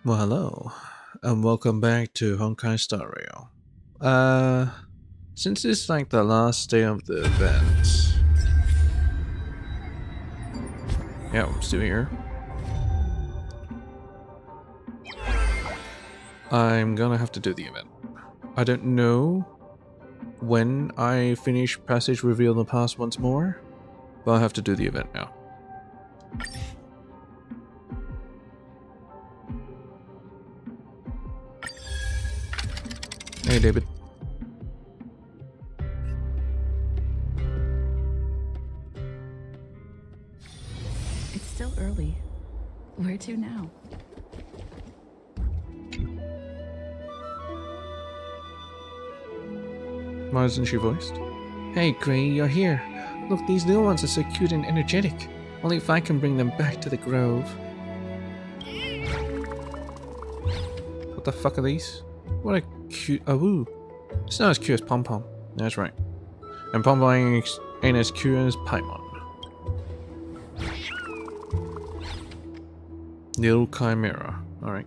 Well, hello, and welcome back to Honkai Star Rail. Uh, since it's like the last day of the event, yeah, I'm still here. I'm gonna have to do the event. I don't know when I finish Passage Reveal the Past once more, but I'll have to do the event now. Hey, David. It's still early. Where to now? Why isn't she voiced? Hey, Gray, you're here. Look, these little ones are so cute and energetic. Only if I can bring them back to the grove. What the fuck are these? What a cute... Oh, ooh. It's not as cute as Pom Pom. That's right. And Pom Pom ain't as cute as Paimon. Little Chimera. Alright.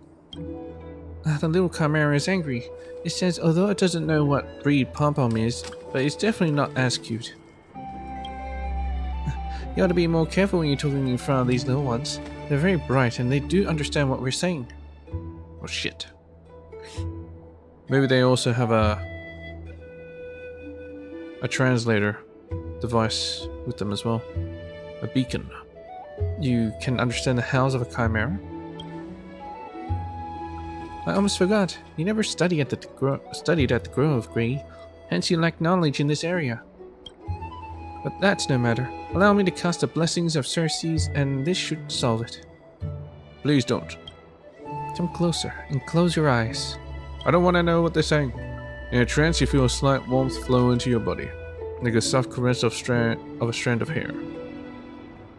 The little Chimera is angry. It says although it doesn't know what breed Pom Pom is, but it's definitely not as cute. You ought to be more careful when you're talking in front of these little ones. They're very bright and they do understand what we're saying. Oh shit. Maybe they also have a translator device with them as well. A beacon. You can understand the howls of a chimera? I almost forgot. You never studied at the Grove, Gree. Hence you lack knowledge in this area. But that's no matter. Allow me to cast the blessings of Circes and this should solve it. Please don't. Come closer and close your eyes. I don't want to know what they're saying. In a trance, you feel a slight warmth flow into your body, like a soft caress of a strand of hair.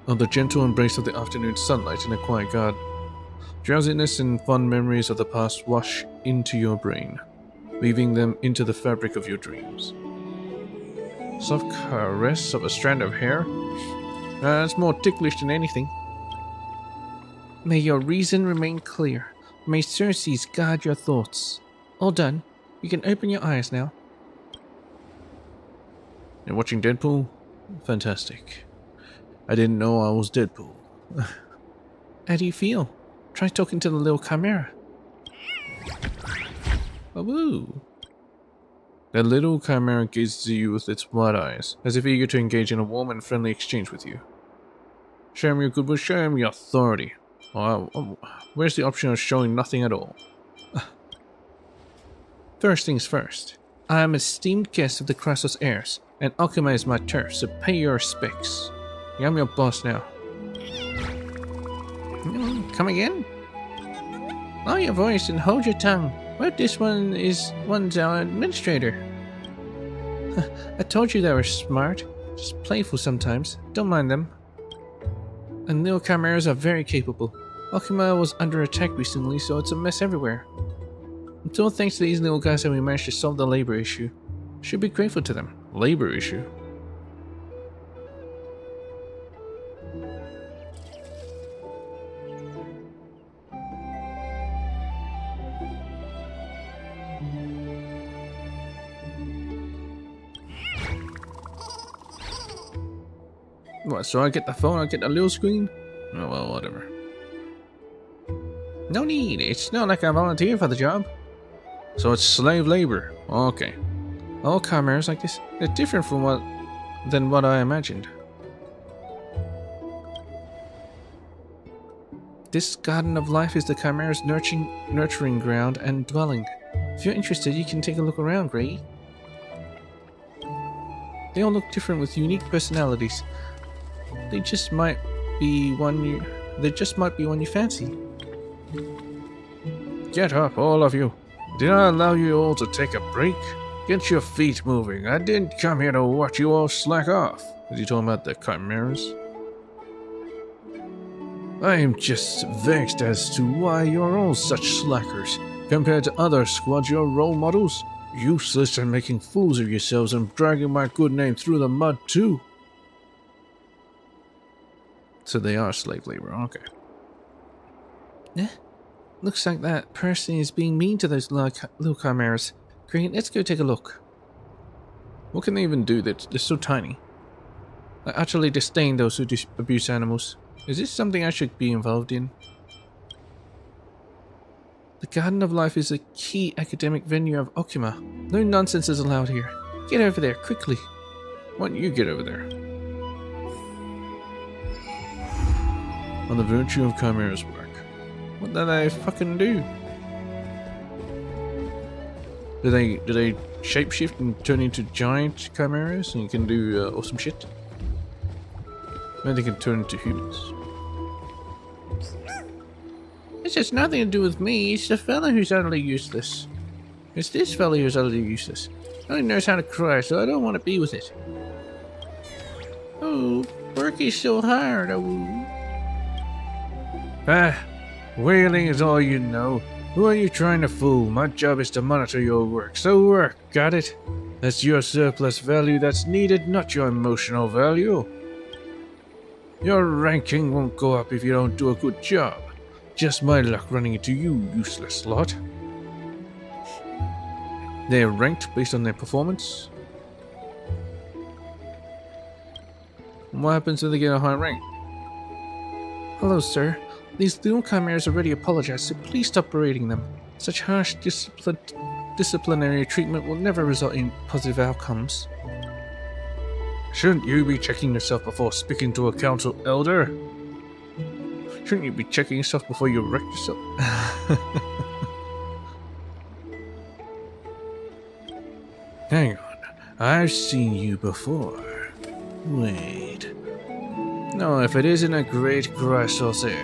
On the gentle embrace of the afternoon sunlight in a quiet garden, drowsiness and fond memories of the past wash into your brain, weaving them into the fabric of your dreams. Soft caress of a strand of hair? That's more ticklish than anything. May your reason remain clear. May Circes guide your thoughts. All done. You can open your eyes now. You're watching Deadpool? Fantastic. I didn't know I was Deadpool. How do you feel? Try talking to the little chimera. Oh, woo. The little chimera gazes at you with its wide eyes, as if eager to engage in a warm and friendly exchange with you. Show me your goodwill, show me your authority. Where's the option of showing nothing at all? First things first. I am an esteemed guest of the Crassus heirs, and Alchemy is my turf, so pay your respects. I'm your boss now. Come again? Lower your voice and hold your tongue. Well, this one's our administrator. I told you they were smart, just playful sometimes. Don't mind them. And little chimeras are very capable. Alchemy was under attack recently, so it's a mess everywhere. I'm told thanks to these little guys that we managed to solve the labor issue. Should be grateful to them. Labor issue? What, so I get the phone, I get the little screen? Oh well, whatever. No need, it's not like I volunteered for the job. So it's slave labor. Okay. All chimeras like this, they're different than what I imagined. This garden of life is the chimera's nurturing ground and dwelling. If you're interested, you can take a look around, Gray. They all look different with unique personalities. They just might be one you fancy. Get up, all of you. Did I allow you all to take a break? Get your feet moving. I didn't come here to watch you all slack off. Is he talking about the chimeras? I am just vexed as to why you're all such slackers. Compared to other squads, you're role models. Useless and making fools of yourselves and dragging my good name through the mud too. So they are slave labor, okay. Looks like that person is being mean to those little chimeras. Great, let's go take a look. What can they even do? They're so tiny. I utterly disdain those who abuse animals. Is this something I should be involved in? The Garden of Life is a key academic venue of Okima. No nonsense is allowed here. Get over there, quickly. Why don't you get over there? On the virtue of Chimera's work. What did I fucking do? Do they shapeshift and turn into giant chimeras and you can do awesome shit? Maybe they can turn into humans. This has nothing to do with me. It's the fella who's utterly useless. It's this fella who's utterly useless. He only knows how to cry, so I don't want to be with it. Oh, work is so hard. Oh. Ah, whaling is all you know. Who are you trying to fool? My job is to monitor your work, so work, got it? That's your surplus value that's needed, not your emotional value. Your ranking won't go up if you don't do a good job. Just my luck running into you, useless lot. They are ranked based on their performance. What happens if they get a high rank? Hello, sir. These little chimeras already apologized, so please stop berating them. Such harsh disciplinary treatment will never result in positive outcomes. Shouldn't you be checking yourself before speaking to a council elder? Shouldn't you be checking yourself before you wreck yourself? Hang on, I've seen you before. Wait. No, if it isn't a great Grasshopper.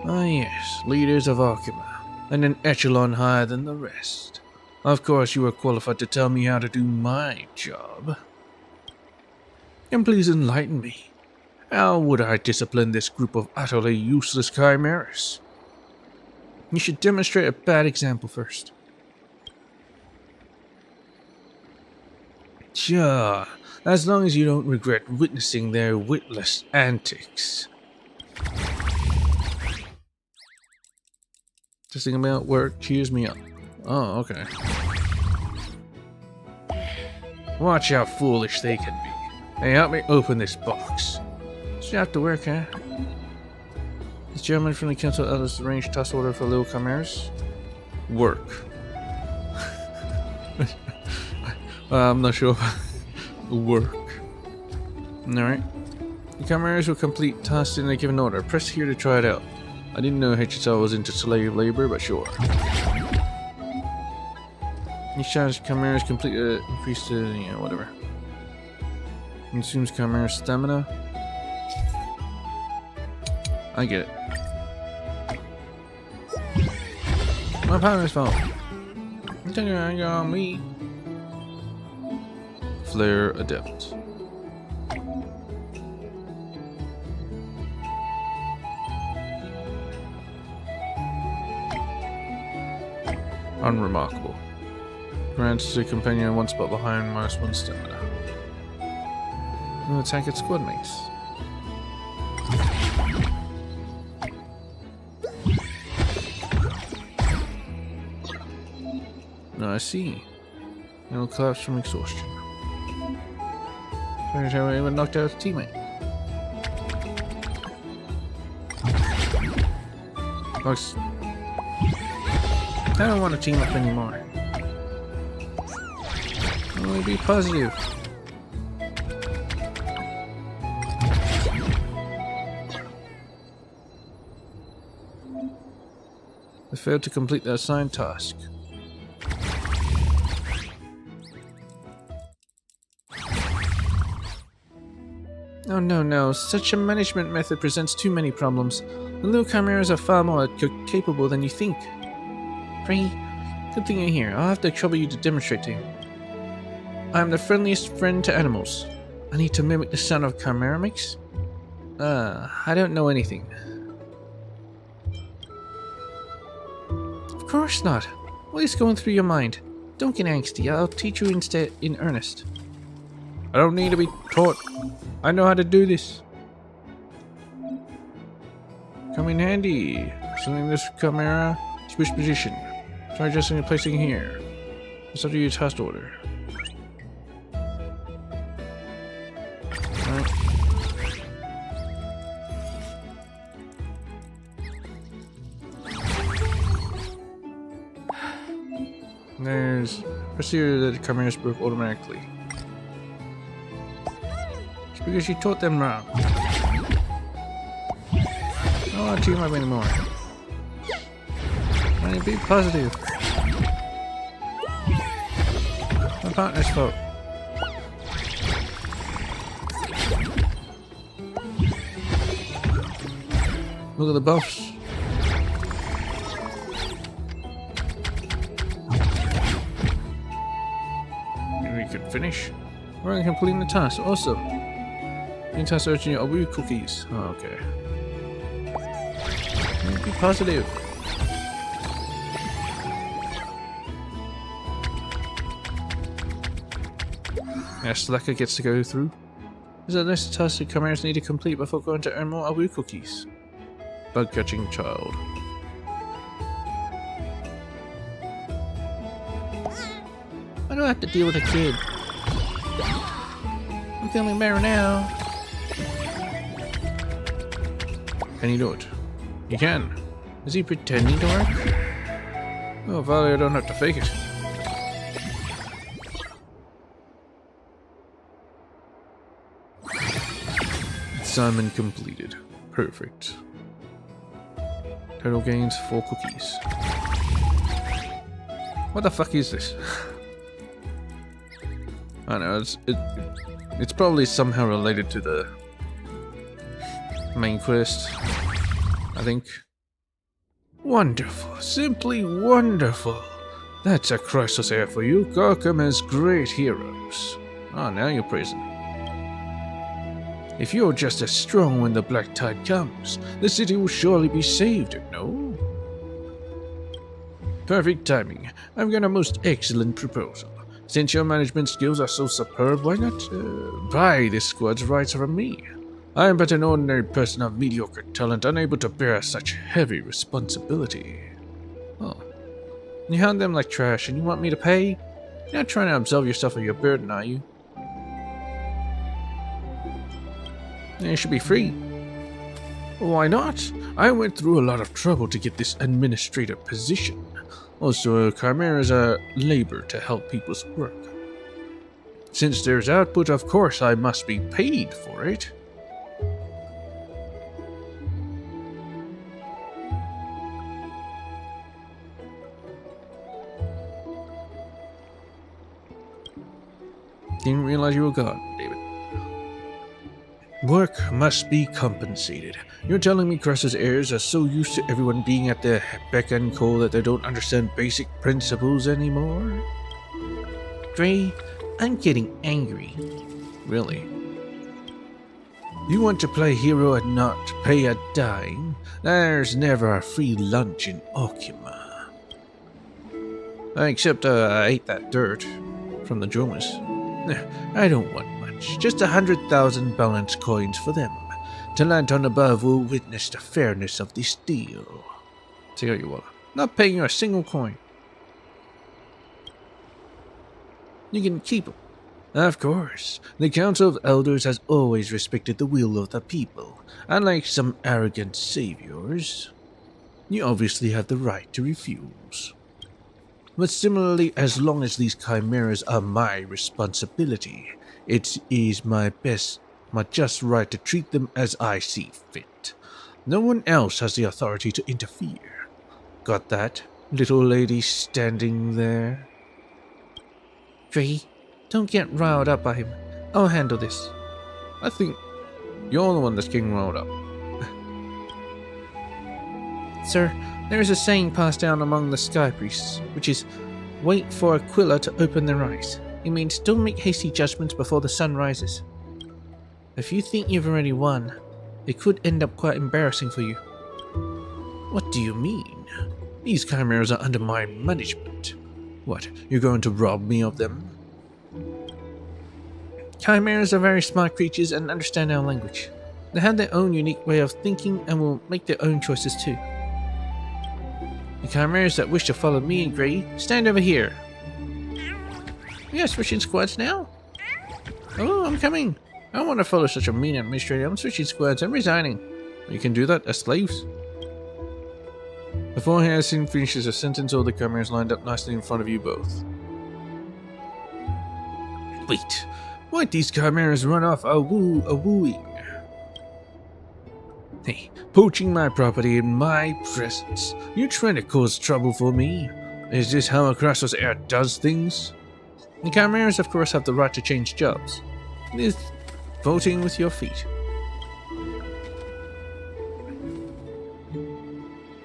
Ah yes, leaders of Okima, and an echelon higher than the rest. Of course you are qualified to tell me how to do my job. And please enlighten me. How would I discipline this group of utterly useless chimeras? You should demonstrate a bad example first. Sure, as long as you don't regret witnessing their witless antics. This thing about work cheers me up. Oh, okay. Watch how foolish they can be. Hey, help me open this box. So you have to work, huh? Is German from the Council Elders arranged task order for little chimeras? Work. I'm not sure. Work. Alright. The chimeras will complete tasks in a given order. Press here to try it out. I didn't know HSL was into slave labor, but sure. Each time chimeras complete increase the, whatever. Consumes chimera stamina. I get it. My partner's fault. I'm taking it on me. Flare adept. Unremarkable. Grants a companion one spot behind -1 stamina. And attack its squad mates. I see. It'll collapse from exhaustion. Turns out I even knocked out his teammate. Folks, I don't want to team up anymore. Only be positive. I failed to complete the assigned task. Oh no, such a management method presents too many problems. The little chimeras are far more capable than you think. Free, good thing you're here. I'll have to trouble you to demonstrate to you. I am the friendliest friend to animals. I need to mimic the sound of chimera makes? I don't know anything. Of course not. What is going through your mind? Don't get angsty. I'll teach you instead in earnest. I don't need to be taught. I know how to do this. Come in handy. Something this chimera. Switch position. Try adjusting and placing here. It's up to your task order. Alright. There's... Press here that chimeras broke automatically. It's because you taught them wrong. I don't want to team up anymore. I need to be positive. My partner's fault. Look at the buffs. Maybe we could finish. We're completing the task. Also, new task searching your Awu cookies. Oh, okay. Be positive. Yeah, Slacker gets to go through. Is that list of tasks the chimeras need to complete before going to earn more Awu cookies? Bug catching child. I don't have to deal with a kid. I'm feeling better now. Can you do it? You can. Is he pretending to work? Oh, Valley, I don't have to fake it. Assignment completed. Perfect. Total gains 4 cookies. What the fuck is this? I don't know, it's probably somehow related to the main quest, I think. Wonderful, simply wonderful. That's a crisis air for you. Gorkham has great heroes. Ah, now you're praising. If you're just as strong when the black tide comes, the city will surely be saved, no? Perfect timing. I've got a most excellent proposal. Since your management skills are so superb, why not buy this squad's rights from me? I am but an ordinary person of mediocre talent, unable to bear such heavy responsibility. Oh. You hand them like trash and you want me to pay? You're not trying to absolve yourself of your burden, are you? You should be free. Why not? I went through a lot of trouble to get this administrative position. Also, chimeras are labor to help people's work. Since there's output, of course I must be paid for it. Didn't realize you were God, David. Work must be compensated. You're telling me Cress's heirs are so used to everyone being at their beck and call that they don't understand basic principles anymore? Dre, I'm getting angry. Really? You want to play hero and not pay a dime? There's never a free lunch in Okima. Except I ate that dirt from the drummers. I don't want much, just 100,000 balance coins for them. Talanton above will witness the fairness of this deal. Take out your wallet. Not paying you a single coin. You can keep them. Of course, the Council of Elders has always respected the will of the people, unlike some arrogant saviors. You obviously have the right to refuse. But similarly, as long as these chimeras are my responsibility, it is my just right to treat them as I see fit. No one else has the authority to interfere. Got that, little lady standing there? Dre, don't get riled up by him. I'll handle this. I think you're the one that's getting riled up. Sir, there is a saying passed down among the Sky Priests, which is, wait for Aquila to open their eyes. It means don't make hasty judgments before the sun rises. If you think you've already won, it could end up quite embarrassing for you. What do you mean? These chimeras are under my management. What, you're going to rob me of them? Chimeras are very smart creatures and understand our language. They have their own unique way of thinking and will make their own choices too. You chimeras that wish to follow me and Gray, stand over here. We are switching squads now? Oh, I'm coming. I don't want to follow such a mean administrator. I'm switching squads. I'm resigning. You can do that as slaves. Before Harrison finishes a sentence, all the chimeras lined up nicely in front of you both. Wait, why'd these chimeras run off a-wooing? Hey, poaching my property in my presence. You trying to cause trouble for me? Is this how a Crassus heir does things? The chimeras, of course, have the right to change jobs. It is voting with your feet.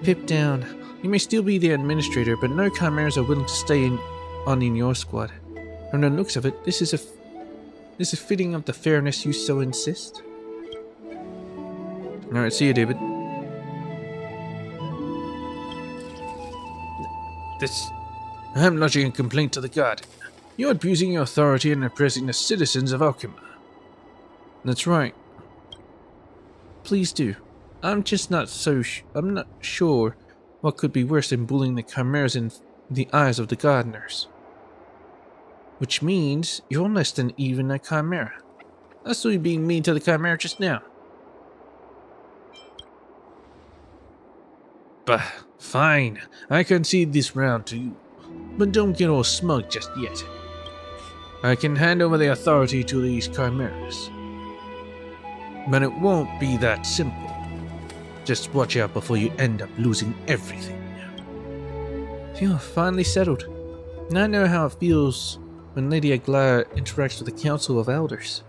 Pip down. You may still be the administrator, but no chimeras are willing to stay in your squad. From the looks of it, this is fitting of the fairness you so insist. Alright, see you, David. I'm lodging a complaint to the guard. You're abusing your authority and oppressing the citizens of Okima. That's right. Please do. I'm just not I'm not sure what could be worse than bullying the chimeras in the eyes of the gardeners. Which means you're less than even a chimera. I saw you being mean to the chimera just now. Bah, fine. I concede this round to you. But don't get all smug just yet. I can hand over the authority to these chimeras. But it won't be that simple. Just watch out before you end up losing everything. Phew, finally settled. Now I know how it feels when Lady Aglaya interacts with the Council of Elders.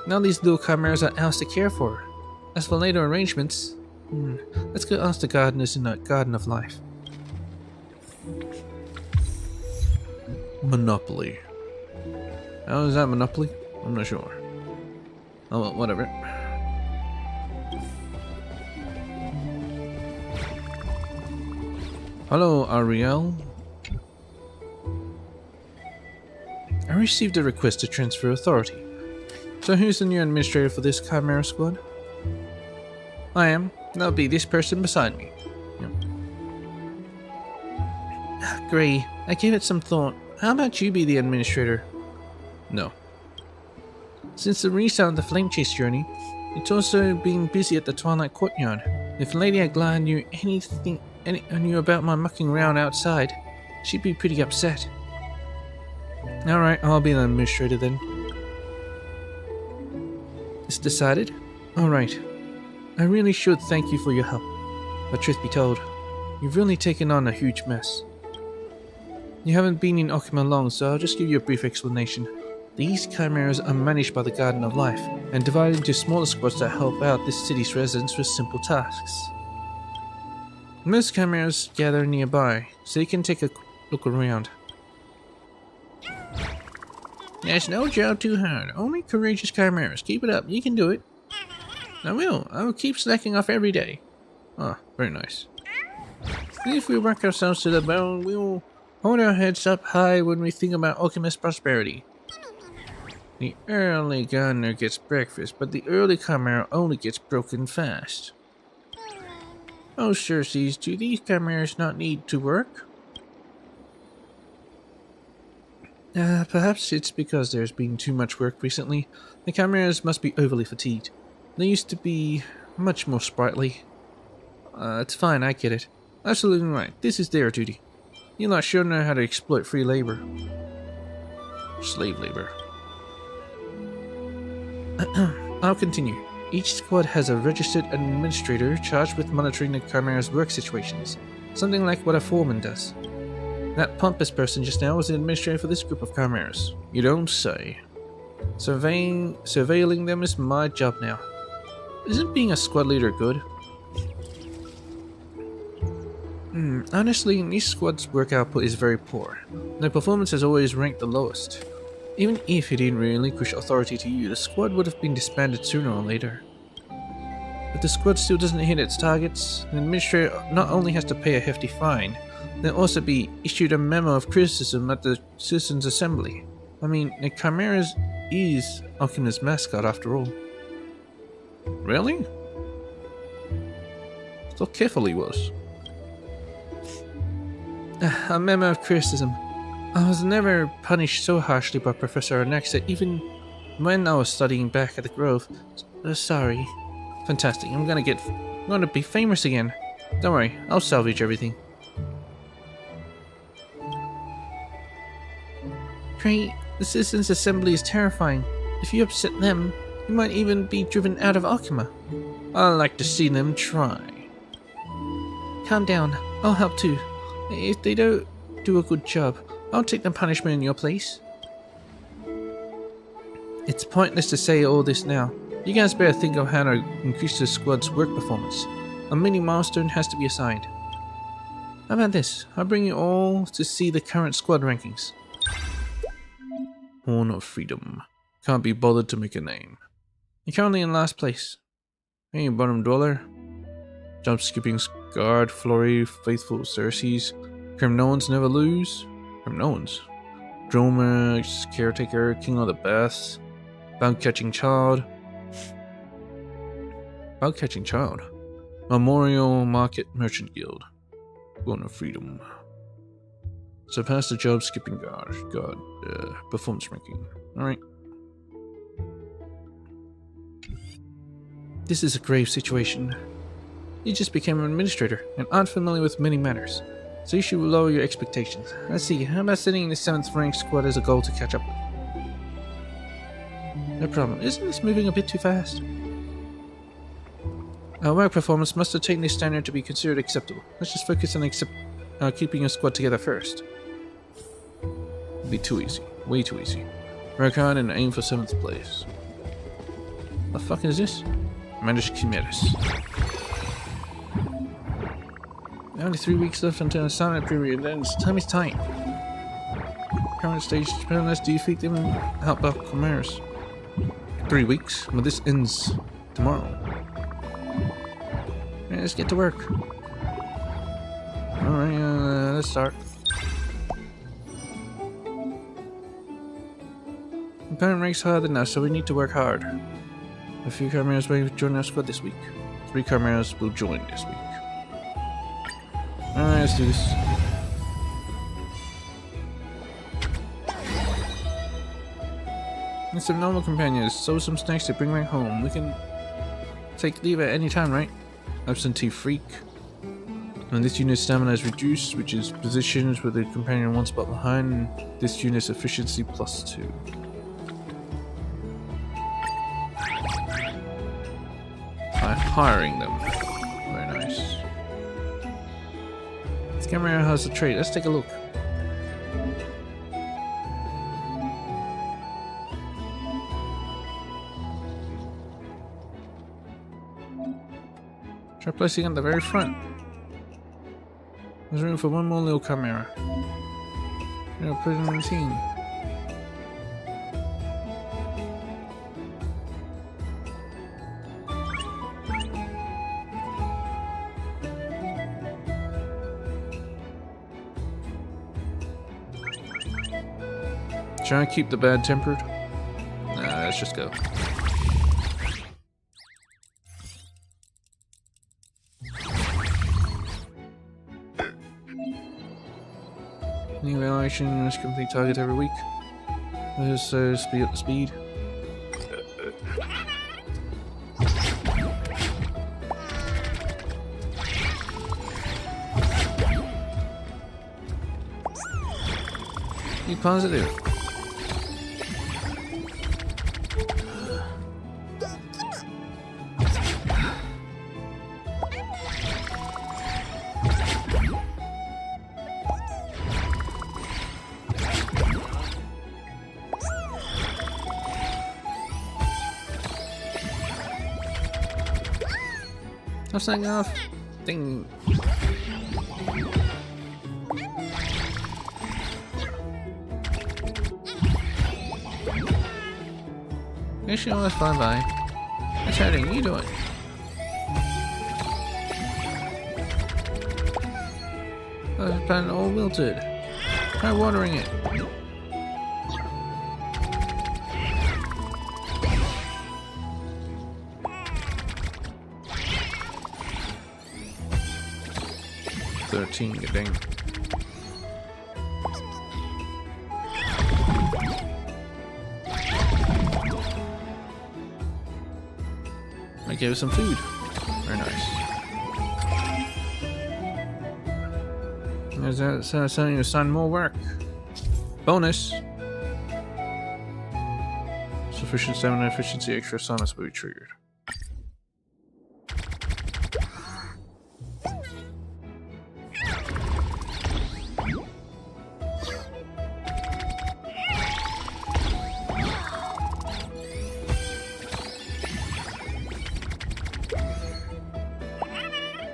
Now these little chimeras are ours to care for. As for later arrangements, let's go ask the gardeners in the Garden of Life. Monopoly. How is that Monopoly? I'm not sure. Oh well, whatever. Hello, Ariel. I received a request to transfer authority. So who's the new administrator for this Chimera squad? I am. That'll be this person beside me. Yep. Gray, I gave it some thought. How about you be the administrator? No. Since the restart of the Flame Chase journey, it's also been busy at the Twilight Courtyard. If Lady Aglaya knew knew about my mucking around outside, she'd be pretty upset. Alright, I'll be the administrator then. It's decided? Alright. I really should thank you for your help, but truth be told, you've really taken on a huge mess. You haven't been in Okima long, so I'll just give you a brief explanation. These chimeras are managed by the Garden of Life, and divided into smaller squads that help out this city's residents with simple tasks. Most chimeras gather nearby, so you can take a look around. That's no job too hard. Only courageous chimeras. Keep it up. You can do it. I will. I will keep slacking off every day. Oh, very nice. If we work ourselves to the bone, we will hold our heads up high when we think about Okima's prosperity. The early gardener gets breakfast, but the early chimera only gets broken fast. Oh, Circes, do these chimeras not need to work? Perhaps it's because there's been too much work recently. The chimeras must be overly fatigued. They used to be much more sprightly. It's fine, I get it. Absolutely right, this is their duty. You lot sure know how to exploit free labor. Slave labor. I'll continue. Each squad has a registered administrator charged with monitoring the chimera's work situations. Something like what a foreman does. That pompous person just now was the administrator for this group of chimeras. You don't say. Surveilling them is my job now. Isn't being a squad leader good? Honestly, these squads' work output is very poor. Their performance has always ranked the lowest. Even if he didn't relinquish authority to you, the squad would have been disbanded sooner or later. If the squad still doesn't hit its targets, the administrator not only has to pay a hefty fine, they'll also be issued a memo of criticism at the Citizens' Assembly. I mean, the Chimeras is Okima's mascot after all. Really? I thought Kefali was. A memo of criticism. I was never punished so harshly by Professor Anaxa, even when I was studying back at the Grove. Sorry. Fantastic. I'm gonna be famous again. Don't worry, I'll salvage everything. Great. The Citizens' Assembly is terrifying. If you upset them, you might even be driven out of Akuma. I like to see them try. Calm down. I'll help too. If they don't do a good job, I'll take the punishment in your place. It's pointless to say all this now. You guys better think of how to increase the squad's work performance. A mini milestone has to be assigned. How about this? I'll bring you all to see the current squad rankings. Horn of Freedom. Can't be bothered to make a name. You're currently in last place. Hey, Bottom Dweller. Jump Skipping Guard, Flory, Faithful Cersei's. Criminals Never Lose. Criminals. Droma, Caretaker, King of the Baths. Bound Catching Child. Bound Catching Child. Memorial Market Merchant Guild. Horn of Freedom. Surpass the Job Skipping Guard. Performance ranking. Alright. This is a grave situation. You just became an administrator and aren't familiar with many matters, so you should lower your expectations. Let's see, how about setting in the 7th rank squad as a goal to catch up with? No problem. Isn't this moving a bit too fast? Our work performance must attain this standard to be considered acceptable. Let's just focus on keeping your squad together first. It'll be too easy. Way too easy. Work hard and aim for 7th place. The fuck is this? Manage Chimeras. Only 3 weeks left until the silent period ends. Time is tight. Current stage let's defeat them and help out Chimeras. 3 weeks? Well, this ends tomorrow. Yeah, let's get to work. Alright, let's start. Opponent ranks higher than us, so we need to work hard. A few Chimeras will join our squad this week. 3 Chimeras will join this week. Alright, let's do this. And some normal companions, so some snacks to bring back home. We can take leave at any time, right? Absentee Freak. And this unit's stamina is reduced, which is positions with the companion 1 spot behind. This unit's efficiency +2. By hiring them. Very nice. This camera has a trait. Let's take a look. Try placing at the very front. There's room for one more little camera. Put it in the scene. Try and keep the bad tempered. Nah, let's just go. New evaluation must complete target every week. Let's speed up the speed. Be positive. I'm signing off. Ding. Mission was flying by. What's happening? You doing? The plant all wilted. Try watering it. Dang. gave us some food. Very nice. Is that telling you to assign more work? Bonus. Sufficient stamina efficiency, extra assignments will be triggered.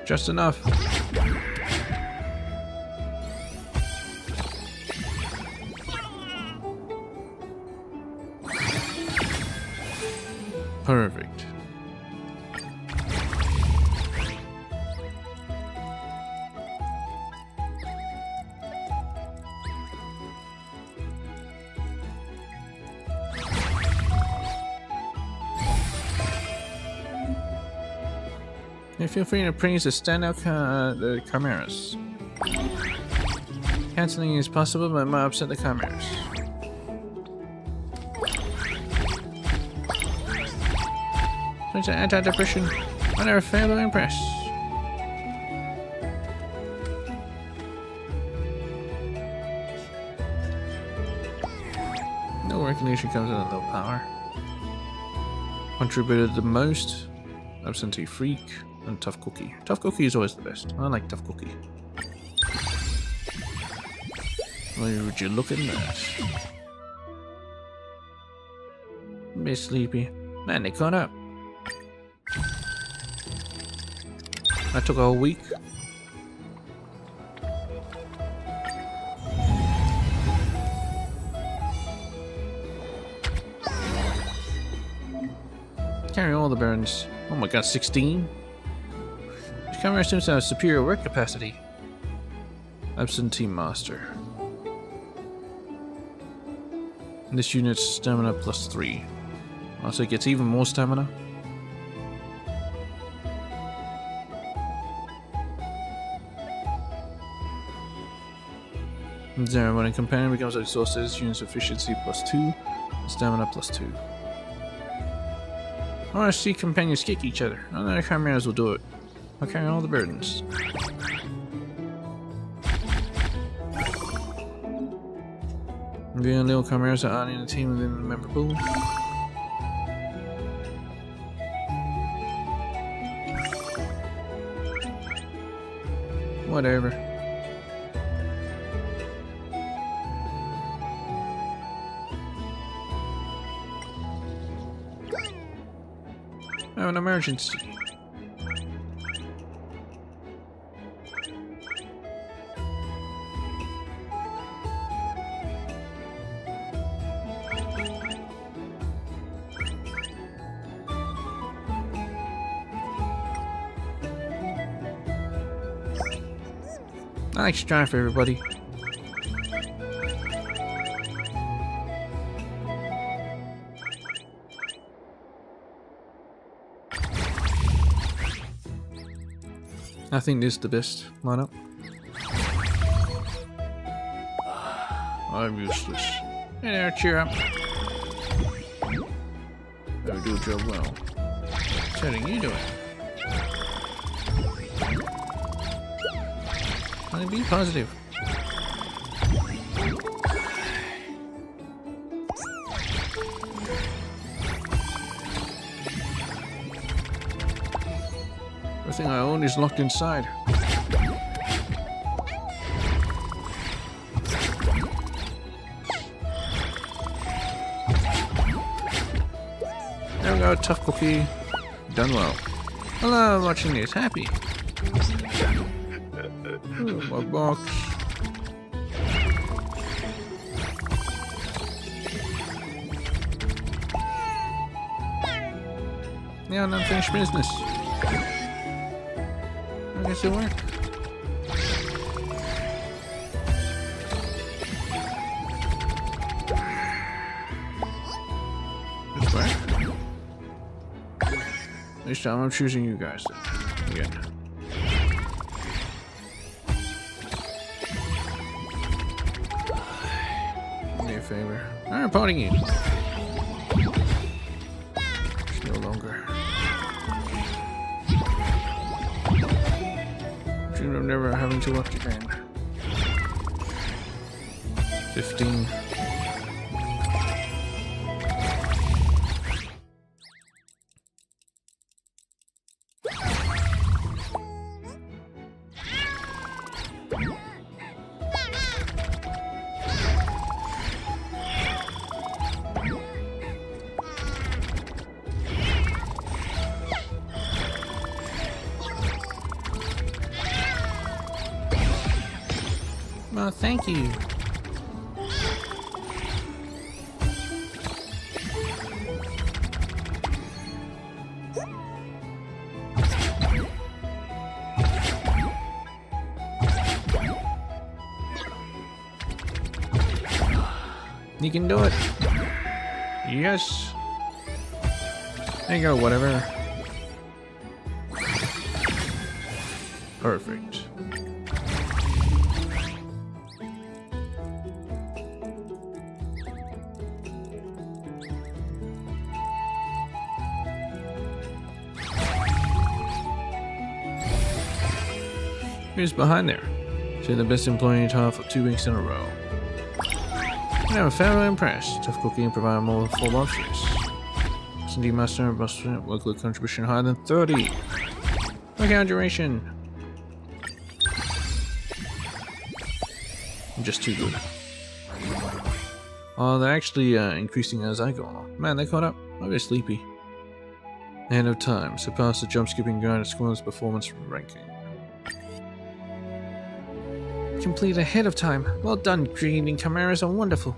Just enough. Perfect. And feel free to praise the standout the chimeras. Cancelling is possible, but it might upset the chimeras. Such an anti-depression. I never fail to impress. No recognition comes with a low power. Contributed the most. Absentee freak and tough cookie. Tough cookie is always the best. I like tough cookie. Where would you look at that? Bit sleepy. Man, they caught up. That took a whole week. Carry all the burdens. Oh my god, 16? This camera seems to have superior work capacity. Absentee master. And this unit's stamina plus 3. Also, it gets even more stamina. Zero, when a companion becomes exhausted, this unit's efficiency plus 2, and stamina plus 2. I want to see companions kick each other. I know the chimeras will do it. I'll carry all the burdens. The little chimeras are adding a team within the member pool. Whatever. I have an emergency. I like strive for everybody. I think this is the best lineup. I'm useless. Hey there, cheer up. I do a job well. What's you doing? Honey, be positive. Everything I own is locked inside. There we go, tough cookie. Done well. Hello, watching this. Happy. Ooh, my box. Yeah, unfinished business. I guess it worked. This way. This time I'm choosing you guys again. Do me a favor. I'm reporting you. It's no longer. of never having to work again. 15. Oh, thank you. You can do it. Yes. There you go, whatever. Perfect. Who's behind there? Say the best employee in town for 2 weeks in a row. I'm fairly impressed. Tough cooking and provide more full monsters. S&D master workload contribution higher than 30. Workout duration. I'm just too good. Oh, they're actually increasing as I go along. Man, they caught up. I'm very sleepy. End of time. Surpass the jump skipping guide at squad's performance ranking. Complete ahead of time. Well done, Green and Chimeras are wonderful.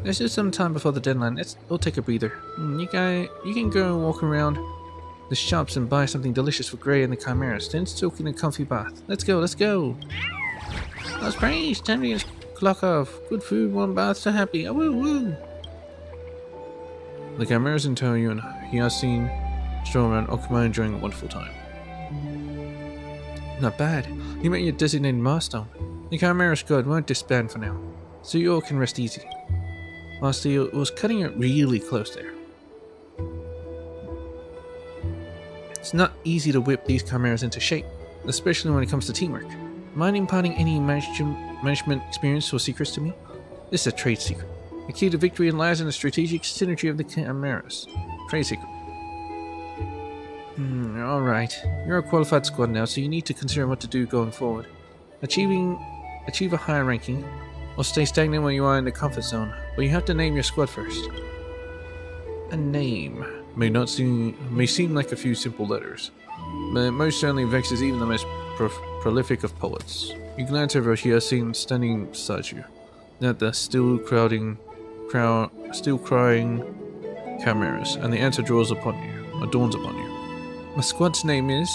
There's just some time before the deadline. We'll take a breather. You can go walk around the shops and buy something delicious for Gray and the Chimeras, then soak in a comfy bath. Let's go, let's go. Let's praise. Time to get clock off. Good food, warm bath, so happy. Oh, woo woo. The Chimeras in tow you and Hyacinth stroll around Okuma enjoying a wonderful time. Not bad. You met your designated milestone. The Chimera squad won't disband for now, so you all can rest easy. Honestly, it was cutting it really close there. It's not easy to whip these Chimeras into shape, especially when it comes to teamwork. Mind imparting any management experience or secrets to me? This is a trade secret. The key to victory lies in the strategic synergy of the Chimeras. Trade secret. Alright. You're a qualified squad now, so you need to consider what to do going forward. Achieve a higher ranking, or stay stagnant where you are in the comfort zone, but you have to name your squad first. A name may seem like a few simple letters, but it most certainly vexes even the most prolific of poets. You glance over here, seeing standing beside you, at the still crying Chimeras, and the answer dawns upon you. My squad's name is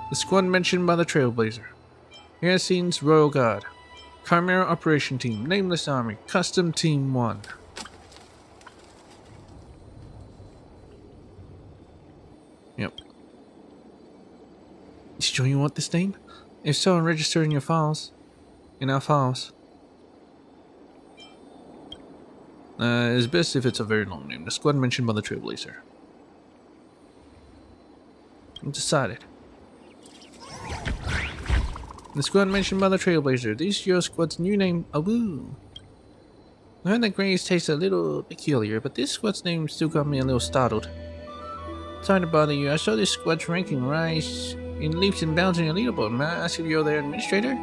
the squad mentioned by the Trailblazer. Hyacinth's Royal Guard. Chimera Operation Team. Nameless Army. Custom Team 1. Yep. You sure you want this name? If so, register in your files. In our files. It's best if it's a very long name. The squad mentioned by the Trailblazer. Decided. The squad mentioned by the Trailblazer. This is your squad's new name, Awoo. I heard that Gray's tastes a little peculiar, but this squad's name still got me a little startled. Sorry to bother you. I saw this squad's ranking rise in leaps and bounds on your leaderboard. May I ask if you're their administrator?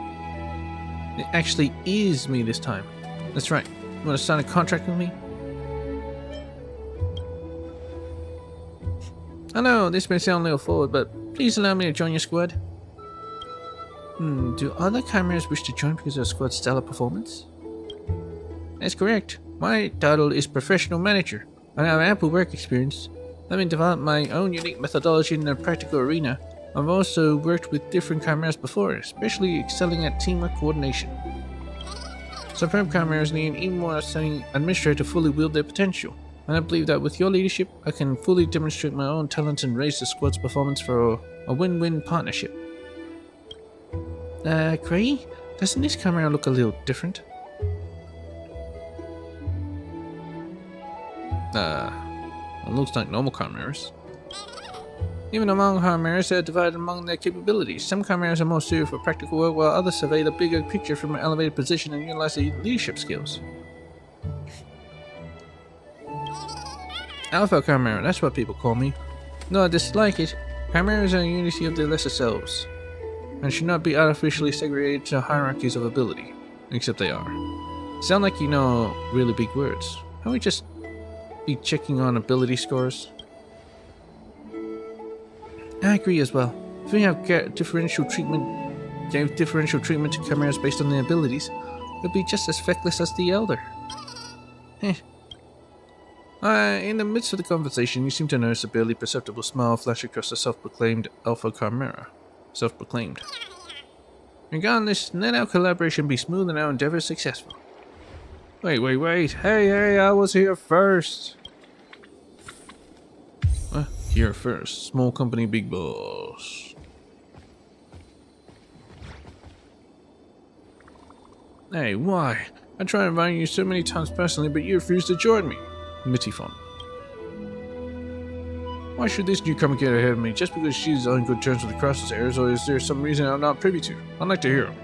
It actually is me this time. That's right. You want to sign a contract with me? I know this may sound a little forward, but please allow me to join your squad. Do other Chimeras wish to join because of the squad's stellar performance? That's correct. My title is Professional Manager. I have ample work experience. Having developed my own unique methodology in the practical arena, I've also worked with different Chimeras before, especially excelling at teamwork coordination. Superb Chimeras need an even more outstanding administrator to fully wield their potential. And I believe that with your leadership, I can fully demonstrate my own talents and raise the squad's performance for a win-win partnership. Gray? Doesn't this Chimera look a little different? It looks like normal Chimeras. Even among chimeras, they are divided among their capabilities. Some chimeras are more suited for practical work, while others survey the bigger picture from an elevated position and utilize their leadership skills. Alpha Chimera, that's what people call me. Though I dislike it, chimeras are a unity of their lesser selves, and should not be artificially segregated to hierarchies of ability, except they are. Sound like you know really big words. Can't we just be checking on ability scores? I agree as well. If we have differential treatment to chimeras based on their abilities, it would be just as feckless as the Elder. In the midst of the conversation, you seem to notice a barely perceptible smile flash across the self-proclaimed Alpha Chimera. Self-proclaimed. Regardless, let our collaboration be smooth and our endeavors successful. Wait. Hey, I was here first. Here first. Small company, big boss. Hey, why? I tried inviting you so many times personally, but you refused to join me. Mitifon. Why should this newcomer get ahead of me? Just because she's on good terms with the Crosshairs, or is there some reason I'm not privy to? I'd like to hear him.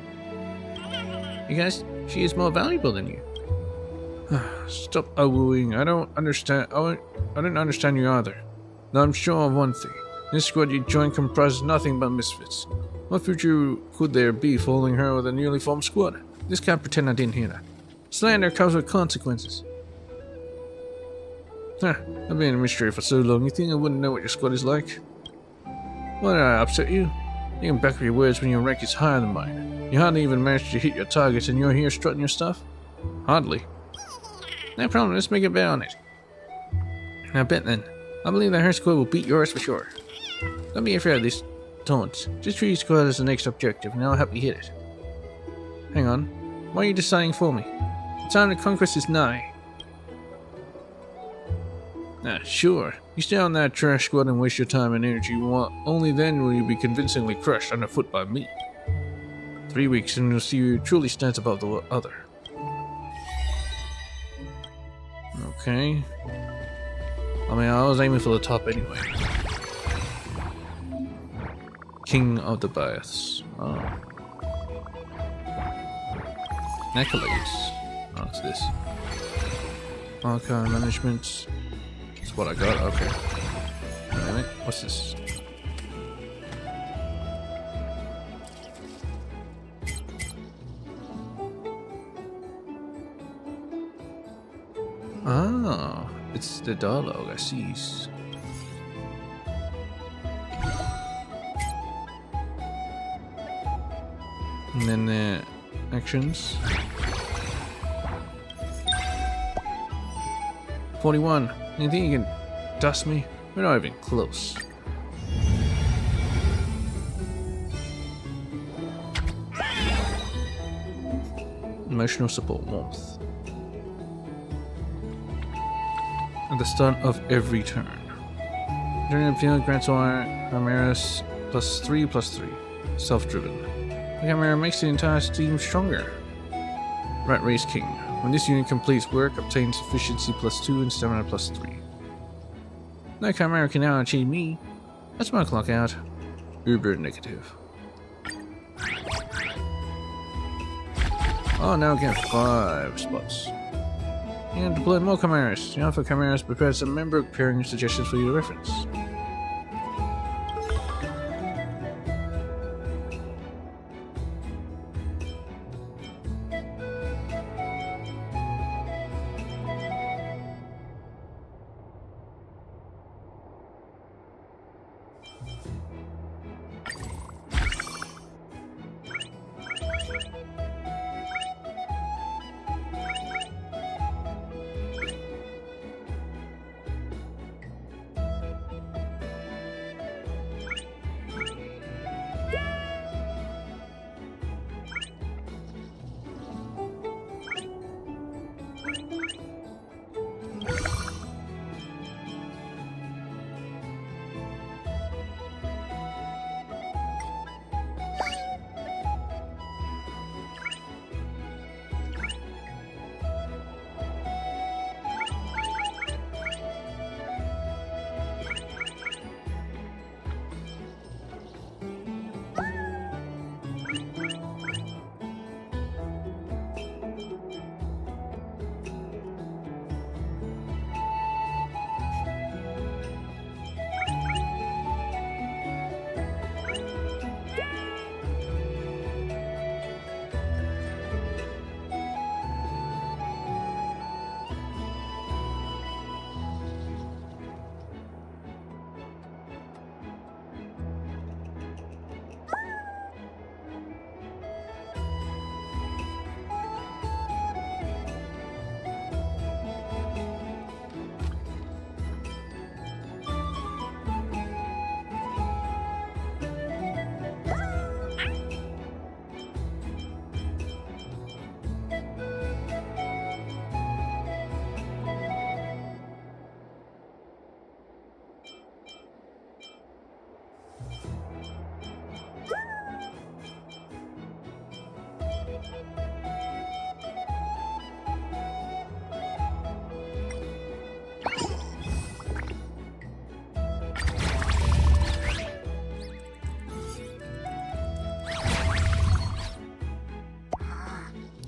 Because she is more valuable than you. Stop wooing. I don't understand. I didn't understand you either. Though I'm sure of one thing. This squad you joined comprises nothing but misfits. What future could there be following her with a newly formed squad? Just can't pretend I didn't hear that. Slander comes with consequences. I've been in a mystery for so long, you think I wouldn't know what your squad is like? Why did I upset you? You can back up your words when your rank is higher than mine. You hardly even managed to hit your targets and you're here strutting your stuff? Hardly. No problem, let's make a bet on it. Now bet then. I believe that her squad will beat yours for sure. Don't be afraid of these taunts. Just treat your squad as the next objective and I'll help you hit it. Hang on. Why are you deciding for me? The time of conquest is nigh. Sure. You stay on that trash squad and waste your time and energy. Only then will you be convincingly crushed underfoot by me. 3 weeks and you'll see who truly stands above the other. Okay. I mean, I was aiming for the top anyway. King of the Baths. Oh. Accolades. Oh, what's this? Honkai management. That's what I got, okay. Wait a minute, what's this? Ah, it's the dialogue, I see. And then the actions. 41. You think you can dust me? We're not even close. Emotional support, warmth. At the start of every turn. During the field, grants all chimeras +3/+3. Self-driven. The chimera makes the entire team stronger. Rat Race King. When this unit completes work, obtains efficiency +2 and stamina +3. No chimera can now achieve me. That's my clock out. Uber negative. Oh, now again 5 spots. You can deploy more chimeras. The Alpha Chimeras prepared some member pairing suggestions for you to reference.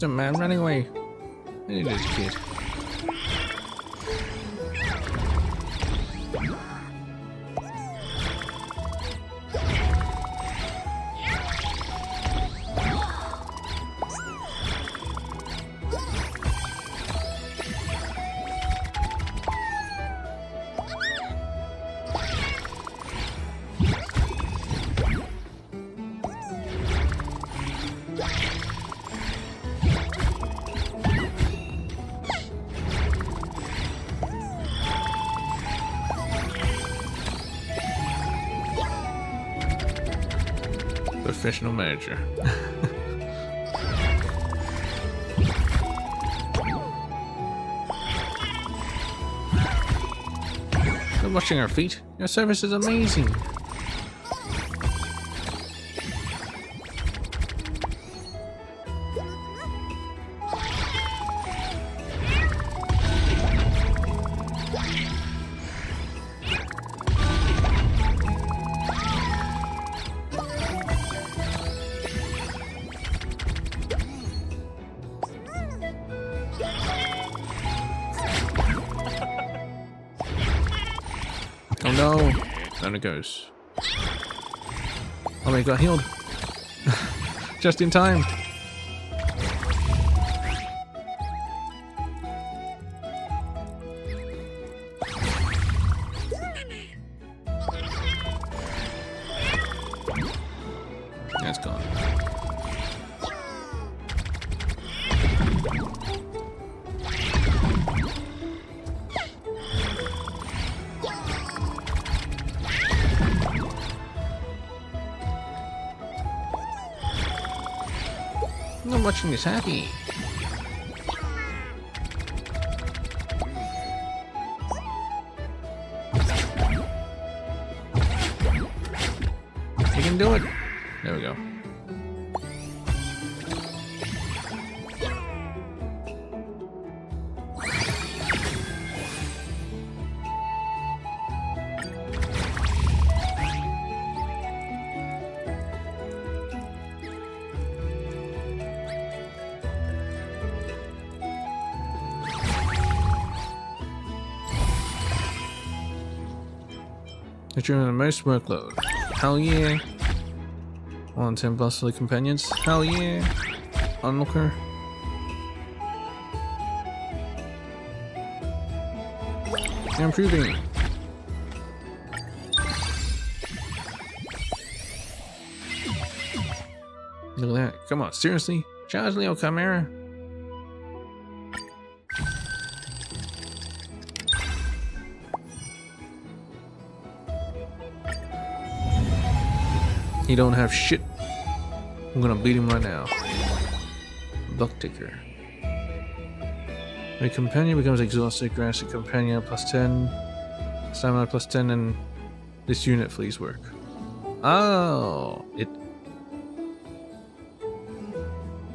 What's a man running away? I need this kid. Professional manager. We're washing our feet. Your service is amazing. Oh no! Down it goes. Oh, he got healed. Just in time. That's gone. I'm watching this happy. You can do it. There we go. During the most workload. Hell yeah. 110 bustling companions. Hell yeah. Onlooker. Improving. Look at that. Come on, seriously? Charge Leo Chimera. He don't have shit. I'm gonna beat him right now. Buck ticker. A companion becomes exhausted, grants a companion +10, stamina +10, and this unit flees work. Oh, it'll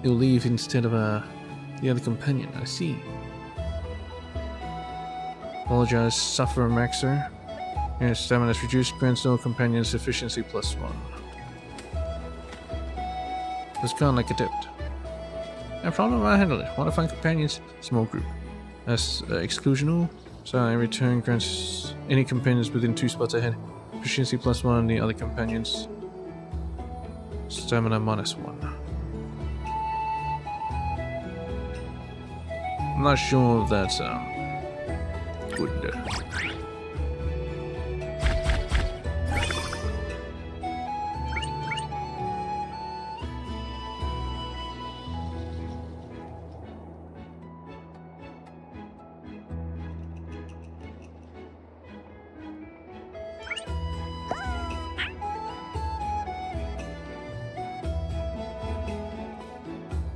leave instead of the other companion. I see. Apologize, suffer maxer. Your stamina is reduced, grants no companion's efficiency +1. It's gone like a dipped. No problem, I handle it. Want to find companions? Small group. That's exclusional. So in return grants any companions within 2 spots ahead. Efficiency +1 and the other companions. Stamina -1. I'm not sure if that's good.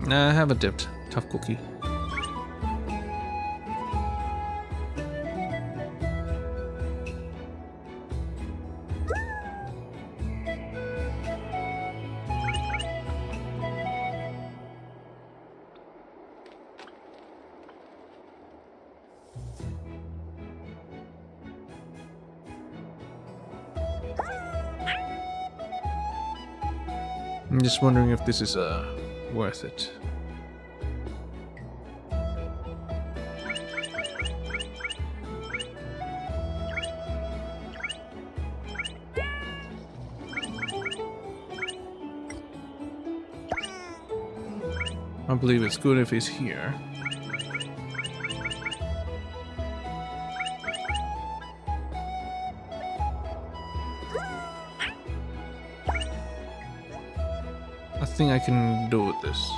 Nah, I haven't dipped. Tough cookie. I'm just wondering if this is worth it. I believe it's good if he's here. I think I can do with this.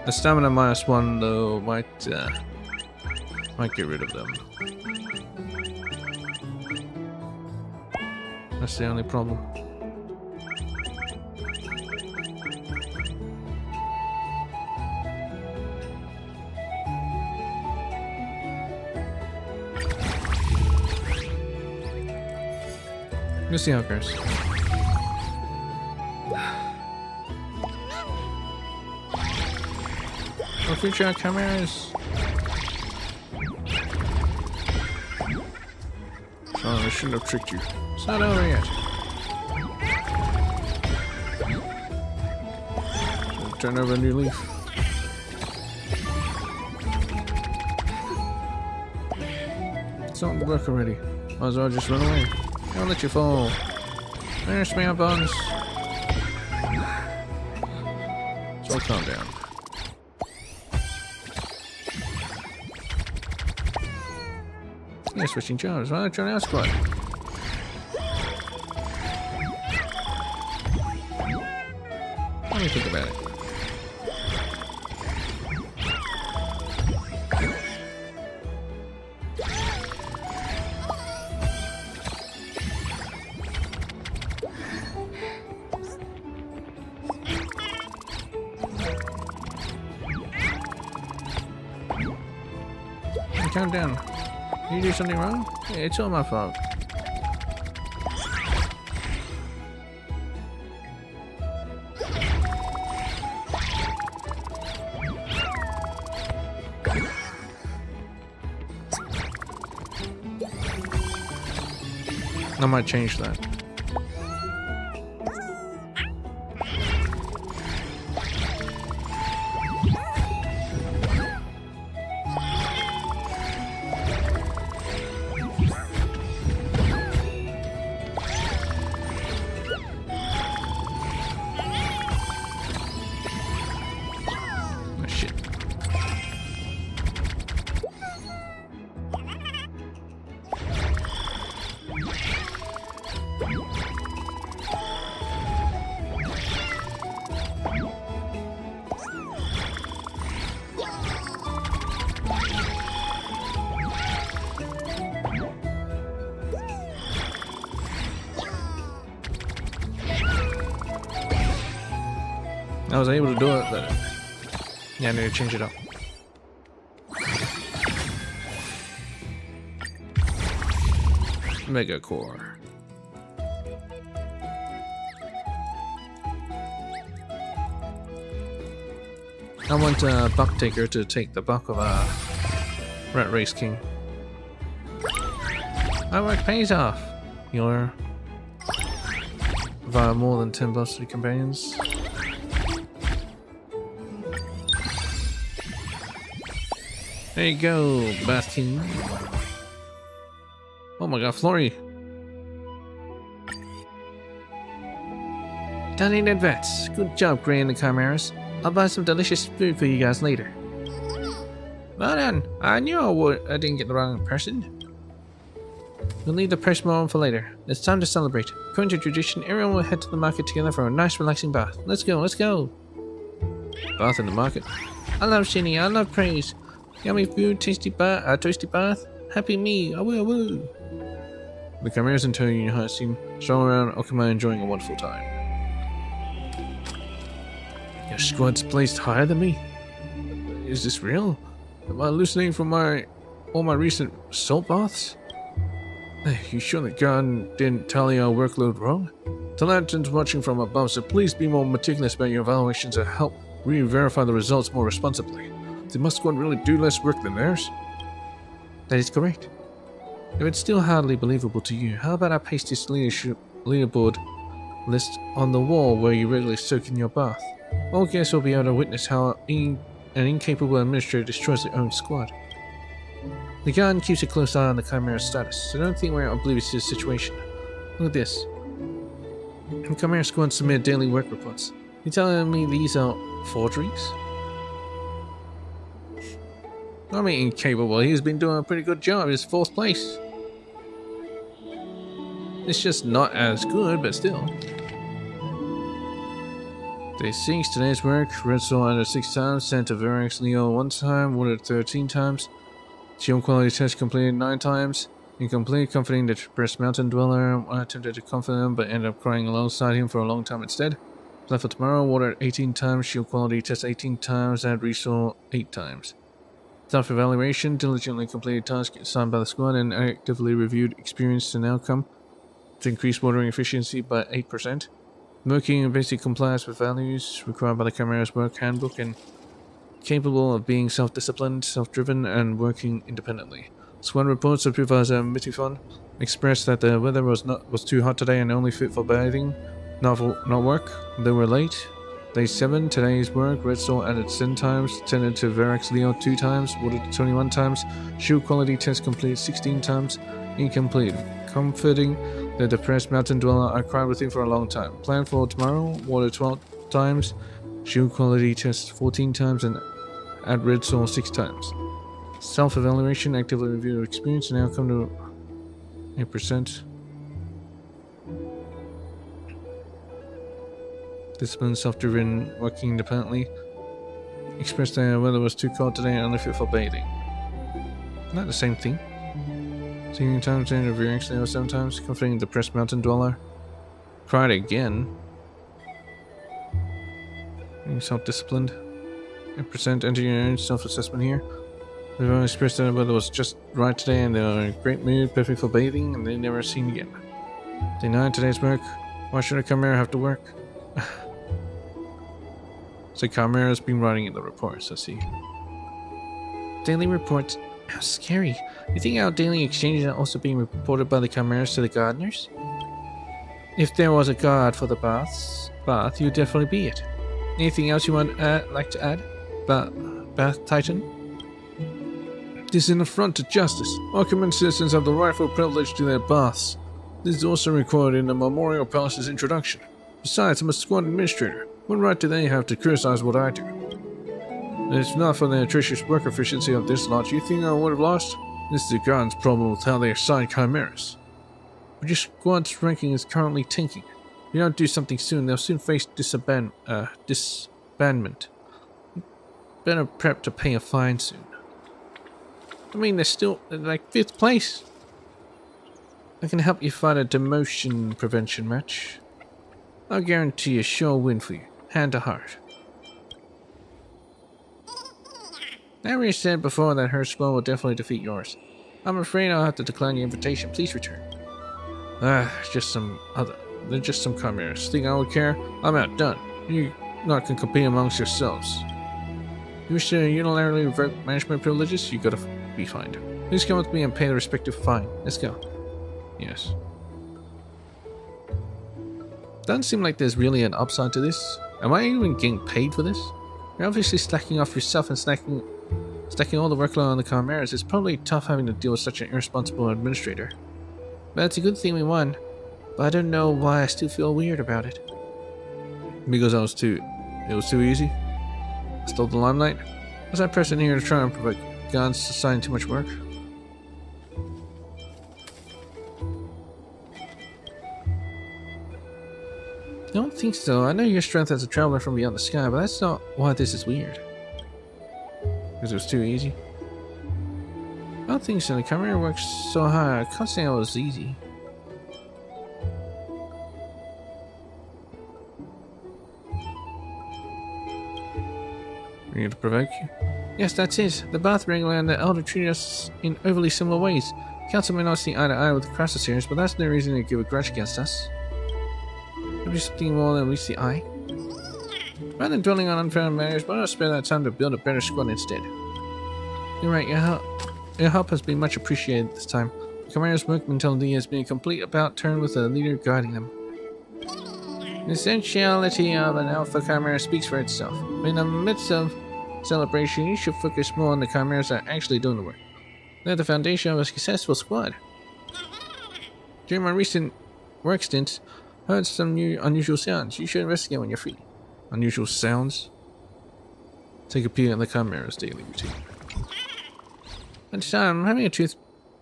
The stamina -1 though might get rid of them. That's the only problem. Let's see how it goes. No future cameras. Oh, I shouldn't have tricked you. It's not over yet. Turn over a new leaf. It's not gonna work already. Might as well just run away. I'll let you fall. There's me up buns. So calm down. Yeah, switching jobs. Why not join our squad? Let me think about it. Calm down. Did you do something wrong? Yeah, it's all my fault. I might change that. I was able to do it, but yeah, I need to change it up. Mega Core. I want Buck Taker to take the buck of Rat Race King. Our work pays off. You're via more than 10 busted companions. There you go, Bath King. Oh my god, Flory. Donated vets. Good job, Gray and the Chimeras. I'll buy some delicious food for you guys later. Well done. I knew I didn't get the wrong person. We'll leave the press more on for later. It's time to celebrate. According to tradition, everyone will head to the market together for a nice relaxing bath. Let's go, let's go. Bath in the market. I love Shinny, I love praise. Yummy food, tasty toasty bath. Happy me, woo. The Chimeras and Tow Union Hearts team stroll around Okuma enjoying a wonderful time. Your squad's placed higher than me? Is this real? Am I hallucinating from all my recent salt baths? Hey, you sure the gun didn't tally our workload wrong? To lanterns watching from above, so please be more meticulous about your evaluations to help re-verify the results more responsibly. Did my squad really do less work than theirs? That is correct. If it's still hardly believable to you, how about I paste this leaderboard list on the wall where you regularly soak in your bath? All guests will be able to witness how an incapable administrator destroys their own squad. The Guardian keeps a close eye on the Chimera's status, so don't think we're oblivious to the situation. Look at this. The Chimera squad submit daily work reports. You're telling me these are Forgeries? I mean, incapable. He's been doing a pretty good job. He's 4th place. It's just not as good, but still. Day 6, today's work. Red Soul added 6 times. Sent to Verax Leo 1 time. Watered 13 times. Shield quality test completed 9 times. Incomplete, comforting the depressed mountain dweller. I attempted to comfort him, but ended up crying alongside him for a long time instead. Plan for tomorrow. Watered 18 times. Shield quality test 18 times. Add resource 8 times. Self-evaluation, diligently completed tasks assigned by the squad and actively reviewed experience and outcome to increase watering efficiency by 8%. Working in basic compliance with values required by the Chimera's work handbook and capable of being self-disciplined, self-driven, and working independently. Squad report Supervisor Mitifon expressed that the weather was too hot today and only fit for bathing, not work. They were late. Day 7, today's work. Red Soul added 10 times, tended to Verax Leo 2 times, watered 21 times, shield quality test completed 16 times, incomplete. Comforting the depressed mountain dweller, I cried with him for a long time. Plan for tomorrow, watered 12 times, shield quality test 14 times, and add Red Soul 6 times. Self-evaluation, actively review experience and outcome to 8%. Discipline, self-driven, working independently. Expressed that the weather was too cold today and only fit for bathing. Not the same thing. Singing times and reviewing Leo 7 times. Comforting the depressed mountain dweller. Cried again. Being self-disciplined. 8% enter your own self-assessment here. Everyone expressed that the weather was just right today and they were in a great mood, perfect for bathing, and they never seen again. Day 9, today's work. Why should a Chimera have to work? So Chimera's been writing in the reports, I see. Daily reports. How scary. You think our daily exchanges are also being reported by the Chimeras to the gardeners? If there was a guard for the bath, you'd definitely be it. Anything else you want like to add? Bath Titan? This is an affront to justice. All common citizens have the rightful privilege to their baths. This is also recorded in the Memorial Palace's introduction. Besides, I'm a squad administrator. What right do they have to criticize what I do? And if not for the atrocious work efficiency of this lot, you think I would have lost? This is the Guardian's problem with how they assign chimeras. But your squad's ranking is currently tanking. If you don't do something soon, they'll soon face disbandment. Better prep to pay a fine soon. I mean, they're still like 5th place. I can help you fight a demotion prevention match. I'll guarantee a sure win for you, hand to heart. I already said before that her squad will definitely defeat yours. I'm afraid I'll have to decline your invitation. Please return. They're just some chimeras. Think I would care? I'm outdone. You not can compete amongst yourselves. You wish to unilaterally revoke management privileges? You gotta be fined. Please come with me and pay the respective fine. Let's go. Yes. Doesn't seem like there's really an upside to this. Am I even getting paid for this? You're obviously slacking off yourself and stacking all the workload on the Chimeras. It's probably tough having to deal with such an irresponsible administrator. But it's a good thing we won. But I don't know why I still feel weird about it. Because it was too easy? I stole the limelight? Was that person here to try and provoke guards to assign too much work? I don't think so. I know your strength as a traveler from beyond the sky, but that's not why this is weird. Because it was too easy? I don't think so. The Chimera works so hard. I can't say it was easy. We're here to provoke you? Yes, that's it. The Bath Wrangler and the Elder treat us in overly similar ways. Council may not see eye to eye with the Crassus here, but that's no reason to give a grudge against us. Maybe something more than meets the eye. Rather than dwelling on unfounded matters, why not spend that time to build a better squad instead? You're right, your help has been much appreciated this time. The Chimera's work mentality has been a complete about-turn with a leader guiding them. The essentiality of an Alpha Chimera speaks for itself. In the midst of celebration, you should focus more on the Chimeras that are actually doing the work. They're the foundation of a successful squad. During my recent work stints, I heard some new unusual sounds. You should investigate when you're free. Unusual sounds? Take a peek at the camera's daily routine. But Sam, I'm having a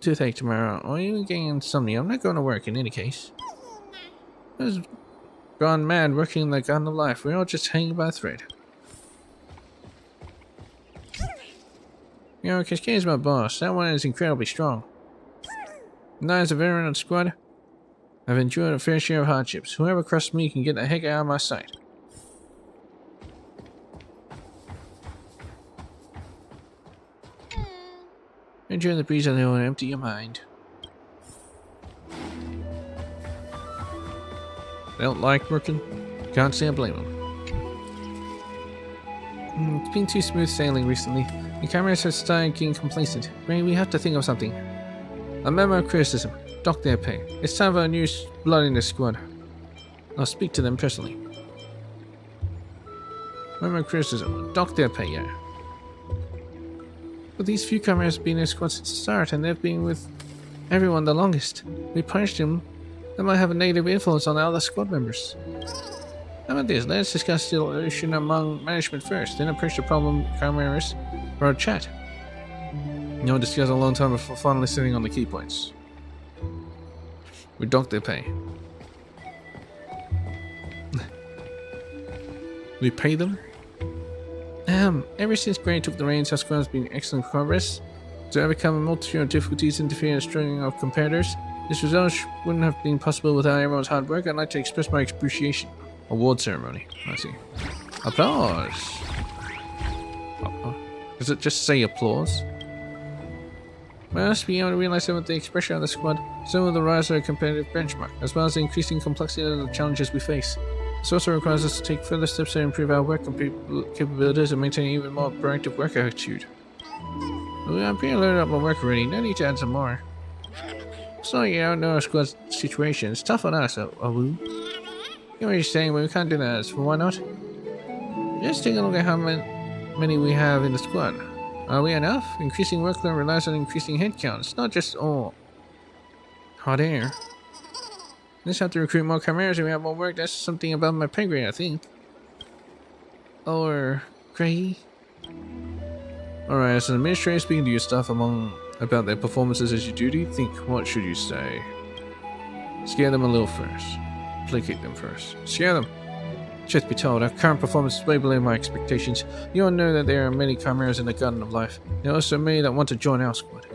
toothache tomorrow, or even getting insomnia. I'm not going to work in any case. I was gone mad working in the garden of life. We're all just hanging by a thread. You know, Cascade's my boss. That one is incredibly strong. And I, as a veteran on the squad, I've endured a fair share of hardships. Whoever crosses me can get the heck out of my sight. Enjoy the breeze a little and empty your mind. They don't like working? Can't say I blame them. It's been too smooth sailing recently. The cameras have started getting complacent. Maybe we have to think of something. A memo of criticism. Dock their pay. It's time for a new blood in the squad. I'll speak to them personally. Memo of criticism. Dock their pay, yeah. But these few cameras have been in the squad since the start, and they've been with everyone the longest. We punished them. That might have a negative influence on the other squad members. How about this? Let's discuss the solution among management first, then approach the problem cameras for a chat. You know, discuss a long time before finally sitting on the key points. We dock their pay. We pay them? Ever since Gray took the reins, our squad has been excellent progress. To overcome a multitude of difficulties interfering in the string of competitors, this result wouldn't have been possible without everyone's hard work. I'd like to express my appreciation. Award ceremony. I see. Applause. Does it just say applause? We must be able to realize that with the expression of the squad, some of the rise of a competitive benchmark, as well as the increasing complexity of the challenges we face. This also requires us to take further steps to improve our work capabilities and maintain an even more proactive work attitude. I'm pretty loaded up on work already, no need to add some more. So you don't know our squad's situation. It's tough on us, Awu. You know what you're saying, but we can't do that, so why not? Just take a look at how many we have in the squad. Are we enough? Increasing workload relies on increasing headcount. It's not just all hot air. Let's have to recruit more chimeras and we have more work. That's something above my pay grade, I think. Or Gray? Alright, as an administrator speaking to your staff about their performances as your duty, think what should you say? Scare them a little first. Placate them first. Scare them! Truth be told, our current performance is way below my expectations. You all know that there are many chimeras in the Garden of Life. There are also many that want to join our squad.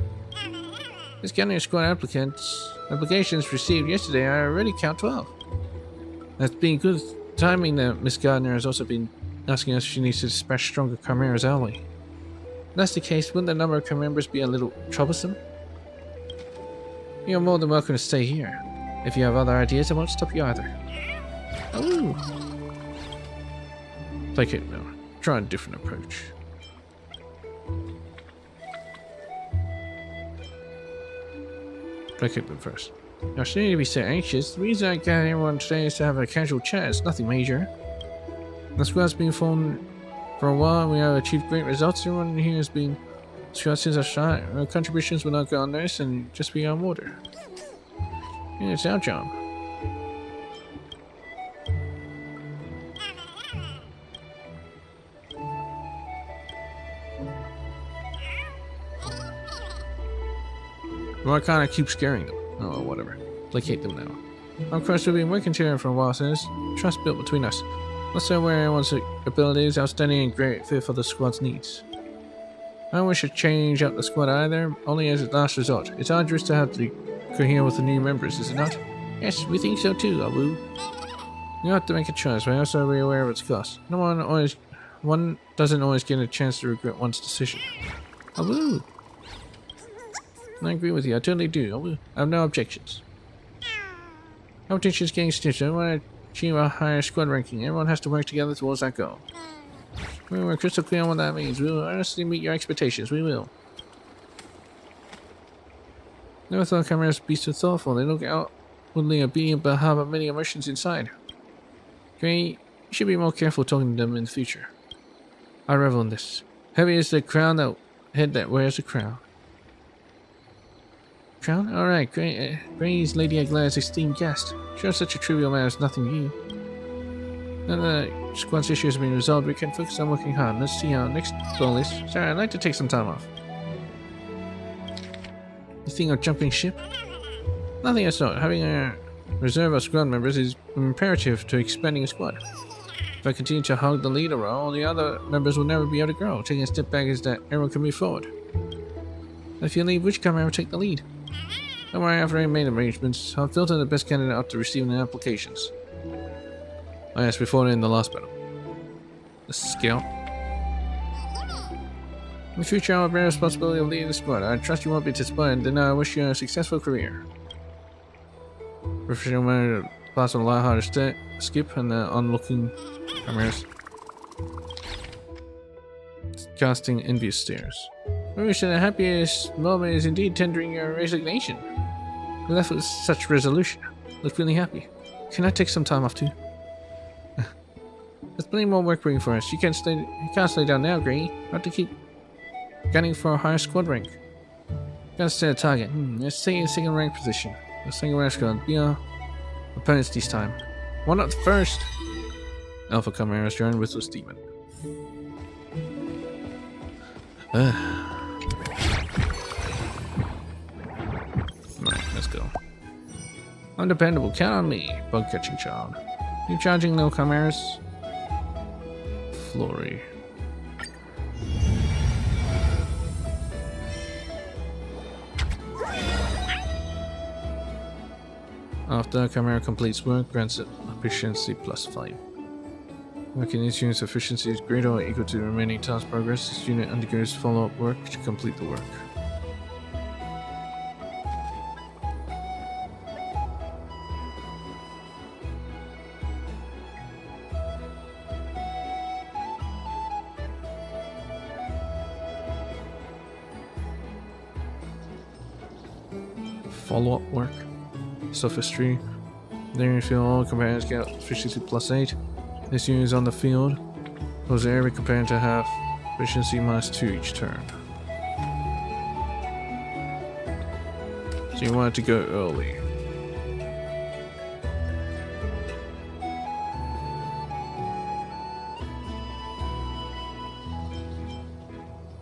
This Garden Squad applications received yesterday, I already count 12. That's been good timing that Miss Gardner has also been asking us if she needs to dispatch stronger chimeras early. If that's the case, wouldn't the number of chimeras be a little troublesome? You're more than welcome to stay here. If you have other ideas, I won't stop you either. Ooh. Placate now. Try a different approach. Placate them first. Now, shouldn't need to be so anxious. The reason I got everyone today is to have a casual chat. It's nothing major. The squad's been formed for a while. We have achieved great results. Everyone here has been squad since our start. Our contributions will not go unnoticed and just be on order. Yeah, it's our job. Why can't I keep scaring them? Oh, whatever. Placate them now. Of course, we've been working together for a while, so there's trust built between us. Let's know where everyone's ability is outstanding and great fit for the squad's needs. I don't wish to change up the squad either, only as a last resort. It's arduous to have to cohere with the new members, is it not? Yes, we think so too, Awu. You have to make a choice, but also be aware of its cost. One doesn't always get a chance to regret one's decision. Awu! I agree with you, I totally do. I have no objections. Competition is getting stiff, so I want to achieve a higher squad ranking. Everyone has to work together towards that goal. We're crystal clear on what that means. We will honestly meet your expectations. We will. Never thought cameras be so thoughtful. They look outwardly obedient but harbor many emotions inside. Okay, you should be more careful talking to them in the future. I revel in this. Heavy is the head that wears a crown. Crown? Alright, Gray's Lady Aglae's esteemed guest. Sure, such a trivial matter is nothing new. And the squad's issue has been resolved, we can focus on working hard. Let's see our next goal is. Sorry, I'd like to take some time off. You think of jumping ship? Nothing of sort. Having a reserve of squad members is imperative to expanding a squad. If I continue to hog the leader role, the other members will never be able to grow. Taking a step back is that everyone can move forward. If you leave, which camera will take the lead? Don't worry, I've already made arrangements. I'll filter the best candidate out to receiving the applications. Oh yes, before in the last battle. The scout. In the future, I will bear the responsibility of leading the squad. I trust you won't be disappointed, and I wish you a successful career. Professional manner to pass on a lot harder skip and the onlooking cameras. Casting envious stares. I wish that the happiest moment is indeed tendering your resignation. You left with such resolution. Look really happy. Can I take some time off too? There's plenty more work waiting for us. You can't stay down now, Green. You have to keep gunning for a higher squad rank. Gotta set a target. Let's stay in second rank position. The second rank squad. Be our opponents this time. Why not the first? Alpha Chimeras joined with this demon. Right, let's go. Undependable, count on me. Bug catching child. You charging no chimeras? Flory. After a chimera completes work, grants it efficiency +5. Working this unit's efficiency is greater or equal to the remaining task progress. This unit undergoes follow-up work to complete the work. Follow-up work. Sophistry. There you feel all companions get efficiency +8. This unit is on the field. Those every companion to have efficiency -2 each turn. So you want it to go early.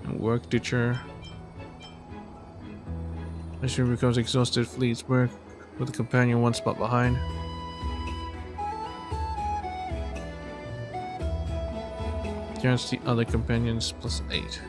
And work ditcher. This unit becomes exhausted, fleets work with the companion one spot behind. Guarants the other companions +8.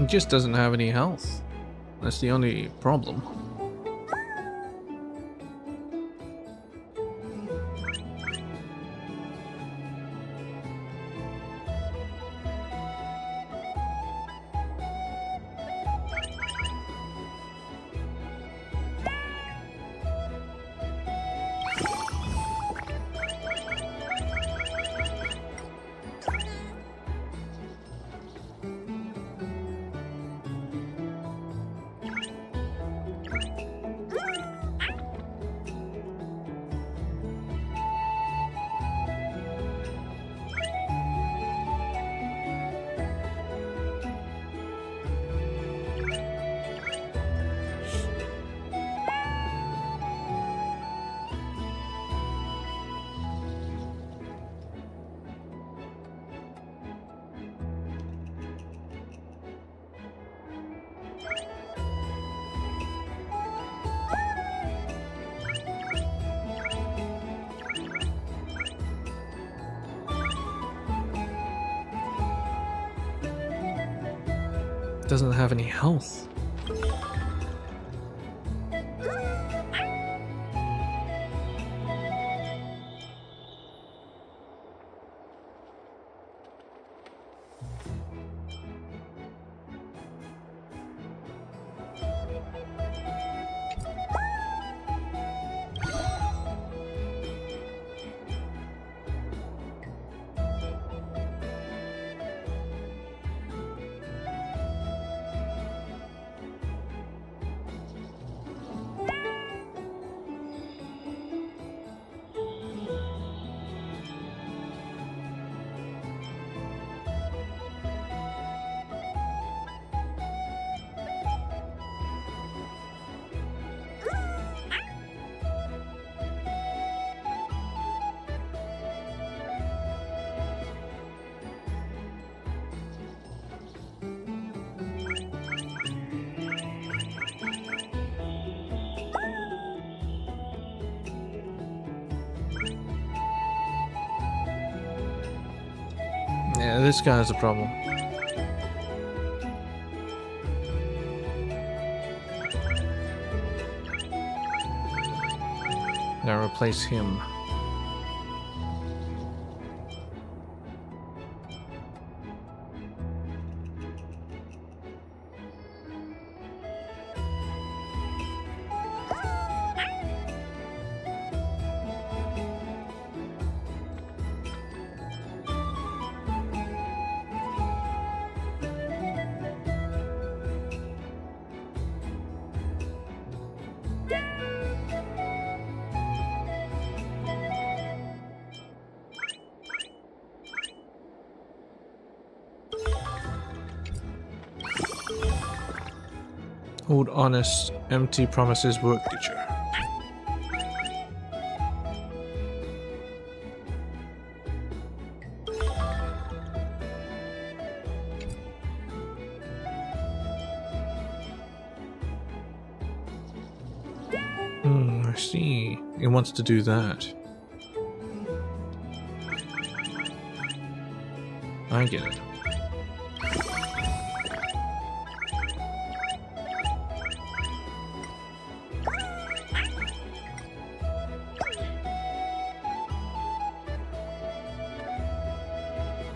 It just doesn't have any health. That's the only problem. Doesn't have any health. Yeah, this guy's a problem. Now replace him. Old honest, empty promises work, teacher. I see. He wants to do that. I get it.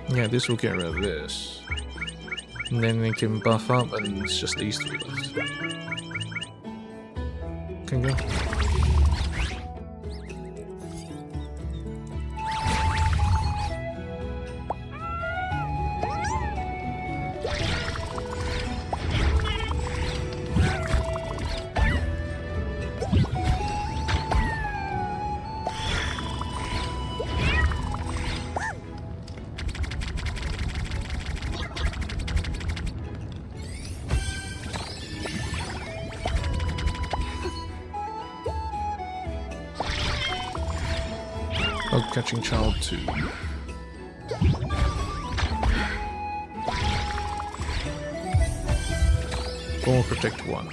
Yeah, this will get rid of this. And then they can buff up and it's just these three left. Can go. Bug catching child 2. Ball protect 1.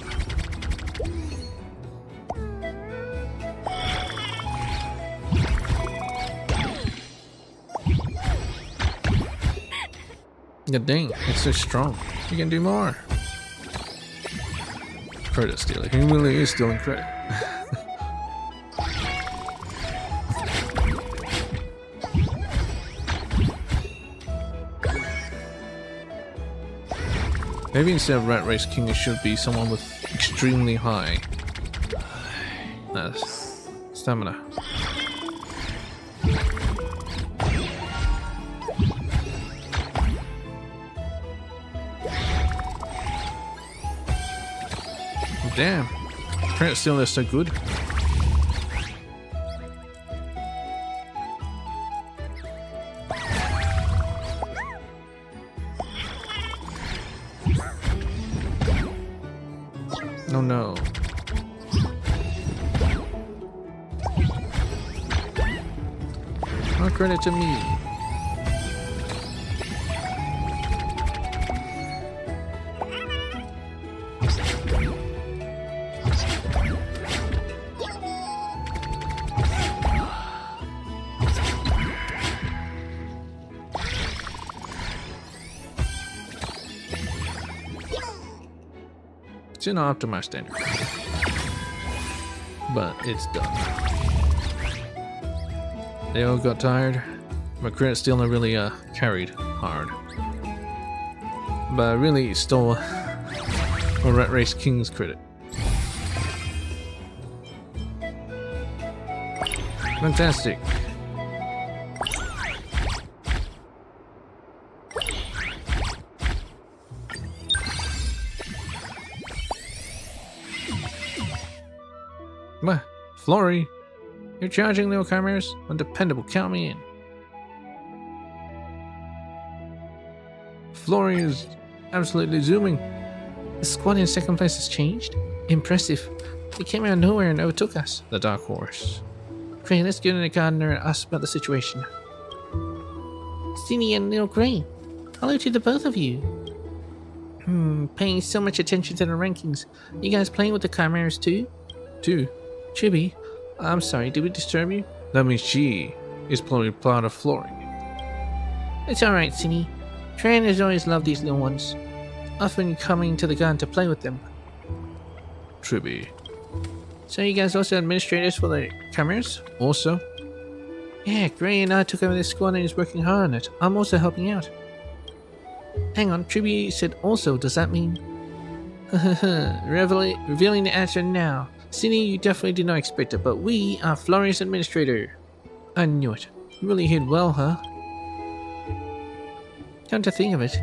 Yeah, dang, it's so strong. You can do more. Credit stealer. He really is stealing credit. Maybe instead of Rat Race King, it should be someone with extremely high stamina. Damn, Credit Stealer is so good. Oh no. All credit to me. It's in optimized standard, but it's done. They all got tired, but Credit Stealer really carried hard. But really stole a Rat Race King's credit. Fantastic. Flory, you're charging little chimeras? Undependable, count me in. Flory is absolutely zooming. The squad in second place has changed? Impressive. They came out of nowhere and overtook us. The Dark Horse. Great, let's go to the gardener and ask about the situation. Steenie and Lil Grey. Hello to the both of you. Paying so much attention to the rankings. You guys playing with the chimeras too? Chibi, I'm sorry, did we disturb you? That means she is probably part of Flory. It's alright, Cindy. Tran has always loved these little ones, often coming to the garden to play with them. Tribby. So you guys also administrators for the cameras? Also? Yeah, Gray and I took over this squad and is working hard on it. I'm also helping out. Hang on, Tribby said also, does that mean? Revealing the answer now. Cindy, you definitely did not expect it, but we are Florian's administrator. I knew it. You really hid well, huh? Come to think of it,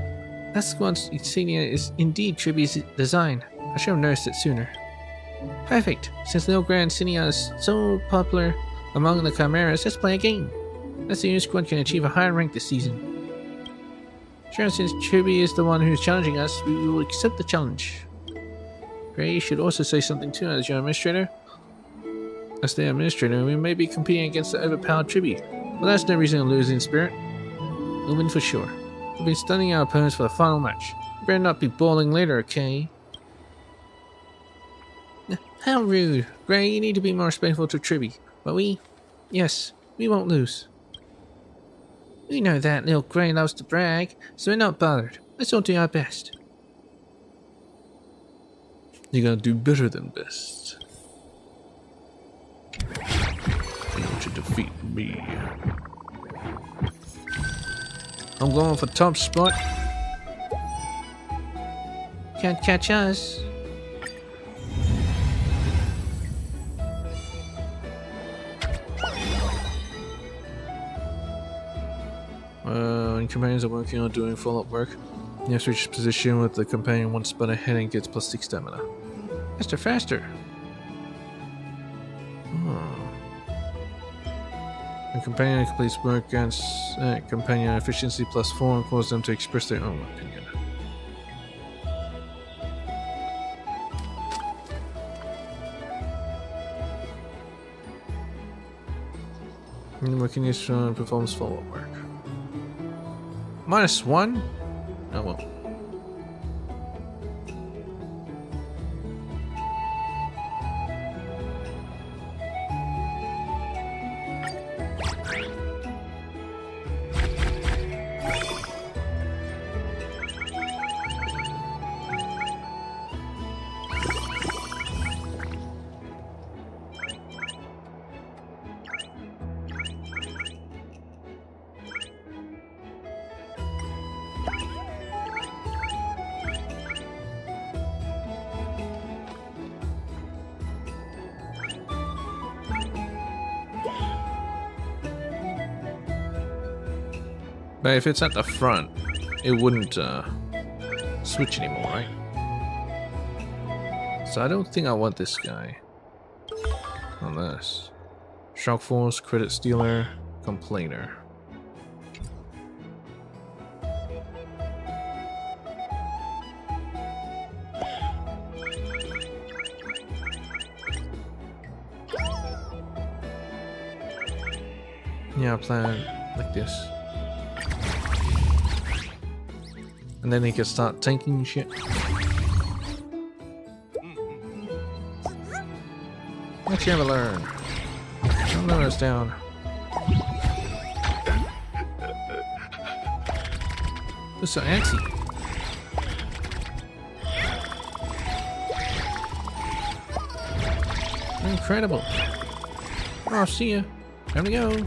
that squad's insignia is indeed Tribby's design. I should have noticed it sooner. Perfect. Since Lil Grand Insignia is so popular among the Chimeras, let's play a game. Let's see whose squad can achieve a higher rank this season. Sure, since Tribby is the one who's challenging us, we will accept the challenge. Gray should also say something too as your administrator. As the administrator, we may be competing against the overpowered Tribby, but that's no reason to lose in spirit. We'll win for sure. We'll be studying our opponents for the final match. You better not be bawling later, okay? How rude. Gray, you need to be more respectful to Tribby. But yes, we won't lose. We know that little Gray loves to brag, so we're not bothered. Let's all do our best. You're gonna do better than best. I want you to defeat me. I'm going for top spot. Can't catch us. When companions are working on doing follow-up work, you have to reach position with the companion one spot ahead and gets +6 stamina. Faster! When companion completes work against companion efficiency +4 and cause them to express their own opinion. And working is performs follow-up work. -1? Oh well. But if it's at the front, it wouldn't switch anymore, right? So I don't think I want this guy. Unless Shock Force, Credit Stealer, Complainer. Yeah, plan like this. And then he can start tanking shit. What you ever learn? Don't let us down. Who's so antsy? Incredible. Oh, see ya. Time to go.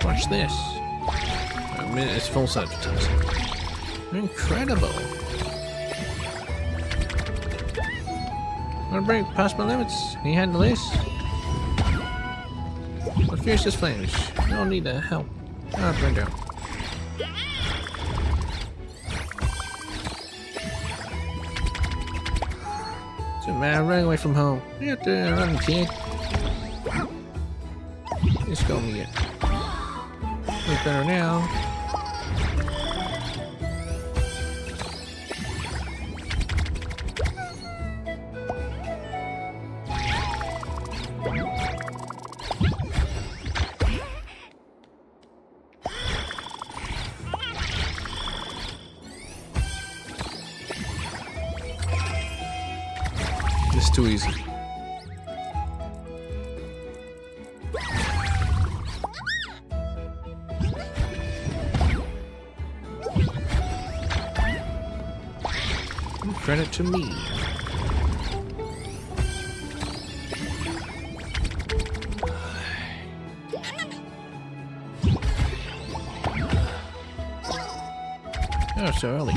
Watch this. I mean, it's false advertising. Incredible. Wanna break past my limits? Can you handle this? What fierce this flames? You don't need the help. Ah, burn down. So man, run away from home. You have to run, kid. Just go me it. Look better now. It's too easy. Credit to me. Oh, so early.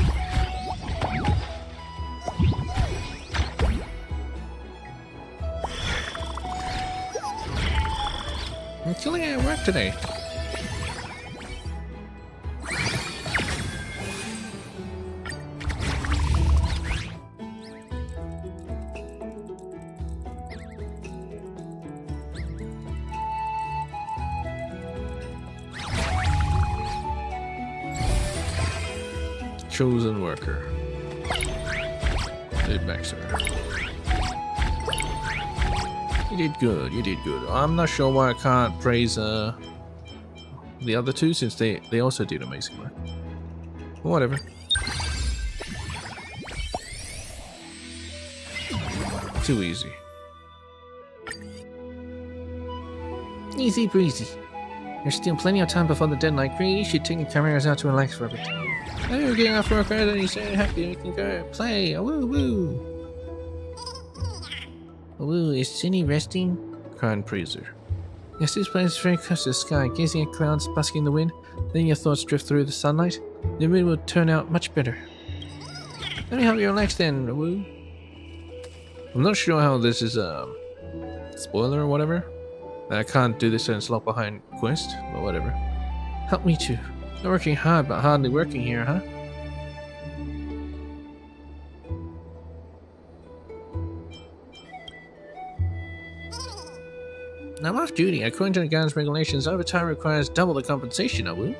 I'm killing it at work today. Chosen worker. Good back, sir. You did good, you did good. I'm not sure why I can't praise the other two, since they also did amazing work. But whatever. Too easy. Easy breezy. There's still plenty of time before the deadline. Green, you should take the cameras out to relax for a bit. Oh, you're getting off work early and you say happy, we can go play. Oh, woo woo. Oh, woo, is Cindy resting? Cried Praiser. Yes, this place is very close to the sky, gazing at clouds busking in the wind. Then your thoughts drift through the sunlight. The mood will turn out much better. Let me help you relax then, woo. I'm not sure how this is a spoiler or whatever. I can't do this in a slot behind quest, but whatever. Help me too. You're working hard, but hardly working here, huh? I'm off duty. According to the guard's regulations, overtime requires double the compensation, Awu.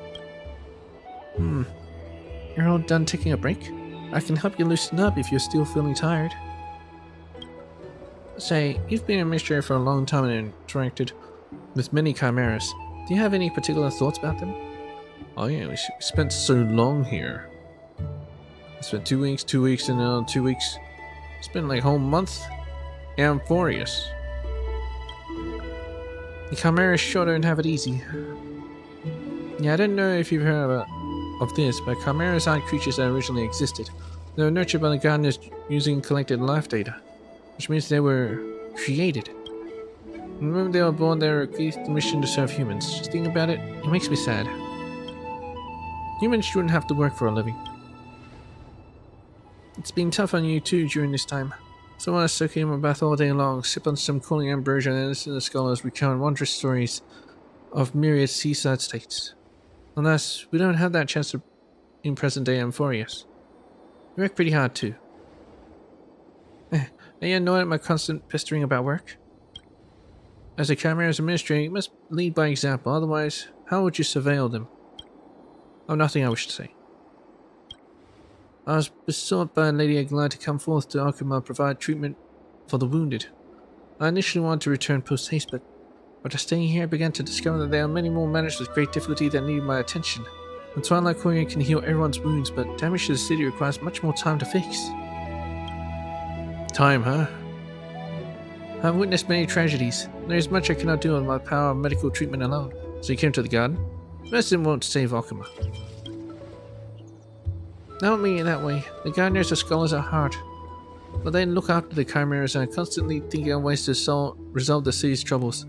You're all done taking a break? I can help you loosen up if you're still feeling tired. Say, you've been in mystery for a long time and interacted with many chimeras. Do you have any particular thoughts about them? Oh yeah, we spent so long here. I spent 2 weeks, 2 weeks, and another 2 weeks. Spent like a whole month. Amphorius. The chimeras sure don't have it easy. Yeah, I don't know if you've heard of this, but chimeras aren't creatures that originally existed. They were nurtured by the gardeners using collected life data, which means they were created. And when they were born, they were given the mission to serve humans. Just thinking about it, it makes me sad. Humans shouldn't have to work for a living. It's been tough on you too during this time. So I want to soak in my bath all day long, sip on some cooling ambrosia, and listen to the scholars recount wondrous stories of myriad seaside states. Alas, we don't have that chance in present-day Amphorius. We work pretty hard too. Are you annoyed at my constant pestering about work? As a Chimera's administrator, you must lead by example, otherwise, how would you surveil them? Oh, nothing I wish to say. I was besought by Lady Aguilar to come forth to Arkema provide treatment for the wounded. I initially wanted to return post-haste, but after staying here I began to discover that there are many more matters with great difficulty that need my attention. The Twilight Courier can heal everyone's wounds, but damage to the city requires much more time to fix. Time, huh? I've witnessed many tragedies. There is much I cannot do on my power of medical treatment alone. So you came to the garden? Medicine won't save Arkema. I don't mean it that way. The gardeners are scholars at heart. But they look after the chimeras and are constantly thinking of ways to resolve the city's troubles.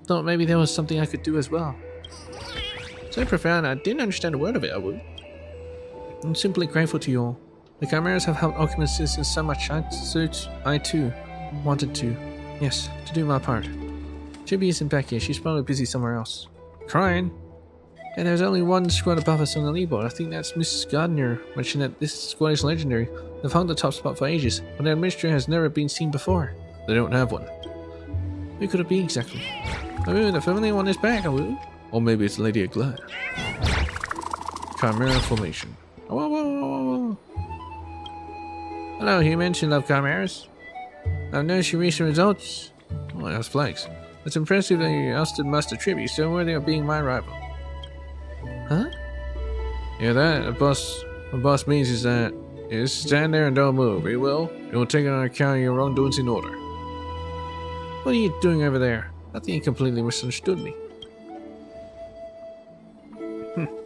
Thought maybe there was something I could do as well. So profound, I didn't understand a word of it, I would. I'm simply grateful to you all. The chimeras have helped Arkema citizens so much, I too wanted to. Yes, to do my part. Chibi isn't back here, she's probably busy somewhere else. Crying? And there's only one squad above us on the leaderboard. I think that's Mrs. Gardner mentioned that this squad is legendary. They've hung the top spot for ages, but their administrator has never been seen before. They don't have one. Who could it be exactly? Oh, the familiar one is back, or maybe it's Lady Aguilar. Chimera formation. Whoa, whoa, whoa, whoa. Hello, humans who love chimeras. I've noticed your recent results. Oh, that's flags. It's impressive that you ousted Master Tribby, so worthy of being my rival. Huh? Yeah, that what boss means is that Just stand there and don't move, you will? You'll take on account of your wrongdoings in order. What are you doing over there? I think you completely misunderstood me.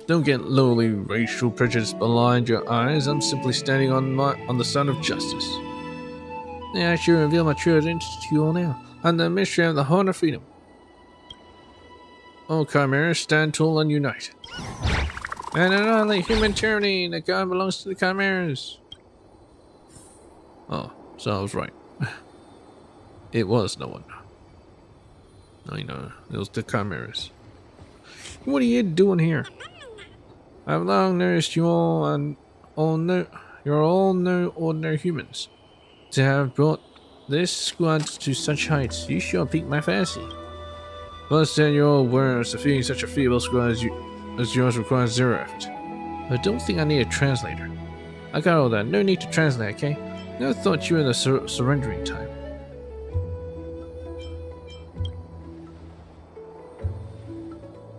Don't get lowly racial prejudice blind your eyes. I'm simply standing on the side of justice. Yeah, I should reveal my true identity to you all now. I'm the administrator of the Horn of Freedom. All chimeras, stand tall and unite. And annihilate human tyranny. The god belongs to the chimeras. Oh, so I was right. It was no one. I know, it was the chimeras. What are you doing here? I've long noticed you all and you're all no ordinary humans. To have brought this squad to such heights, you sure piqued my fancy. Plus, then your awareness of defeating such a feeble squad as yours requires zero effort. But don't think I need a translator. I got all that. No need to translate, okay? Never thought you were the surrendering type.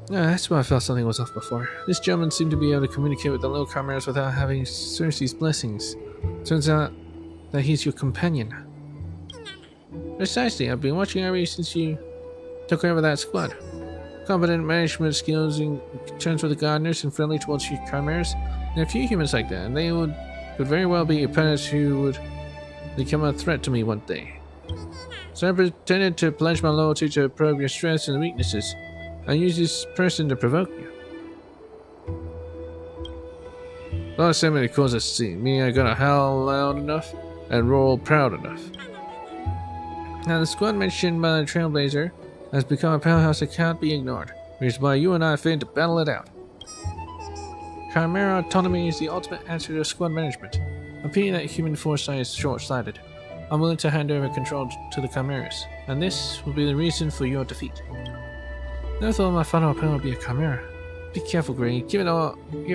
That's why I felt something was off before. This gentleman seemed to be able to communicate with the low chimeras without having Cersei's blessings. Turns out that he's your companion. Precisely, I've been watching over you since you took over that squad. Competent management skills in terms with the gardeners and friendly towards your chimeras. There are a few humans like that, and they could very well be opponents who would become a threat to me one day. So I pretended to pledge my loyalty to probe your strengths and weaknesses. I use this person to provoke you. Last time it caused us to see me, I gotta howl loud enough and roar proud enough. Now the squad mentioned by the Trailblazer has become a powerhouse that can't be ignored, which is why you and I failed to battle it out. Chimera autonomy is the ultimate answer to squad management. A pity that human foresight is short-sighted. I'm willing to hand over control to the chimeras, and this will be the reason for your defeat. Never thought my final opponent would be a chimera. Be careful, Gray. Give it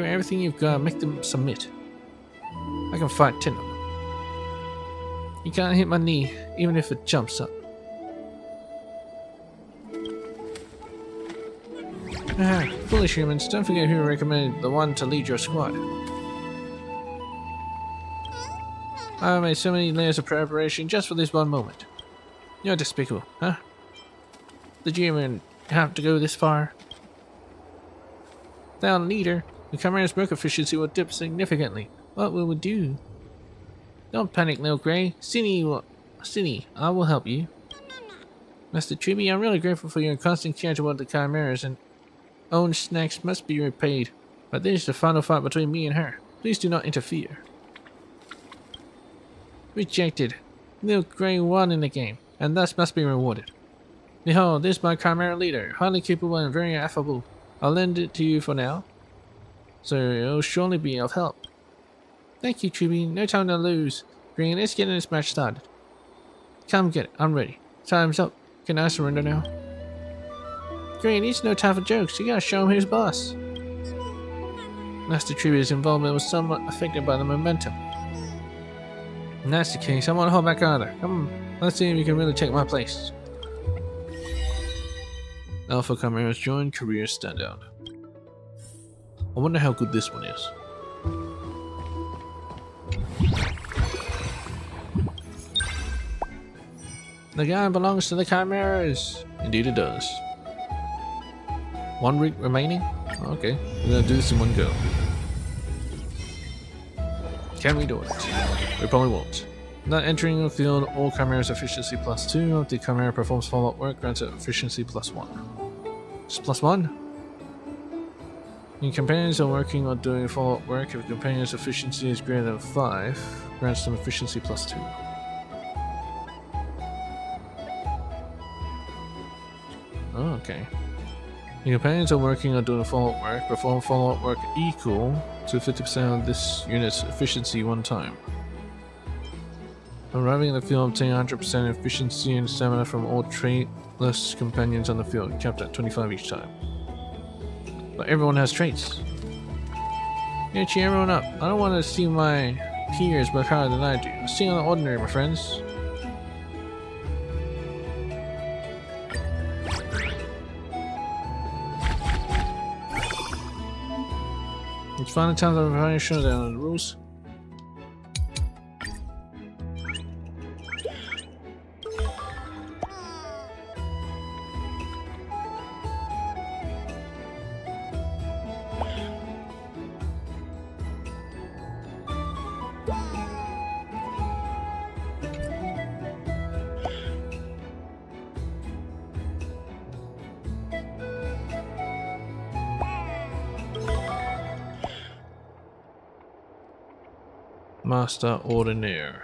everything you've got. Make them submit. I can fight 10 of them. You can't hit my knee, even if it jumps up. Foolish humans, don't forget who recommended the one to lead your squad. I made so many layers of preparation just for this one moment. You're despicable, huh? Did you even have to go this far? Without a leader, the chimera's work efficiency will dip significantly. What will we do? Don't panic, little Grey. Cindy, I will help you. Master Triby, I'm really grateful for your constant care toward the chimeras, and own snacks must be repaid. But this is the final fight between me and her. Please do not interfere. Rejected. Little Grey won in the game, and thus must be rewarded. Behold, this is my chimera leader, highly capable and very affable. I'll lend it to you for now, so it'll surely be of help. Thank you, Triby. No time to lose. Green, let's get this match started. Come get it. I'm ready. Time's up. Can I surrender now? Green, it's no time for jokes. You gotta show him who's boss. Master Triby's involvement was somewhat affected by the momentum. And that's the case. I want to hold back either. Come on. Let's see if you can really take my place. Alpha Chimeras join Career Standout. I wonder how good this one is. The guy belongs to the Chimeras. Indeed it does. 1 week remaining? Okay, we're gonna do this in one go. Can we do it? We probably won't. Not entering the field, all chimeras efficiency +2. If the chimera performs follow-up work, grants it efficiency +1. Just +1? When companions are working or doing follow-up work, if a companion's efficiency is greater than 5, grants them efficiency +2. Oh, okay. Your companions are working or doing follow-up work, perform follow-up work equal to 50% of this unit's efficiency one time. Arriving in the field, obtain 100% efficiency and stamina from all traitless companions on the field, capped at 25 each time. But everyone has traits. Yeah, cheer everyone up. I don't want to see my peers work harder than I do. Let's see on the ordinary, my friends. It's finally time to showdown on the rules. Master Ordinaire.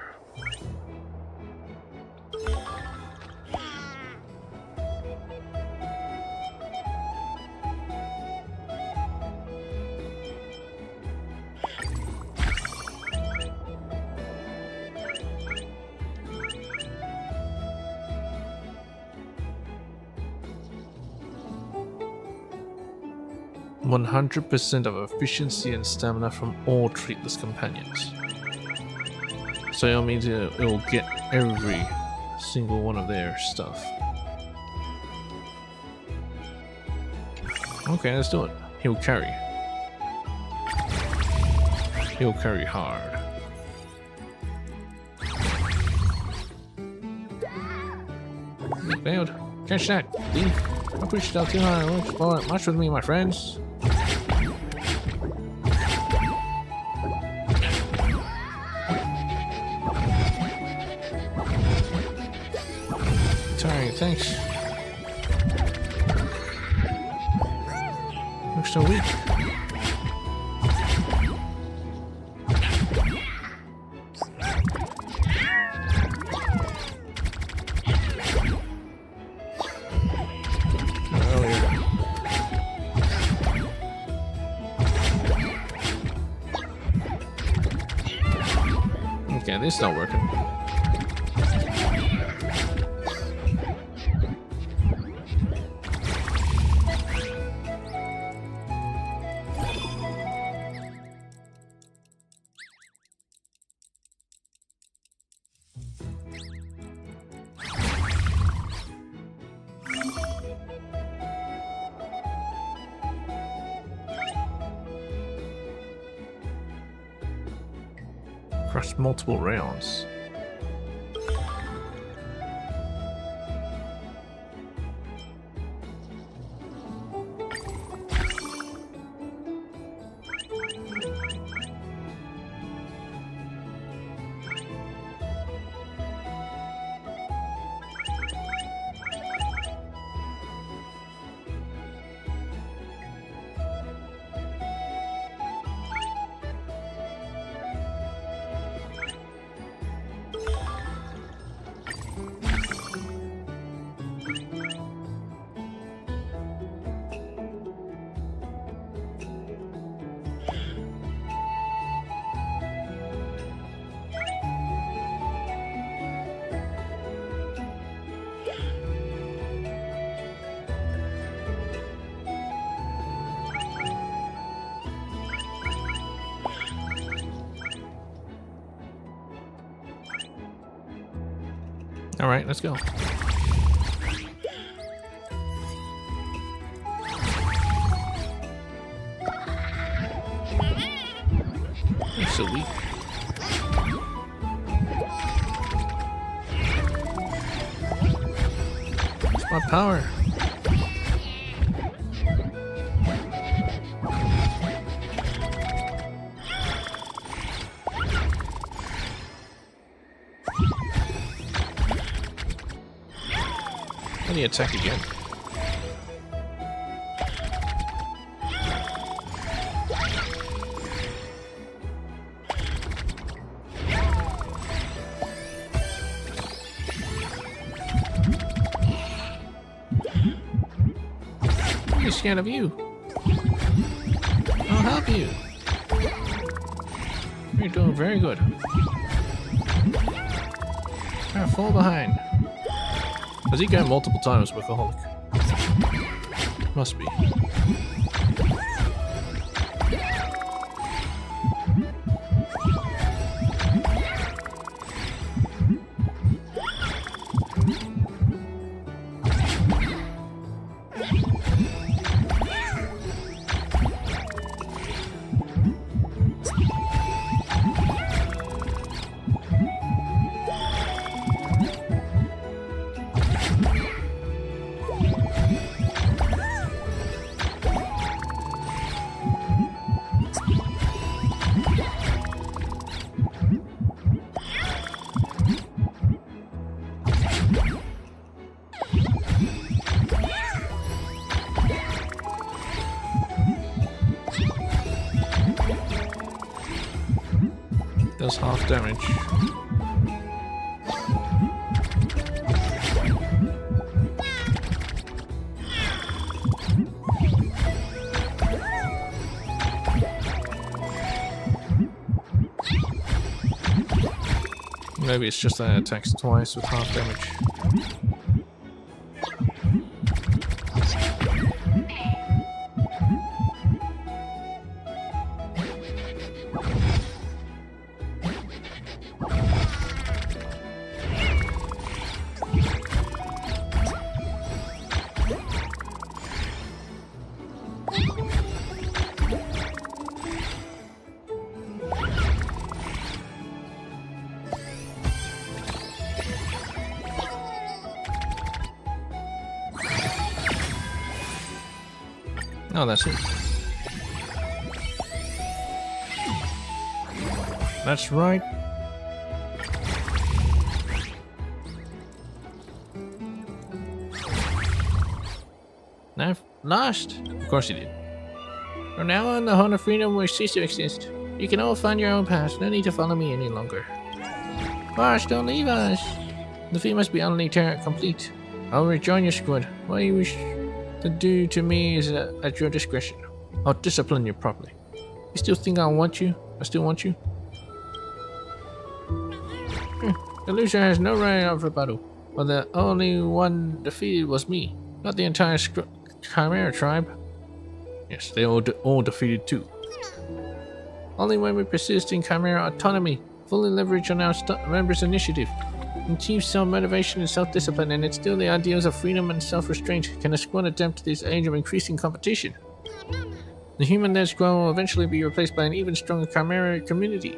%100% of efficiency and stamina from all treatless companions. So it means it will get every single one of their stuff. Okay, let's do it. He'll carry. He'll carry hard. Failed. Catch that, thief. Don't push yourself too hard. Don't spoil it much with me, my friends. Sorry, thanks. Looks so weak. Okay, this is not working. Across multiple rounds. All right, let's go. You're so weak. It's my power. Let me attack again. I'm scared of you. I'll help you. You're doing very good. I'll fall behind. Has he gone multiple times, Workaholic? Must be. Deals half damage. Maybe it's just that it attacks twice with half damage. Oh, that's it. That's right. I've lost. Of course you did. From now on, the Horn of Freedom will cease to exist. You can all find your own paths. No need to follow me any longer. Boss, don't leave us. The feat must be utterly complete. I'll rejoin your squad. What you wish to do to me is at your discretion. I'll discipline you properly. You still think I want you? I still want you? The loser has no right of rebuttal. But the only one defeated was me, not the entire Chimera tribe. Yes, they all defeated too. Only when we persist in Chimera autonomy, fully leverage on our members' initiative, achieve self-motivation and self-discipline, and instill the ideals of freedom and self-restraint, can a squad adapt to this age of increasing competition. The human-led squad will eventually be replaced by an even stronger Chimera community.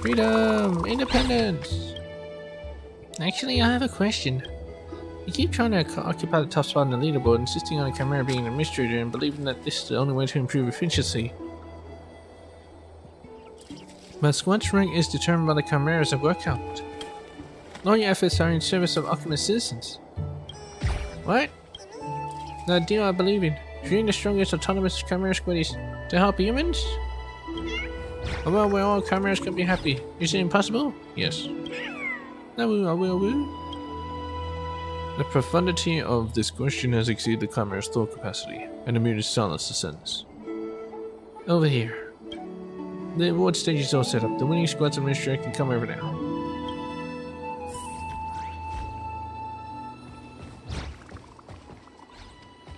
Freedom! Independence! Actually, I have a question. You keep trying to occupy the top spot in the leaderboard, insisting on a Chimera being an administrator and believing that this is the only way to improve efficiency. But squad's rank is determined by the Chimera's work output. All your efforts are in service of Alchemist citizens. What? The ideal I believe in, creating the strongest autonomous Chimera squad is to help humans? Well, where all Chimeras can be happy. Is it impossible? Yes. I will. The profundity of this question has exceeded the Chimera's thought capacity, and the muted silence descends. Over here. The award stage is all set up. The winning squad's administrator can come over now.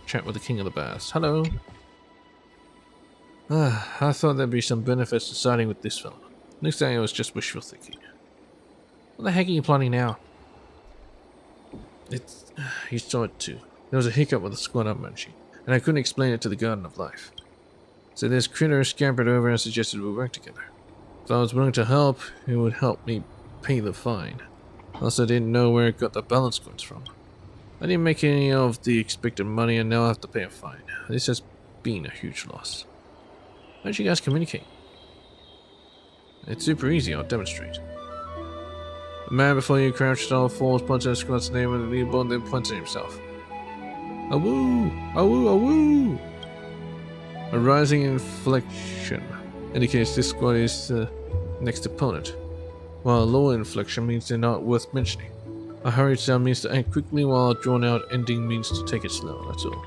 Chat with the King of the Baths. Hello. I thought there'd be some benefits to siding with this fellow. Looks like it was just wishful thinking. What the heck are you plotting now? You saw it too. There was a hiccup with the squad up munching, and I couldn't explain it to the Garden of Life. So this critter scampered over and suggested we work together. If I was willing to help, it would help me pay the fine. Also, I didn't know where it got the balance coins from. I didn't make any of the expected money, and now I have to pay a fine. This has been a huge loss. How did you guys communicate? It's super easy, I'll demonstrate. The man before you crouched all fours, points at the squad's name and the leaderboard, then points at himself. Awoo! Awoo! Awoo! A rising inflection indicates this squad is the next opponent, while a low inflection means they're not worth mentioning. A hurried sound means to act quickly, while a drawn out ending means to take it slow, that's all.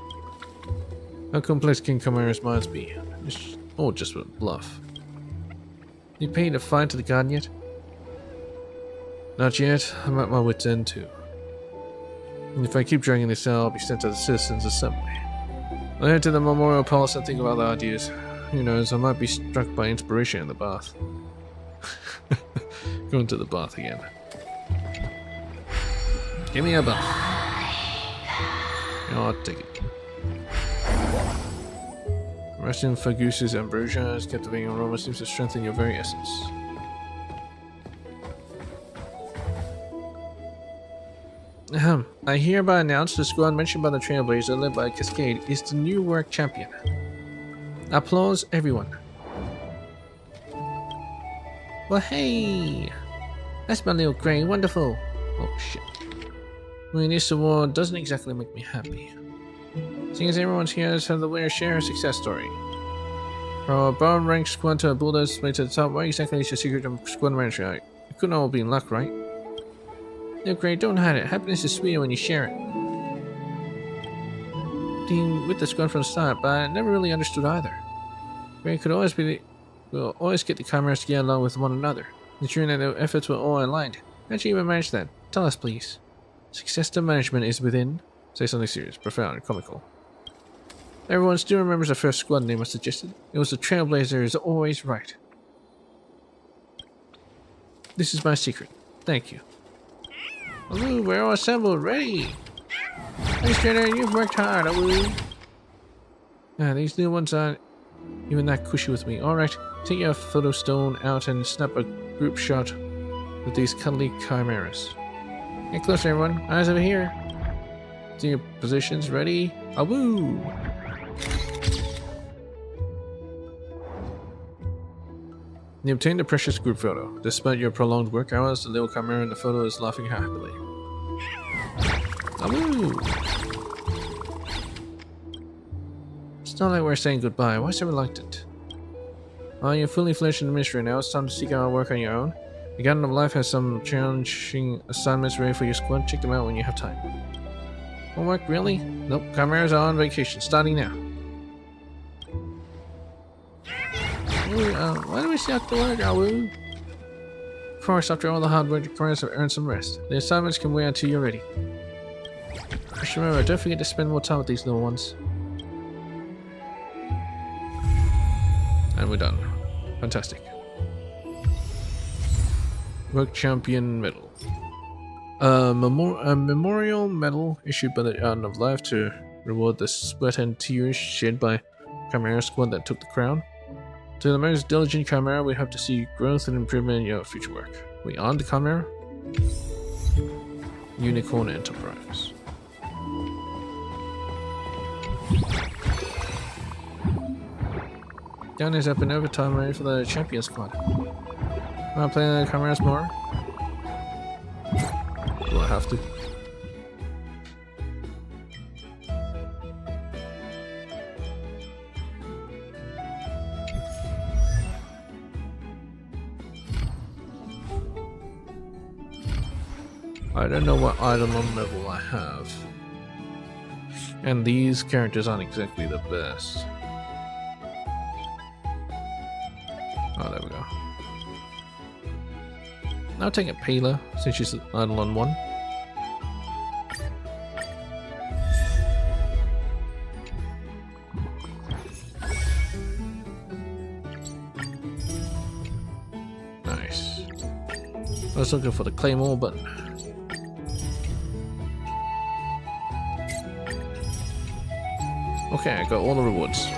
How complex can Chimera's minds be? It's all just a bluff. You paid a fine to the Guardian yet? Not yet. I'm at my wit's end too. And if I keep dragging this out, I'll be sent to the Citizens' Assembly. I'll head to the Memorial Palace and think about the ideas. Who knows, I might be struck by inspiration in the bath. Going to the bath again. Give me a bath. I'll take it. Resting Faguse's ambrosia, captivating aroma seems to strengthen your very essence. I hereby announce the squad mentioned by the Trailblazer, led by Cascade, is the new work champion. Applause, everyone. Well, hey! That's my little Gray, wonderful! Oh, shit. Winning this award doesn't exactly make me happy. Seeing as everyone's here, let's have the winner share her success story. From a bomb rank squad to a bulldozer made to the top, why exactly is your secret of squad manager? It couldn't all be in luck, right? No, Gray, don't hide it. Happiness is sweeter when you share it. Been with the squad from the start, but I never really understood either. Gray could always we'll always get the cameras to get along with one another, ensuring that their efforts were all aligned. How'd you even manage that? Tell us, please. Success to management is within. Say something serious, profound, and comical. Everyone still remembers the first squad name I suggested. It was the Trailblazer is always right. This is my secret. Thank you. Hello, we're all assembled, ready. Thanks, Jenner, you've worked hard, hello. These new ones aren't even that cushy with me. Alright, take your photo stone out and snap a group shot with these cuddly chimeras. Get closer, everyone. Eyes over here. See your positions, ready? Awoo! You obtained a precious group photo. Despite your prolonged work hours, the little camera in the photo is laughing happily. Awoo! It's not like we're saying goodbye. Why so reluctant? You're fully fledged in the ministry now. It's time to seek out work on your own. The Garden of Life has some challenging assignments ready for your squad. Check them out when you have time. Homework, really? Nope. Chimeras are on vacation. Starting now. Why do we still have to work, Awu? Of course, after all the hard work, the Chimeras have earned some rest. The assignments can wait until you're ready. Just remember, don't forget to spend more time with these little ones. And we're done. Fantastic. Work Champion Medal. A memorial medal issued by the Garden of Life to reward the sweat and tears shed by Chimera squad that took the crown. To the most diligent Chimera, we hope to see growth and improvement in your future work. We are the Chimera. Unicorn Enterprise. Gun is up in overtime ready for the champion squad. Wanna play the Chimeras more? Do I have to? I don't know what item level I have. And these characters aren't exactly the best. Oh, there we go. I'll take a Pela, since she's idle on 1. Nice. I was looking for the Claymore button. Okay, I got all the rewards.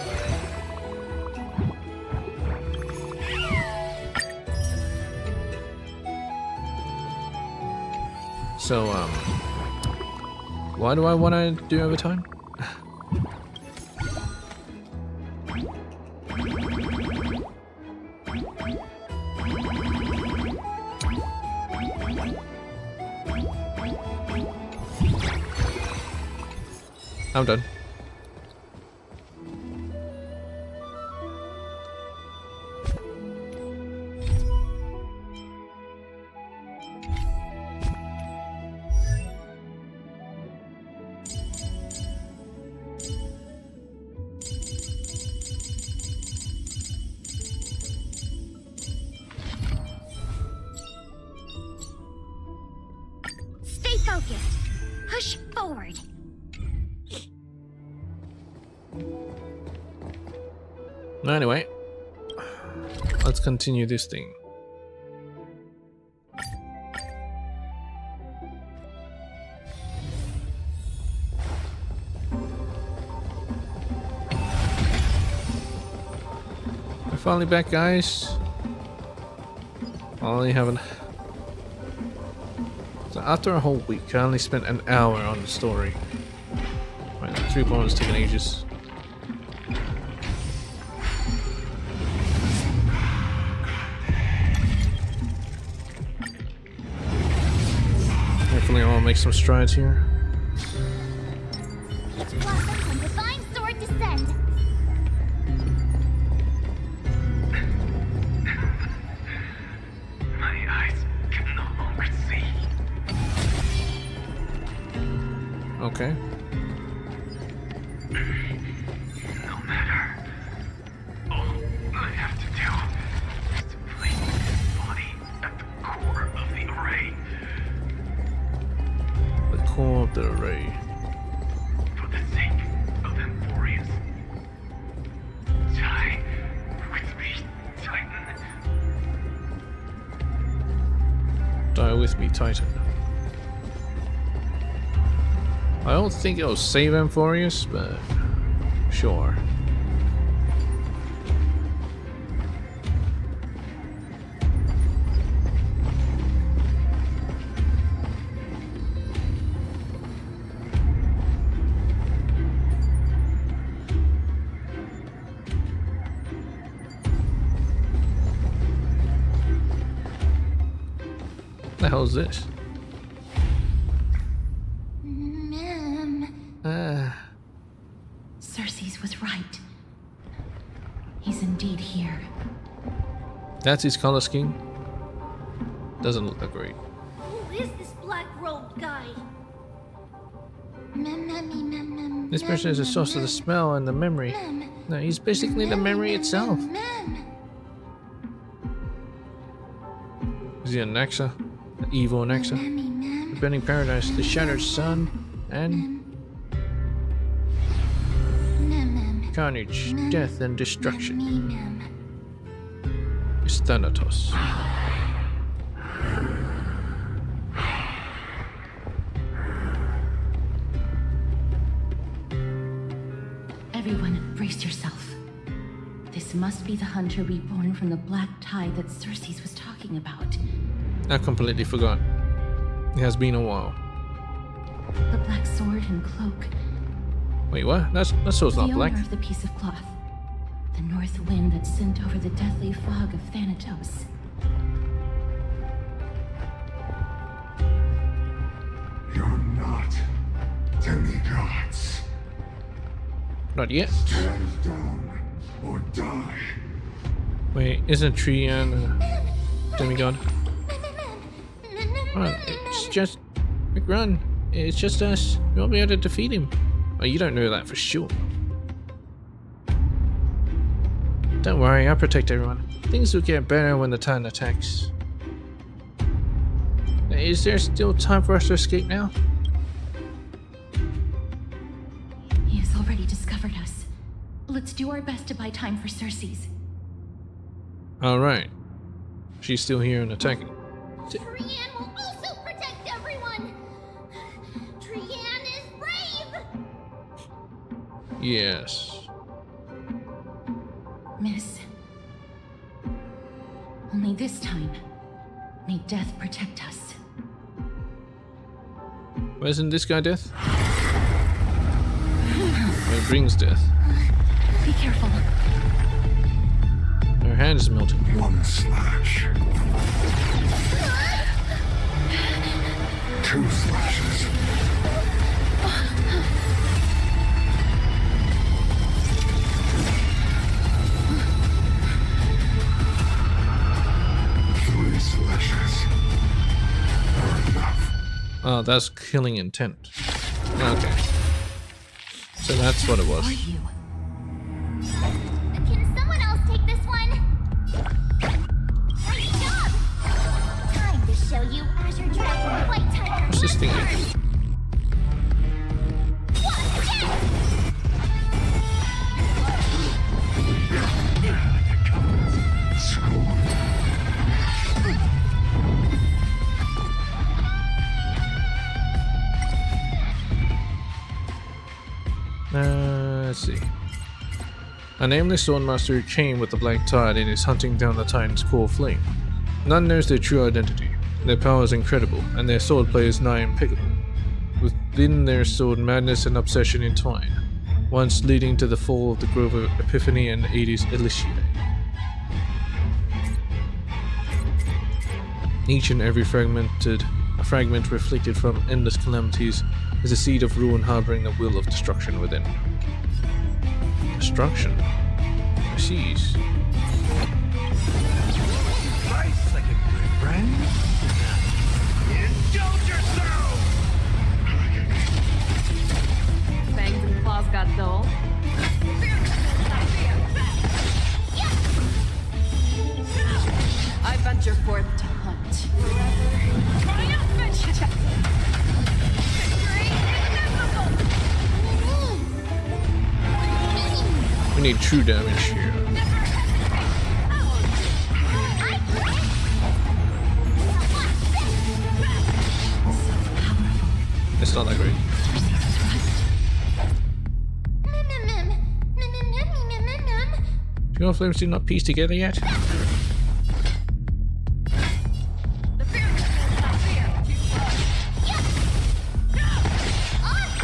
So, why do I want to do overtime? I'm done. Focused. Push forward. Anyway, let's continue this thing. We're finally back, guys. Finally having. So after a whole week, I only spent an hour on the story. Right, the 3 points taking ages. Hopefully I'll make some strides here. Each blossom from divine sword descend. can no longer see. Okay. No matter. All I have to do is to place his body at the core of the array. The core of the array. For the sake of Emporius. Die with me, Titan. Die with me, Titan. I don't think it'll save Emporius, but sure. What the hell is this? Cersei's was right. He's indeed here. That's his color scheme. Doesn't look that great. Who is this black-robed guy? This person is the source of the smell and the memory. No, he's basically the memory itself. Is he a Nexa? An evil Nexa? The burning paradise, the shattered sun, and carnage, death, and destruction. It's Thanatos. Everyone, brace yourself. This must be the hunter reborn from the black tide that Cersei's was talking about. I completely forgot. It has been a while. The black sword and cloak. Wait, what? That sword's not The black. owner of the piece of cloth. The north wind that sent over the deathly fog of Thanatos. You're not demigods. Not yet. Stand down or die. Wait, isn't Trian a demigod? Run, it's just... run. It's just us. We won't be able to defeat him. Oh, you don't know that for sure. Don't worry, I'll protect everyone. Things will get better when the Titan attacks. Is there still time for us to escape now? He has already discovered us. Let's do our best to buy time for Cersei's. Alright. She's still here and attacking. Trian will also protect everyone. Trian is brave. Yes. Miss. Only this time, may death protect us. Why isn't this guy death? It brings death. Be careful. Her hand is melting. One slash. Two slashes. Three slashes are enough. Oh, that's killing intent. Okay. So that's what it was. Are you? Can someone else take this one? Great job! Time to show you Azure Dragon White Tiger. What's this thing? Let's see. A nameless swordmaster came with the Black Tide and is hunting down the Titan's core flame. None knows their true identity. Their power is incredible, and their swordplay is nigh impeccable. Within their sword, madness and obsession entwine, once leading to the fall of the Grove of Epiphany and Hades Elysiae. Each and every fragment reflected from endless calamities is a seed of ruin harboring the will of destruction within. Destruction? Jeez. Price like a good friend. We need true damage here. It's not that great. Your flames do not piece together yet?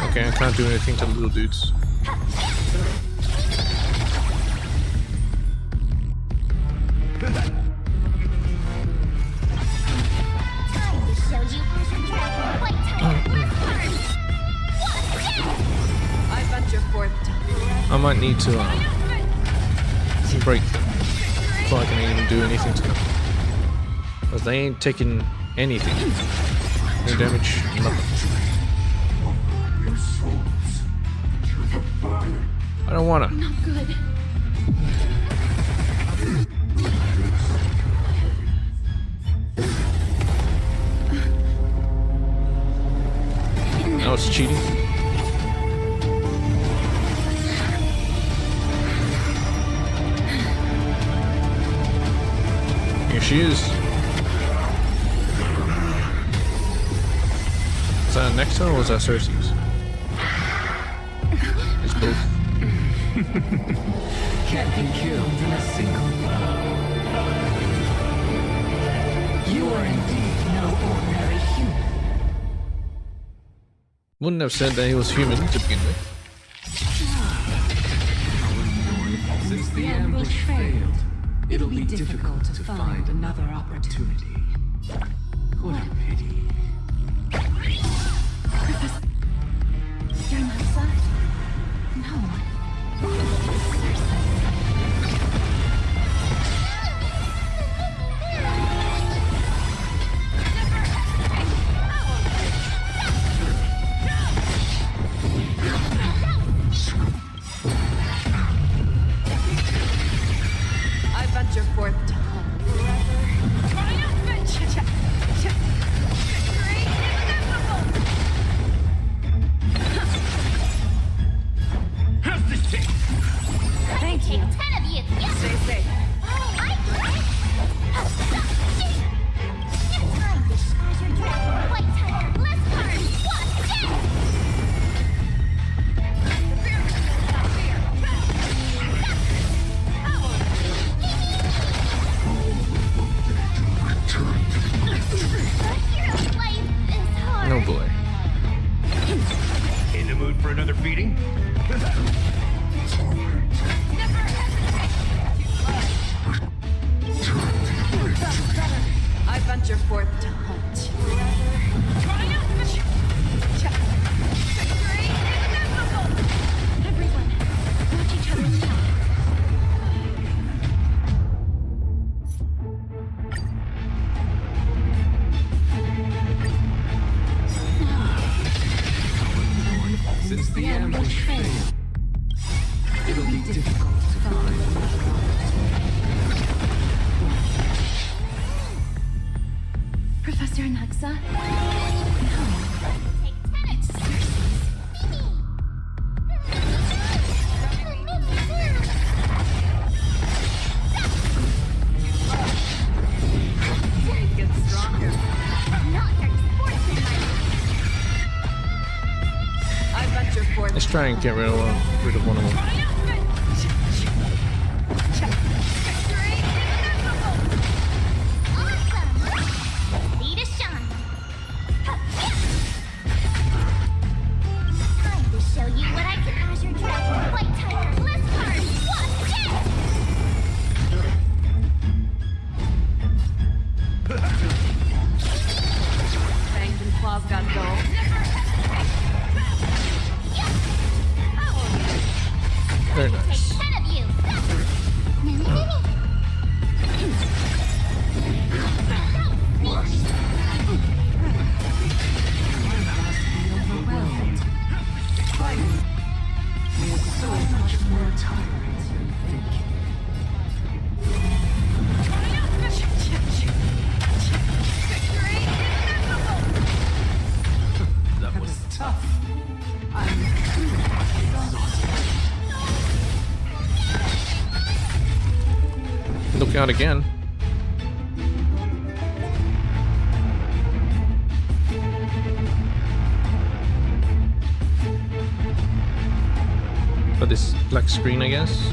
Okay, I can't do anything to the little dudes. I might need to break them before I can even do anything to them. Because they ain't taking anything. No damage, nothing. Your souls to the fire. I don't wanna. Not good. Now it's cheating. Here she is. Is that Nectar or was that Cersei's? It's both. Can't be killed in a single blow. You are indeed no ordinary human. Wouldn't have said that he was human to begin with. Since the ambush failed, it'll be difficult to find another opportunity. What a pity. You're not sad? No. I venture forth to hunt. Thank you. 10 of you. Yes. Stay safe. Time to smash your dragon. White tiger. Less cards. What? Hero's life is hard. No boy. In the mood for another beating? I venture forth to hunt. Everyone, watch each other's back. Since the ambush failed, it'll be difficult to find another Professor Naxa? No. It's Cersei's. It gets stronger. Not your sportsman, I venture forth. Let's try and get rid of one of them. Awesome! Ready to shine. Time to show you what I can. Azure Dragon, White Tiger, less cards. Watch this! Fangs and claws got dull. Very nice. 10 of you. overwhelmed. Fighting is so much more tiring than thinking. That was tough. I'm truly exhausted. out again. But this black screen, I guess.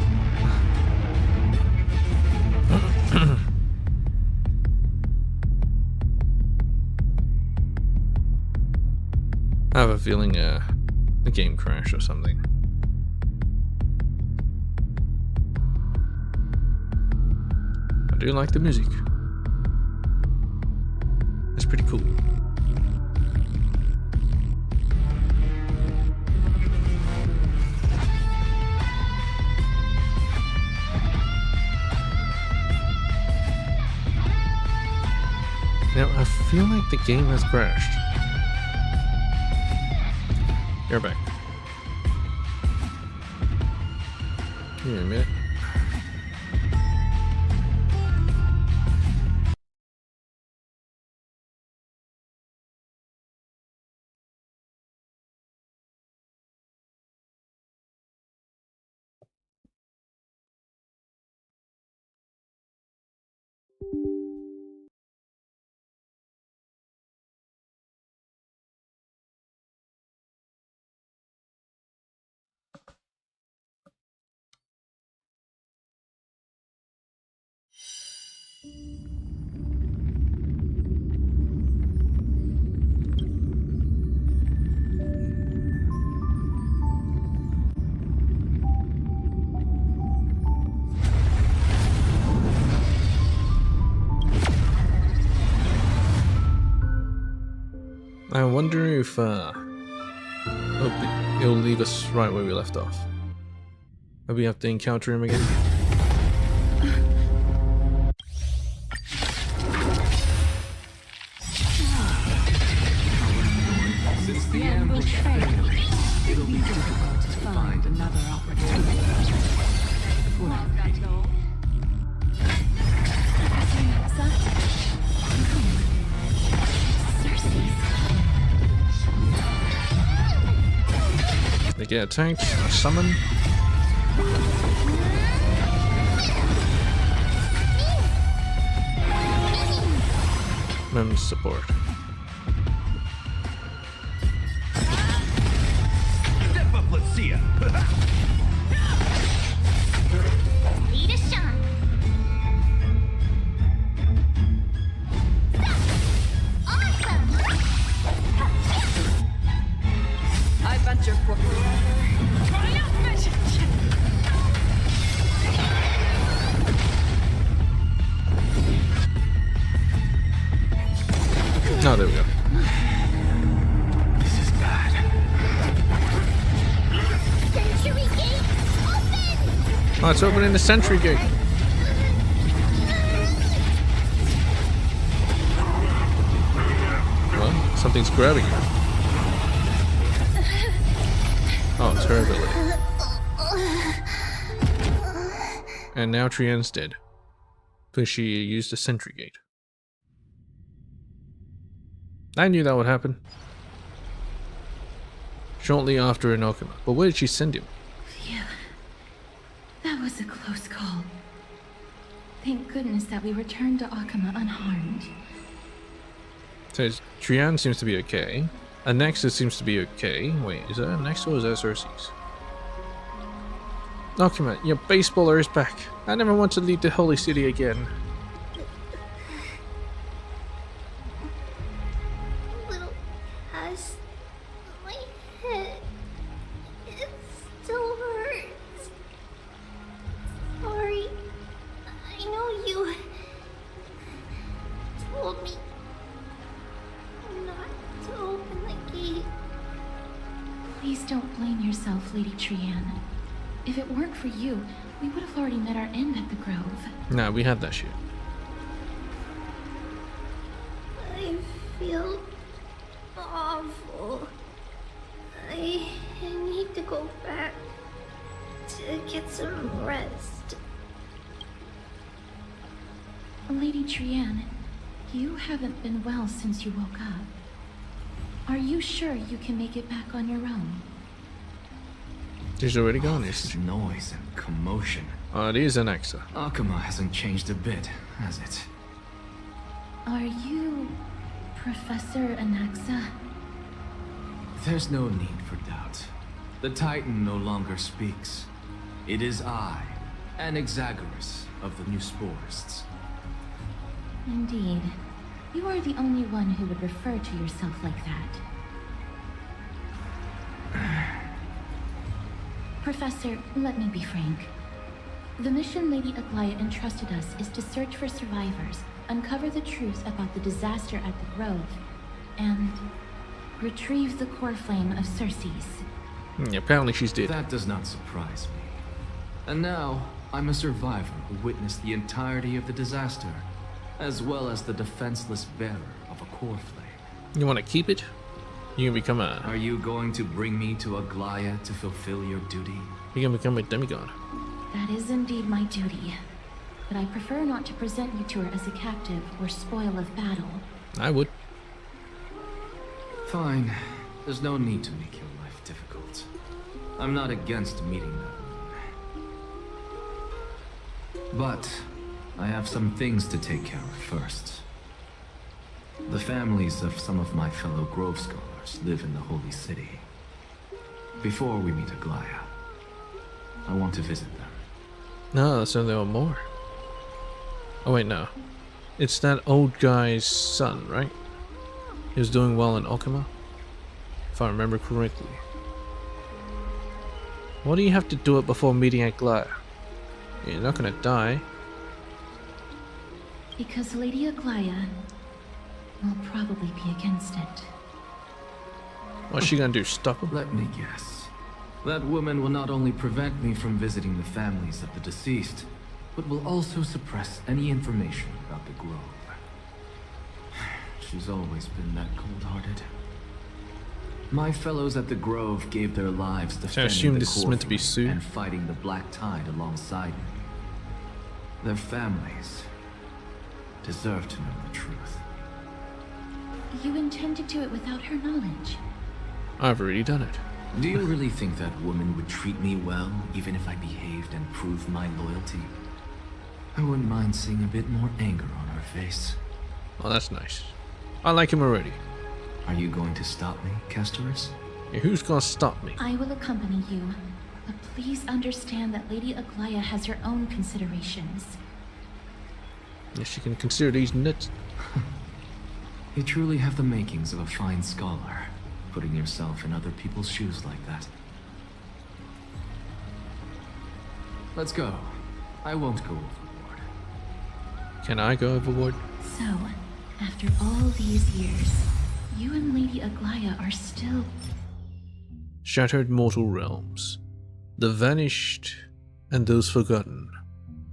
I have a feeling a game crash or something. I do like the music. It's pretty cool. Now, I feel like the game has crashed. You're back. Give me a minute. I wonder if it'll leave us right where we left off. Maybe we have to encounter him again. Since the ambush failed, it'll be difficult to find another opportunity. Claws got dull. They get attacked, summon. And support. Step up, let's see ya. Ready to shine. Awesome. I venture forth. Oh, there we go. This is bad. Century gate open. Oh, it's opening the sentry gate. Well, something's grabbing her. Oh, it's her ability. And now Trian's dead. Because she used the sentry gate. I knew that would happen. Shortly after Okama. But where did she send him? Phew. That was a close call. Thank goodness that we returned to Akama unharmed. So Trian seems to be okay. A Nexus seems to be okay. Wait, is that a Nexus or is that Cersei's? Okama, your baseballer is back. I never want to leave the holy city again. Little ass. My head. It still hurts. Sorry. I know you told me not to open the gate. Please don't blame yourself, Lady Trian. If it weren't for you, we would have already met our end at the Grove. Nah, we had that shit. I feel awful. I need to go back to get some rest. Lady Trian, you haven't been well since you woke up. Are you sure you can make it back on your own? She's already gone, This isn't she? noise and commotion. Oh, it is Anaxa. Akuma hasn't changed a bit, has it? Are you Professor Anaxa? There's no need for doubt. The Titan no longer speaks. It is I, Anaxagoras of the New Sporists. Indeed. You are the only one who would refer to yourself like that. Professor, let me be frank. The mission Lady Aglaya entrusted us is to search for survivors, uncover the truth about the disaster at the Grove, and retrieve the core flame of Circe's. Apparently she's dead. That does not surprise me. And now, I'm a survivor who witnessed the entirety of the disaster, as well as the defenseless bearer of a core flame. You want to keep it? You can become a... Are you going to bring me to Aglaya to fulfill your duty? You can become a demigod. That is indeed my duty. But I prefer not to present you to her as a captive or spoil of battle. I would. Fine. There's no need to make your life difficult. I'm not against meeting that woman. But I have some things to take care of first. The families of some of my fellow Grove Scholars live in the Holy City. Before we meet Aglaya, I want to visit them. No, so there were more. Oh wait, no. It's that old guy's son, right? He was doing well in Okuma, if I remember correctly. Why do you have to do it before meeting Aglaya? You're not gonna die. Because Lady Aglaya will probably be against it. What's she gonna do, stop him? Let me guess. That woman will not only prevent me from visiting the families of the deceased, but will also suppress any information about the Grove. She's always been that cold-hearted. My fellows at the Grove gave their lives defending assume the this is core meant to be flame Sue? and fighting the Black Tide alongside me. Their families deserve to know the truth. You intend to do it without her knowledge. I've already done it. Do you really think that woman would treat me well, even if I behaved and proved my loyalty? I wouldn't mind seeing a bit more anger on her face. Oh, that's nice. I like him already. Are you going to stop me, Castorus? Yeah, who's gonna stop me? I will accompany you, but please understand that Lady Aglaya has her own considerations. Yes, you can consider these nuts. You truly have the makings of a fine scholar, putting yourself in other people's shoes like that. Let's go. I won't go overboard. Can I go overboard? So, after all these years, you and Lady Aglaya are still... Shattered mortal realms. The vanished and those forgotten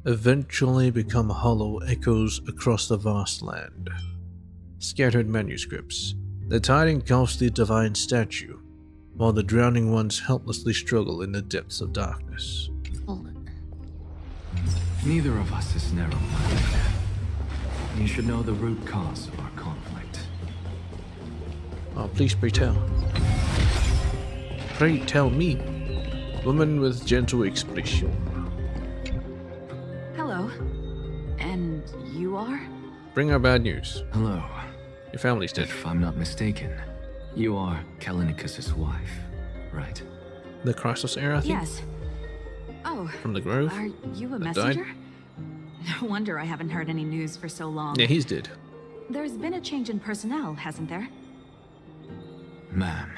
eventually become hollow echoes across the vast land. Scattered manuscripts. The tide engulfs the divine statue, while the drowning ones helplessly struggle in the depths of darkness. Neither of us is narrow-minded. You should know the root cause of our conflict. Oh, please pray tell. Pray tell me, woman with gentle expression. Hello. And you are? Bring her bad news. Hello. Your family's dead. If I'm not mistaken, you are Kallinicus' wife, right? The Crisis era, I think? Yes. Oh, From the Grove? are you a that died? messenger? No wonder I haven't heard any news for so long. Yeah, he's dead. There's been a change in personnel, hasn't there? Ma'am,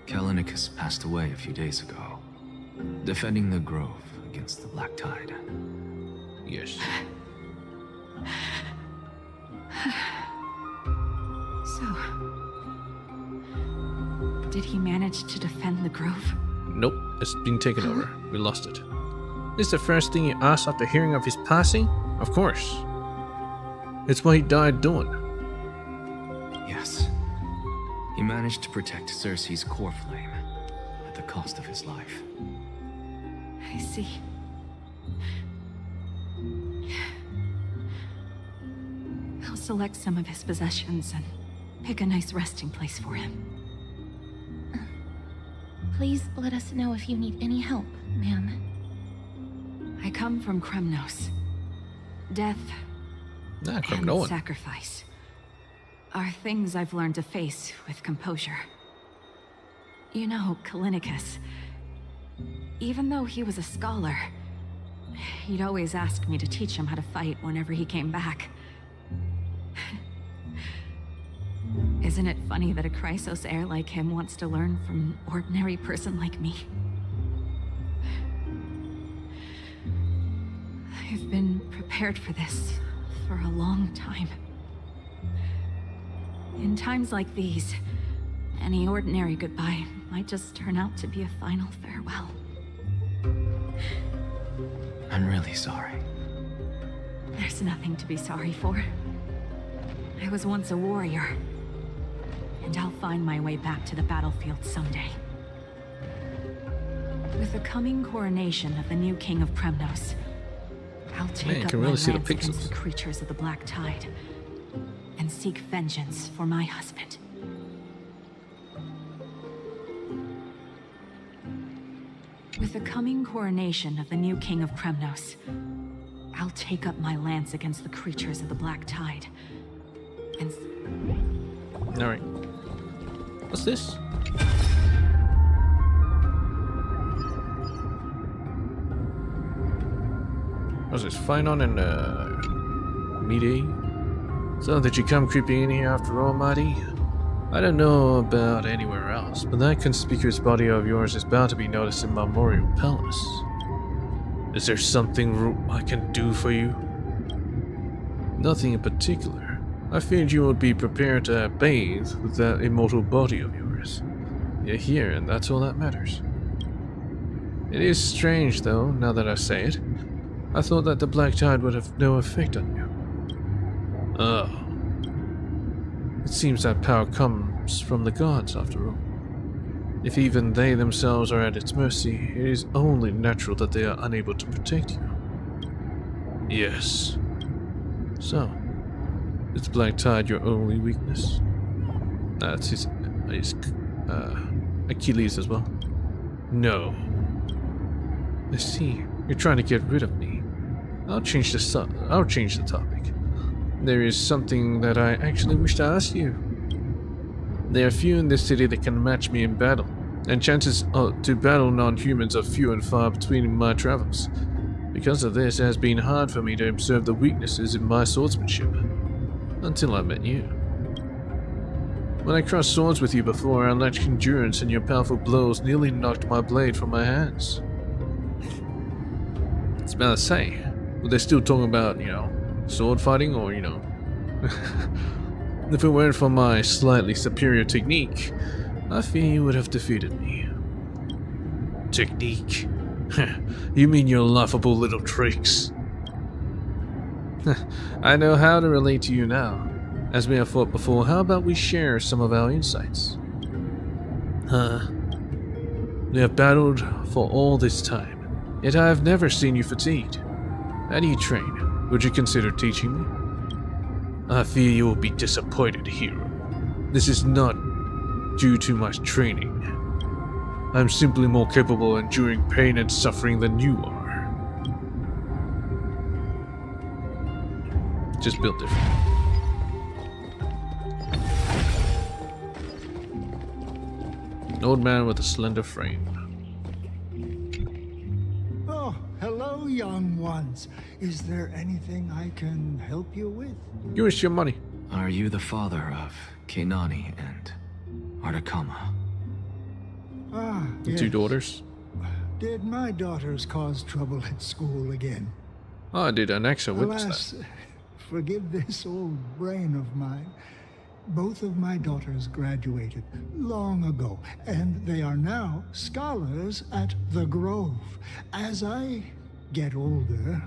Kallinicus passed away a few days ago, defending the Grove against the Black Tide. Yes. So, did he manage to defend the Grove? Nope, it's been taken over. We lost it. This is the first thing you asked after hearing of his passing? Of course. It's what he died doing. Yes. He managed to protect Circe's core flame at the cost of his life. I see. I'll select some of his possessions and pick a nice resting place for him. Please let us know if you need any help, ma'am. I come from Kremnos. Death Nah, from and no one. sacrifice are things I've learned to face with composure. You know, Kalinicus, even though he was a scholar, he'd always ask me to teach him how to fight whenever he came back. Isn't it funny that a Chrysos heir like him wants to learn from an ordinary person like me? I've been prepared for this for a long time. In times like these, any ordinary goodbye might just turn out to be a final farewell. I'm really sorry. There's nothing to be sorry for. I was once a warrior, and I'll find my way back to the battlefield someday. With the coming coronation of the new king of Kremnos, I'll take Man, you up can my really see the lance against pixels. the creatures of the Black Tide, and seek vengeance for my husband. With the coming coronation of the new king of Kremnos, I'll take up my lance against the creatures of the Black Tide, and Alright. What's this? What's this? Finon and Mide? So did you come creeping in here after all, Mighty? I don't know about anywhere else, but that conspicuous body of yours is bound to be noticed in Memorial Palace. Is there something I can do for you? Nothing in particular. I feared you would be prepared to bathe with that immortal body of yours. You're here, and that's all that matters. It is strange, though, now that I say it. I thought that the Black Tide would have no effect on you. Oh. It seems that power comes from the gods, after all. If even they themselves are at its mercy, it is only natural that they are unable to protect you. Yes. So, is Black Tide your only weakness? That's his Achilles as well. No. I see. You're trying to get rid of me. I'll change the topic. There is something that I actually wish to ask you. There are few in this city that can match me in battle, and chances to battle non-humans are few and far between in my travels. Because of this, it has been hard for me to observe the weaknesses in my swordsmanship. Until I met you. When I crossed swords with you before, our lack of endurance and your powerful blows nearly knocked my blade from my hands. It's about to say, but they're still talking about, sword fighting, or, if it weren't for my slightly superior technique, I fear you would have defeated me. Technique? You mean your laughable little tricks? I know how to relate to you now. As we have fought before, how about we share some of our insights? We have battled for all this time, yet I have never seen you fatigued. How do you train? Would you consider teaching me? I fear you will be disappointed, hero. This is not due to my training. I'm simply more capable of enduring pain and suffering than you are. Just built different. An old man with a slender frame. Oh, hello, young ones. Is there anything I can help you with? Give us your money. Are you the father of Keinani and Artakama? Ah, The two daughters. Did my daughters cause trouble at school again? Oh, I did an extra witness Alas, that. forgive this old brain of mine. Both of my daughters graduated long ago, and they are now scholars at the Grove. As I get older,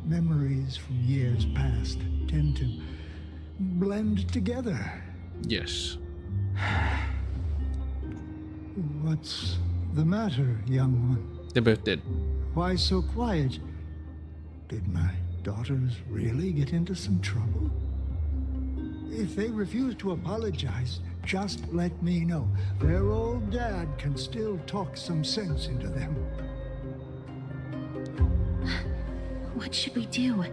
memories from years past tend to blend together. Yes. What's the matter, young one? They're both dead. Why so quiet? Did my daughters really get into some trouble? If they refuse to apologize, just let me know. Their old dad can still talk some sense into them. What should we do?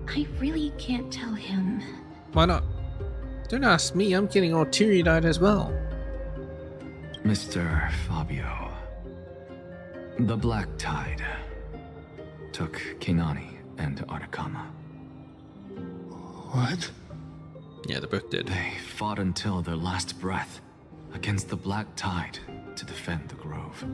I really can't tell him. Why not? Don't ask me, I'm getting all teary-eyed as well. Mr. Fabio, the Black Tide took Kinani and Artakama. What? Yeah, they both did. They fought until their last breath against the Black Tide to defend the Grove.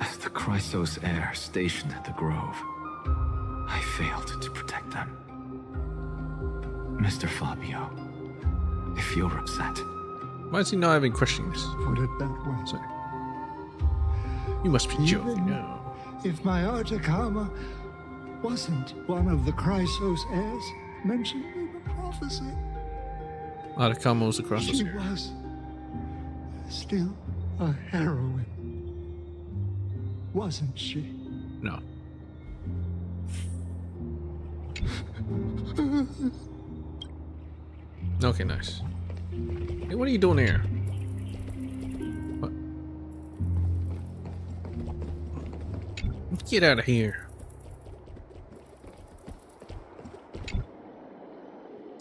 As the Chrysos heir stationed at the Grove, I failed to protect them. Mr. Fabio, if you're upset... Why is he not having questions? Put it that way. Sorry. You must be joking. Even No. if my Artakama wasn't one of the Chrysos heirs mentioned in the prophecy, Artakama was across the she sea. was still a heroine. Wasn't she? No. Okay, nice. Hey, what are you doing here? What? Get out of here.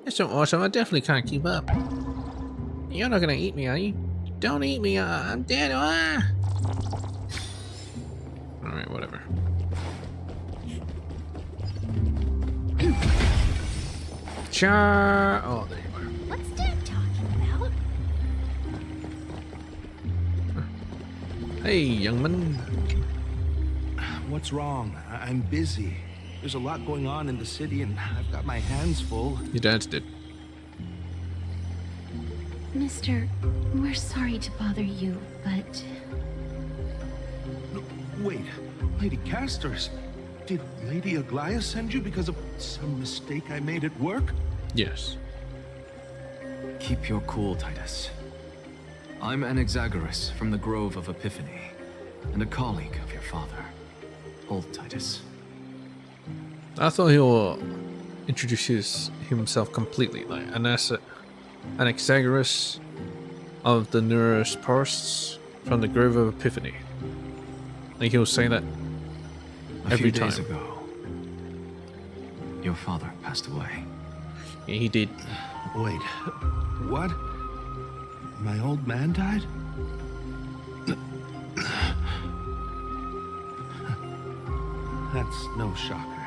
That's so awesome, I definitely can't keep up. You're not gonna eat me, are you? Don't eat me, I'm dead, Alright, whatever. Char. Oh, there you are. What's Dad talking about? Hey, young man. What's wrong? I'm busy. There's a lot going on in the city, and I've got my hands full. Your dad's dead. Mister, we're sorry to bother you, but Wait, Lady Casters, did Lady Aglaia send you because of some mistake I made at work? Yes. Keep your cool, Titus. I'm Anaxagoras from the Grove of Epiphany, and a colleague of your father. Old Titus. I thought he'll introduce himself completely, like Anaxagoras of the Neurosporsts from the Grove of Epiphany. Like he'll say that A every few time. days ago, your father passed away. Yeah, he did. Wait, what? My old man died? That's no shocker.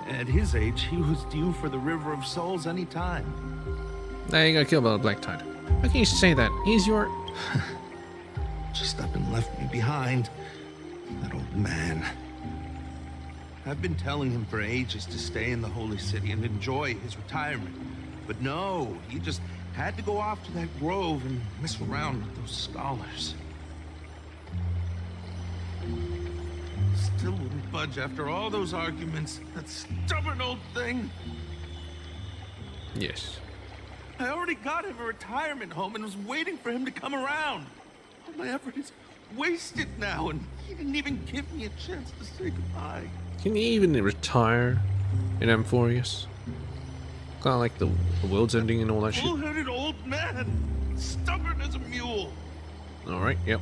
At his age, he was due for the River of Souls any time. Now you got killed by the Black Tide. How can you say that? He's your... Just up and left me behind. That old man. I've been telling him for ages to stay in the Holy City and enjoy his retirement. But no, he just had to go off to that grove and mess around with those scholars. Still wouldn't budge after all those arguments. That stubborn old thing. Yes. I already got him a retirement home and was waiting for him to come around. All my effort is wasted now, and he didn't even give me a chance to say goodbye. Can you even retire in Amphorius? Kind of like the world's ending and all that shit. Bull-headed old man, stubborn as a mule. Alright, yep.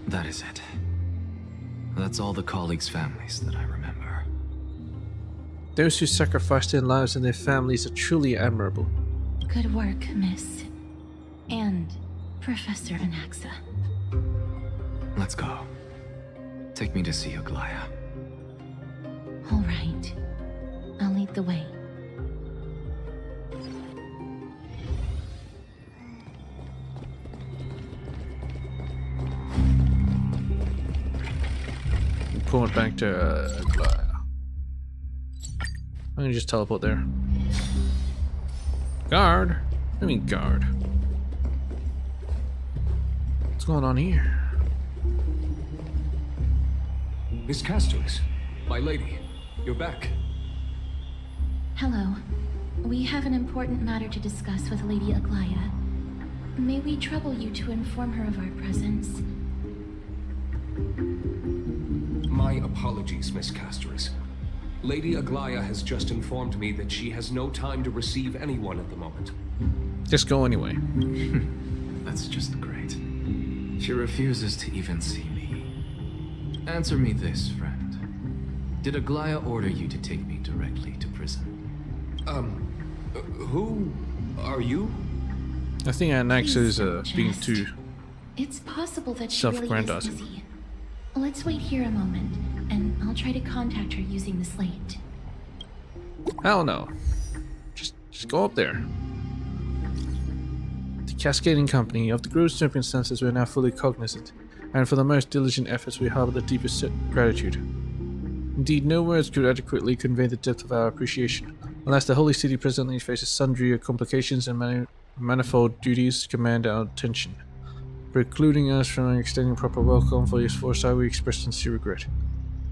That is it. That's all the colleagues' families that I remember. Those who sacrifice their lives and their families are truly admirable. good work, Miss. And Professor Anaxa. Let's go. Take me to see Aglaia. All right. I'll lead the way. Pull it back to Aglaia. I'm gonna just teleport there. Guard? I mean guard. What's going on here? Miss Casters, my lady, you're back. Hello. We have an important matter to discuss with Lady Aglaia. May we trouble you to inform her of our presence? My apologies, Miss Casters. Lady Aglaia has just informed me that she has no time to receive anyone at the moment. Just go anyway. That's just great. She refuses to even see me. Answer me this, friend. Did Aglaya order you to take me directly to prison? Who are you? I think Anax is Please, being just- too It's possible that she really is self-aggrandizing. busy. Let's wait here a moment, and I'll try to contact her using the slate. Hell no. Just go up there. The cascading company of the gross circumstances we are now fully cognizant, and for the most diligent efforts we harbor the deepest gratitude. Indeed, no words could adequately convey the depth of our appreciation. Alas, the Holy City presently faces sundry complications and manifold duties command our attention. Precluding us from extending proper welcome for his foresight, we express sincere regret.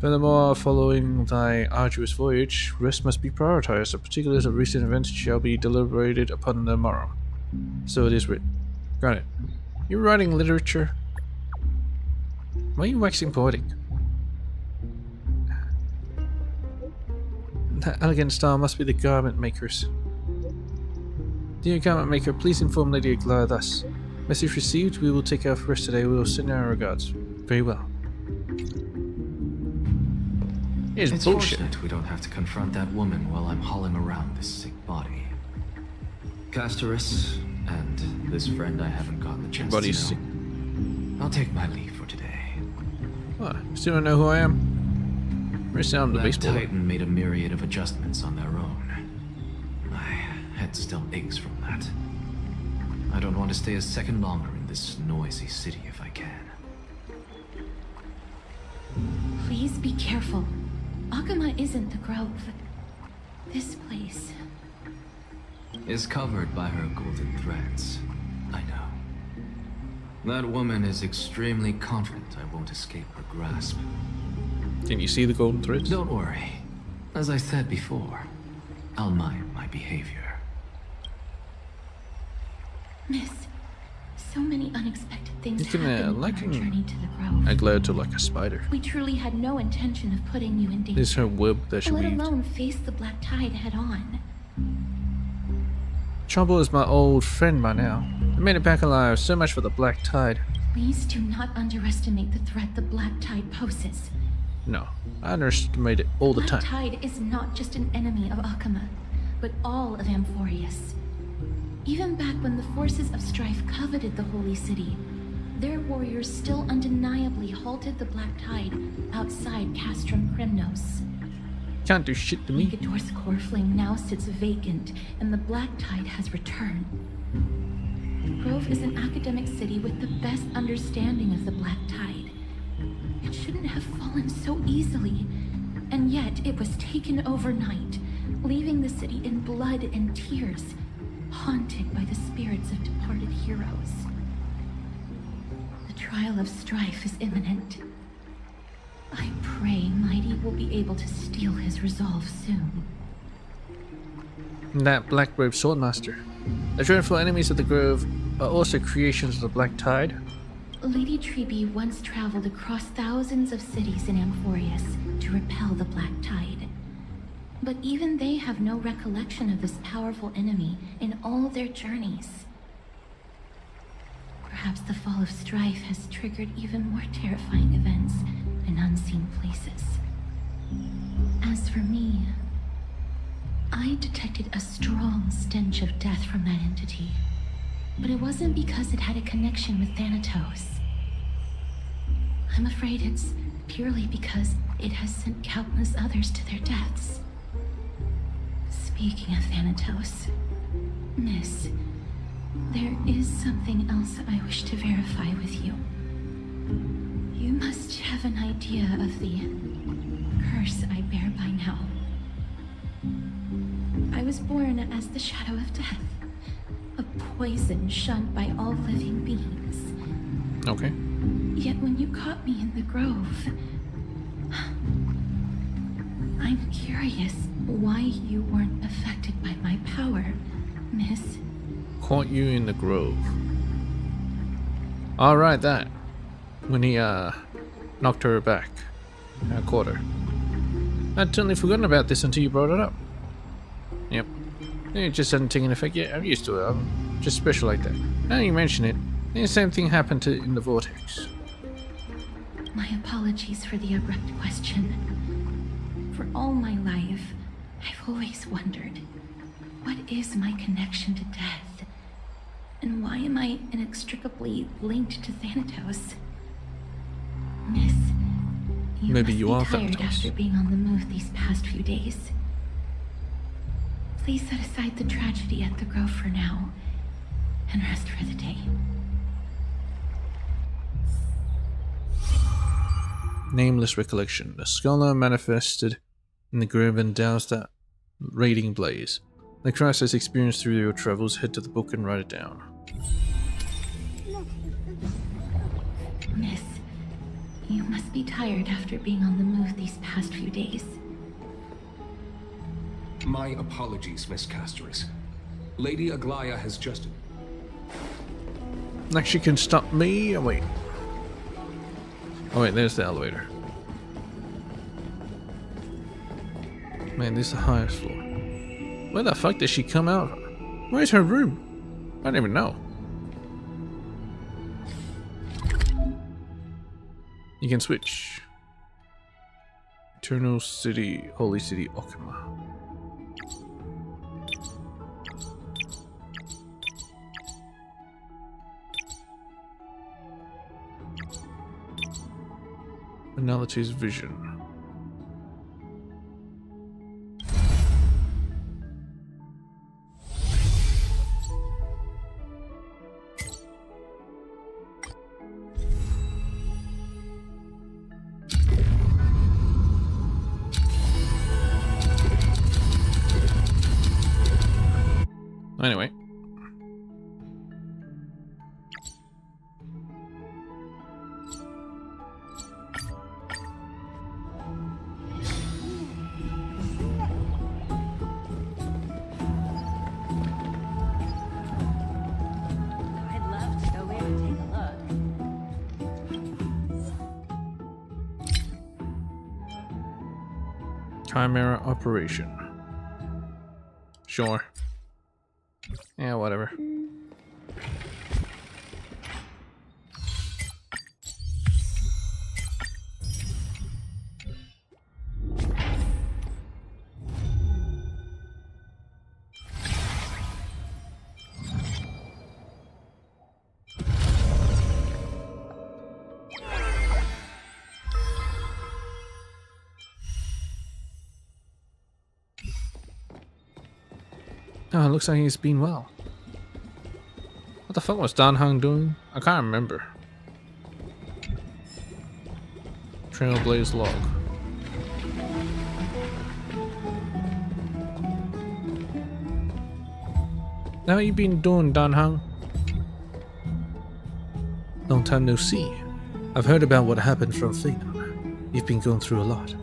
Furthermore, following thy arduous voyage, rest must be prioritized. The particulars of recent events shall be deliberated upon the morrow. So it is written. Got it. You're writing literature? Why are you waxing poetic? That elegant style must be the garment maker's. Dear garment maker, please inform Lady Aglaya thus. Message received, we will take our rest today. We will send our regards. Very well. It's bullshit. fortunate we don't have to confront that woman while I'm hauling around this sick body. Castorus, and this friend I haven't gotten the chance Body's to sick. know. I'll take my leave for today. What? Still don't know who I am? We're sound the That baseball. Titan made a myriad of adjustments on their own. My head still aches from that. I don't want to stay a second longer in this noisy city if I can. Please be careful. Akama isn't the Grove. This place. Is covered by her golden threads. I know. That woman is extremely confident I won't escape her grasp. Can you see the golden threads? Don't worry. As I said before, I'll mind my behavior. Miss, so many unexpected things You can, happened on liken our journey to the Grove. Aglaya to like a spider. We truly had no intention of putting you in danger. This is her web that she let weaved. alone face the Black Tide head on. Trouble is my old friend by now. I made it back alive. So much for the Black Tide. Please do not underestimate the threat the Black Tide poses. No, I underestimate it all the Black time. Tide is not just an enemy of Akama, but all of Amphorius. Even back when the forces of strife coveted the Holy City, their warriors still undeniably halted the Black Tide outside Castrum Kremnos. Can't do shit to me. Megador's core flame now sits vacant, and the Black Tide has returned. Grove is an academic city with the best understanding of the Black Tide. It shouldn't have fallen so easily, and yet it was taken overnight, leaving the city in blood and tears, haunted by the spirits of departed heroes. The trial of strife is imminent. I pray Mighty will be able to steal his resolve soon. That Black Robe Swordmaster. The dreadful enemies of the Grove are also creations of the Black Tide. Lady Treeby once traveled across thousands of cities in Amphorius to repel the Black Tide. But even they have no recollection of this powerful enemy in all their journeys. Perhaps the fall of strife has triggered even more terrifying events in unseen places. As for me, I detected a strong stench of death from that entity. But it wasn't because it had a connection with Thanatos. I'm afraid it's purely because it has sent countless others to their deaths. Speaking of Thanatos, Miss, there is something else I wish to verify with you. You must have an idea of the curse I bear by now. I was born as the shadow of death, a poison shunned by all living beings. Okay. Yet when you caught me in the grove, I'm curious why you weren't affected by my power, Miss. Caught you in the Grove. Alright, that. When he, knocked her back. Caught her. I'd totally forgotten about this until you brought it up. Yep. It just hasn't taken effect yet. I'm used to it. Just special like that. Now you mention it, the same thing happened in the vortex. My apologies for the abrupt question. For all my life, I've always wondered, what is my connection to death? And why am I inextricably linked to Thanatos? Miss, you Maybe must you be are tired Thanatos. after being on the move these past few days. Please set aside the tragedy at the Grove for now, and rest for the day. Nameless recollection. The scholar manifested in the grove and doused that radiant blaze. The crisis experienced through your travels, head to the book and write it down. Miss, you must be tired after being on the move these past few days. My apologies, Miss Castoris. Lady Aglaya has just... Like she can stop me? Oh wait. Oh wait, there's the elevator. Man, this is the highest floor. Where the fuck did she come out? Where's her room? I don't even know. You can switch. Eternal City, Holy City, Okima. Anality's vision. Anyway. I'd love to go in and take a look. Chimera operation. Sure. Yeah, whatever. Oh, it looks like he's been well. What the fuck was Dan Hung doing? I can't remember. Trailblaze log. Now what you been doing, Dan Hung? Long time no see. I've heard about what happened from Phenom. You've been going through a lot.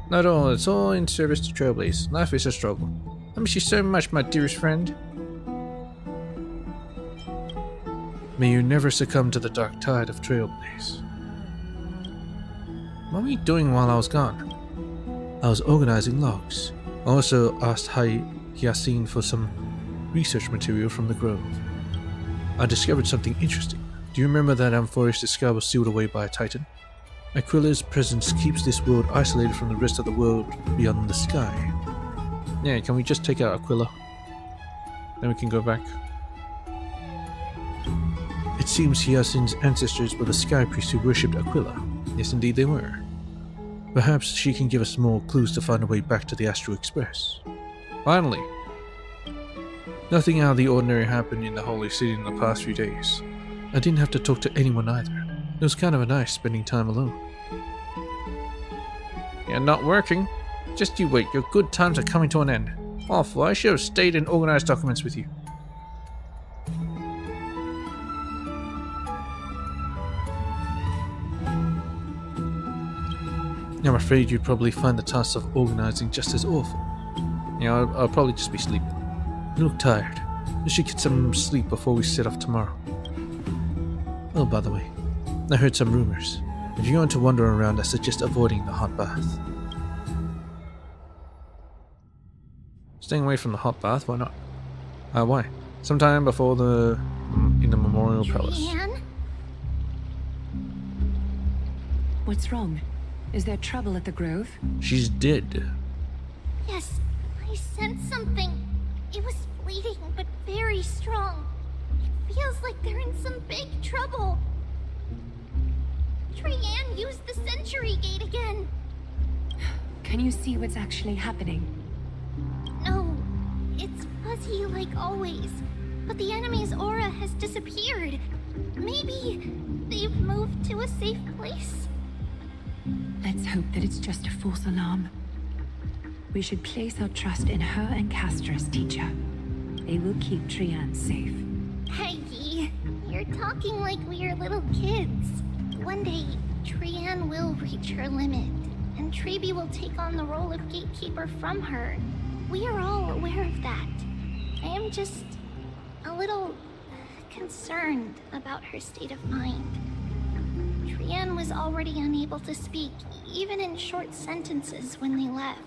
Not all, it's all in service to Trailblaze. Life is a struggle. I miss you so much, my dearest friend. May you never succumb to the dark tide of Trailblaze. What were you doing while I was gone? I was organizing logs. I also asked Hyacinth for some research material from the Grove. I discovered something interesting. Do you remember that amphorised sky was sealed away by a titan? Aquila's presence keeps this world isolated from the rest of the world beyond the sky. Yeah, can we just take out Aquila? Then we can go back. It seems Hyacinth's ancestors were the sky priests who worshipped Aquila. Yes, indeed they were. Perhaps she can give us more clues to find a way back to the Astral Express. Finally! Nothing out of the ordinary happened in the Holy City in the past few days. I didn't have to talk to anyone either. It was kind of nice spending time alone. Yeah, not working. Just you wait, your good times are coming to an end. Awful, I should have stayed and organized documents with you. I'm afraid you'd probably find the task of organizing just as awful. Yeah, I'll probably just be sleeping. You look tired. You should get some sleep before we set off tomorrow. Oh, by the way, I heard some rumors. If you're going to wander around, I suggest avoiding the hot bath. Staying away from the hot bath? Why not? Why? sometime before in the Memorial Palace. Trianne? What's wrong? Is there trouble at the Grove? She's dead. Yes, I sensed something. It was fleeting, but very strong. It feels like they're in some big trouble. Trianne used the Century Gate again. Can you see what's actually happening? No, it's fuzzy like always. But the enemy's aura has disappeared. Maybe they've moved to a safe place? Let's hope that it's just a false alarm. We should place our trust in her and Castra's teacher. They will keep Trianne safe. Peggy, you're talking like we're little kids. One day, Trianne will reach her limit, and Trebi will take on the role of gatekeeper from her. We are all aware of that. I am just a little concerned about her state of mind. Trianne was already unable to speak, even in short sentences when they left.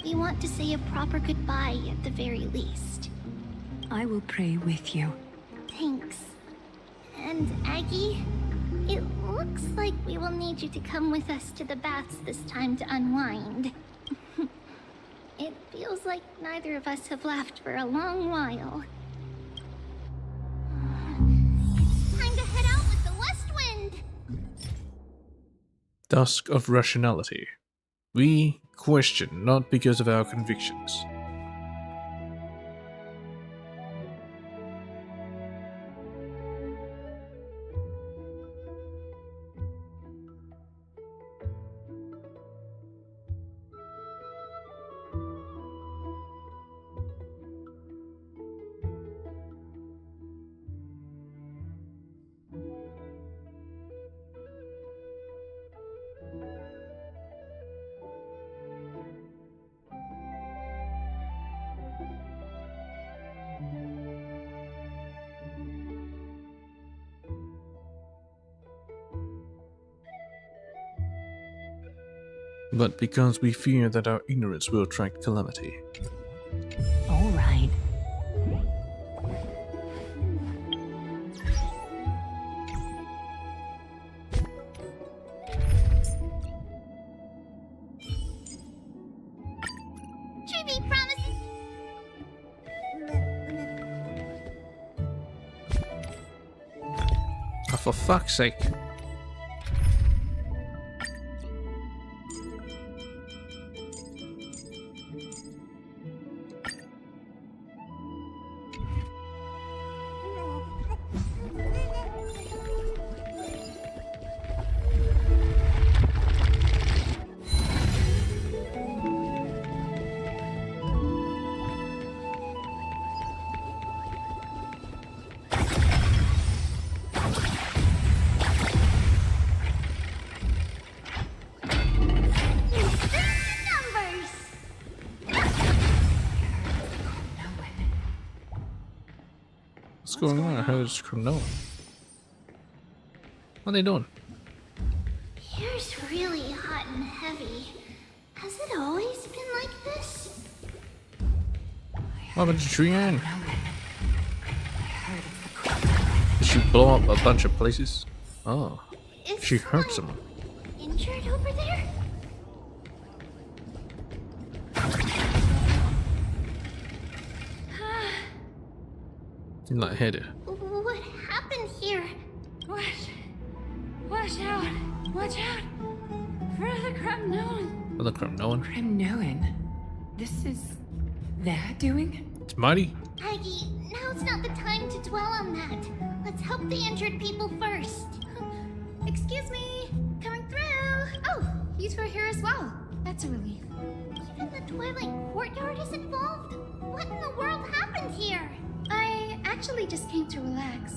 We want to say a proper goodbye at the very least. I will pray with you. Thanks. And Aggie, it looks like we will need you to come with us to the baths this time to unwind. It feels like neither of us have laughed for a long while. It's time to head out with the west wind! Dusk of rationality. We question not because of our convictions. But because we fear that our ignorance will attract calamity. All right. Trebi promises... Oh, for fuck's sake. What's going on? I heard it's from no one. What are they doing? Here's really hot and heavy. Has it always been like this? What happened to Trianne? Did she blow up a bunch of places? Oh, Is she hurt someone. injured over there? Lightheaded. What happened here? Watch out! Watch out! For the Cremnoan! For the Cremnoan? Cremnoan? This is their doing? It's mighty. Aggie, now's not the time to dwell on that. Let's help the injured people first. Excuse me, coming through. Oh, you two are here as well. That's a relief. Even the Twilight Courtyard is involved? What in the world happened here? I actually just came to relax.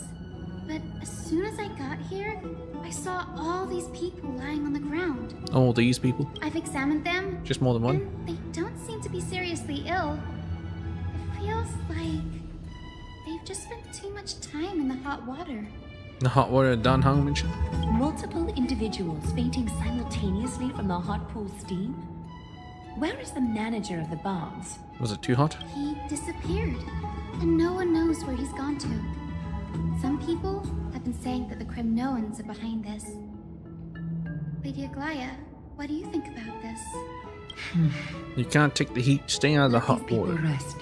But as soon as I got here, I saw all these people lying on the ground. All these people? I've examined them. Just more than one? And they don't seem to be seriously ill. It feels like they've just spent too much time in the hot water. The hot water Dan Hung mentioned? Multiple individuals fainting simultaneously from the hot pool steam? Where is the manager of the baths? Was it too hot? He disappeared, and no one knows where he's gone to. Some people have been saying that the Kremnoans are behind this. Lady Aglaya, what do you think about this? You can't take the heat. Stay out of the Let hot these people water. rest.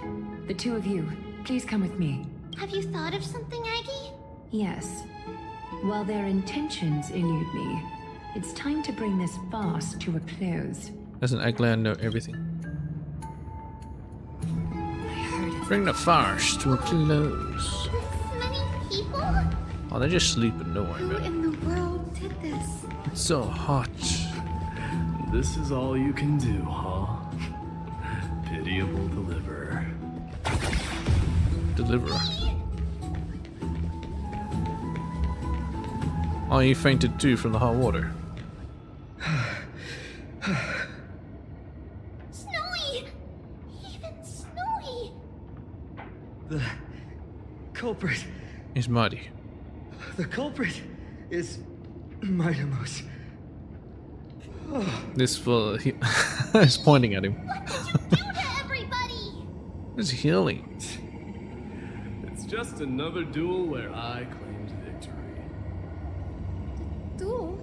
The two of you, please come with me. Have you thought of something, Aggie? Yes. While their intentions elude me, it's time to bring this farce to a close. Doesn't Aglan know everything? I heard it. Bring the farce to a close. This many people? Oh, they're just sleeping. Don't worry Who about it. in the world did this? It's so hot. This is all you can do, huh? Pitiable deliverer. Deliverer. Oh, you fainted too from the hot water. Snowy! Even Snowy! The culprit. He's muddy. The culprit is Mightimos. This fool, he is pointing at him. What did you do to everybody? He's healing. It's just another duel where I claimed victory. Duel?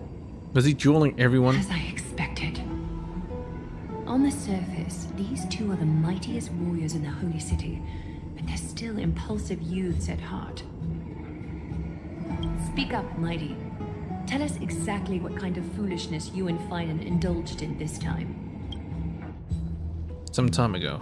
Was he dueling everyone? As I expected. On the surface, these two are the mightiest warriors in the Holy City, but they're still impulsive youths at heart. Speak up, Mighty. Tell us exactly what kind of foolishness you and Finan indulged in this time. Some time ago.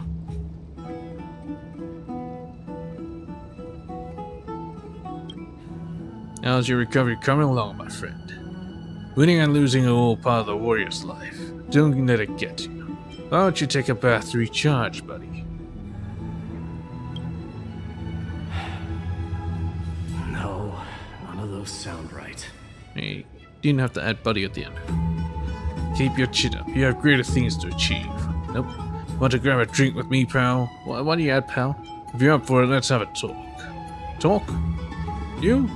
How's your recovery coming along, my friend? Winning and losing are all part of the warrior's life. Don't let it get you. Why don't you take a bath to recharge, buddy? No, none of those sound right. Hey, didn't have to add buddy at the end. Keep your chin up. You have greater things to achieve. Nope. Want to grab a drink with me, pal? Why do you add pal? If you're up for it, let's have a talk. Talk? You?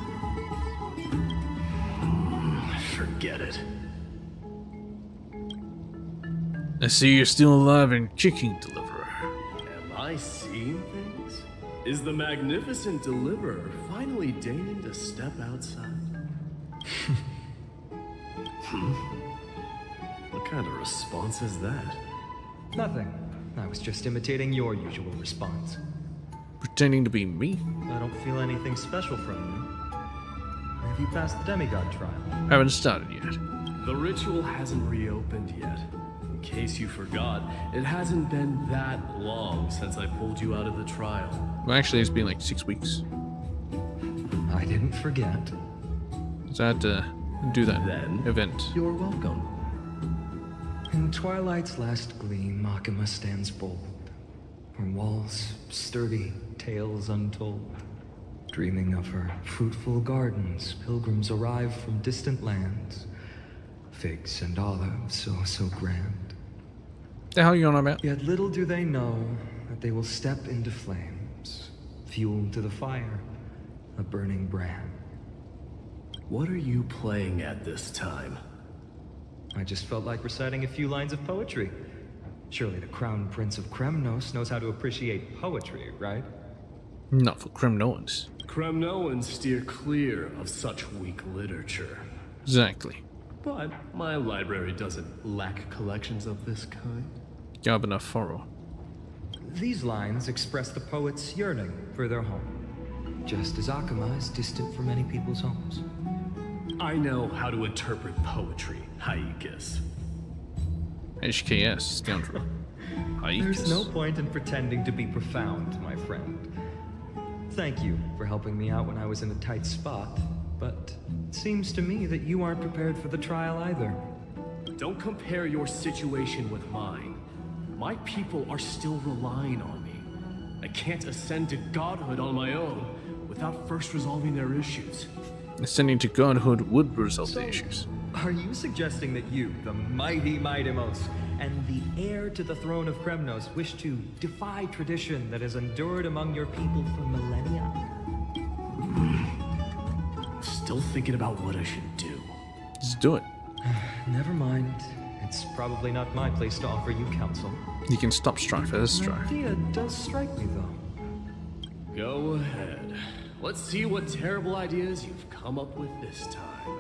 Forget it. I see you're still alive and kicking, Deliverer. Am I seeing things? Is the magnificent deliverer finally deigning to step outside? What kind of response is that? Nothing. I was just imitating your usual response. Pretending to be me? I don't feel anything special from you. Have you passed the demigod trial? Haven't started yet. The ritual hasn't reopened yet. In case you forgot, it hasn't been that long since I pulled you out of the trial. Well, actually, it's been like 6 weeks. I didn't forget. So I had to do that Then event. You're welcome. In twilight's last gleam, Makima stands bold. Her walls sturdy, tales untold. Dreaming of her fruitful gardens, pilgrims arrive from distant lands. Figs and olives, so grand. The hell are you on about? Yet little do they know that they will step into flames, fuel to the fire, a burning brand. What are you playing at this time? I just felt like reciting a few lines of poetry. Surely the Crown Prince of Kremnos knows how to appreciate poetry, right? Not for Kremnoans. Kremnoans steer clear of such weak literature. Exactly. But my library doesn't lack collections of this kind. Gabana Foro. These lines express the poet's yearning for their home, just as Akama is distant from many people's homes. I know how to interpret poetry, Haikis. HKS, scoundrel. There's no point in pretending to be profound, my friend. Thank you for helping me out when I was in a tight spot, but it seems to me that you aren't prepared for the trial either. Don't compare your situation with mine. My people are still relying on me. I can't ascend to godhood on my own without first resolving their issues. Ascending to godhood would resolve the issues. Are you suggesting that you, the mighty Mightimos, and the heir to the throne of Kremnos, wish to defy tradition that has endured among your people for millennia? Still thinking about what I should do. Just do it. Never mind. It's probably not my place to offer you counsel. You can stop strife as The strife. idea does strike me, though. Go ahead. Let's see what terrible ideas you've come up with this time.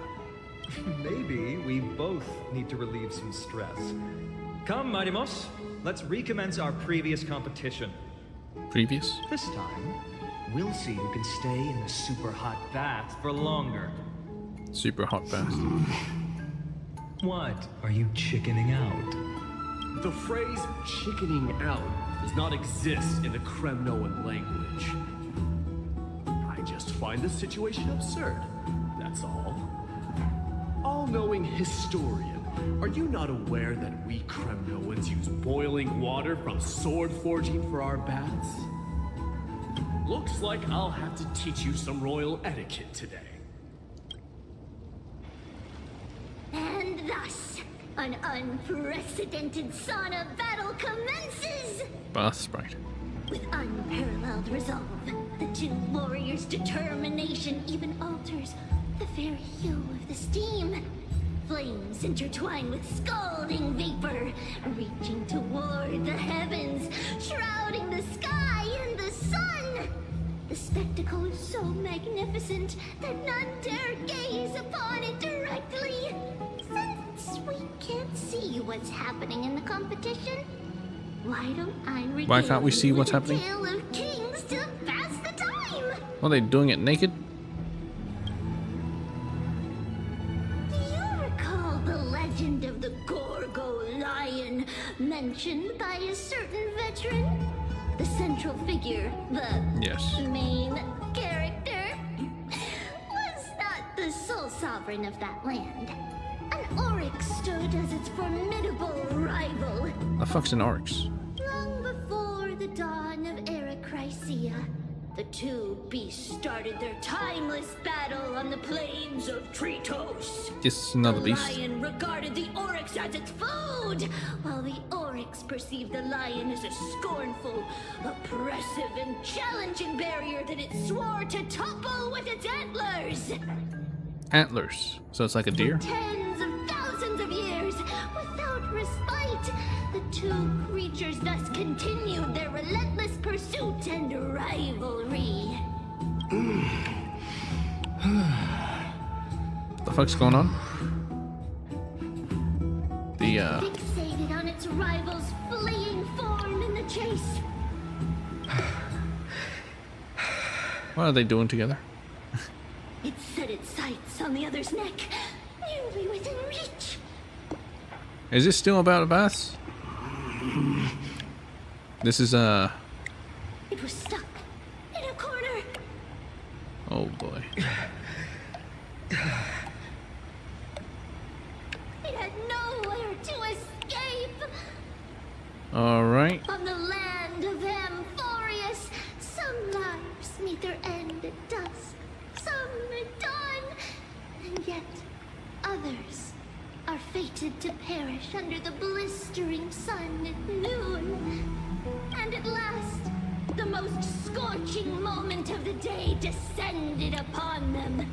Maybe we both need to relieve some stress. Come, Mighty-Mos, let's recommence our previous competition. Previous? This time, we'll see who can stay in the super hot bath for longer. Super hot bath. What? Are you chickening out? The phrase chickening out does not exist in the Kremnoan language. I just find the situation absurd, that's all. All-knowing historian, are you not aware that we Kremnoans use boiling water from sword forging for our baths? Looks like I'll have to teach you some royal etiquette today. And thus, an unprecedented sauna battle commences! Bath sprite. With unparalleled resolve, the two warriors' determination even alters the very hue of the steam. Flames intertwine with scalding vapor, reaching toward the heavens, shrouding the sky and the sun. The spectacle is so magnificent that none dare gaze upon it directly. Since we can't see what's happening in the competition, why don't I regale Why can't we see you what's with a happening? tale of kings to pass the time? Are they doing it naked? Do you recall the legend of the Gorgo lion mentioned by a certain veteran? The central figure, the Yes. main character, was not the sole sovereign of that land. An oryx stood as its formidable rival. The fuck's an oryx? Long before the dawn of Erechrysia, the two beasts started their timeless battle on the plains of Tritos. This is another The beast. lion regarded the oryx as its food, while the oryx perceived the lion as a scornful, oppressive, and challenging barrier that it swore to topple with its antlers. Antlers. So it's like a deer? Tens of thousands of years, without respite, the two creatures thus continued their relentless pursuit and rivalry. The fuck's going on? The Fixated on its rival's fleeing form in the chase. what are they doing together? It set its sights on the other's neck, nearly within reach. Is this still about baths? This is It was stuck in a corner. oh boy. It had nowhere to escape. Alright. On the land of Amphorius, some lives meet their end at dusk, some at dawn, and yet others are fated to perish under the blistering sun at noon. And at last, the most scorching moment of the day descended upon them.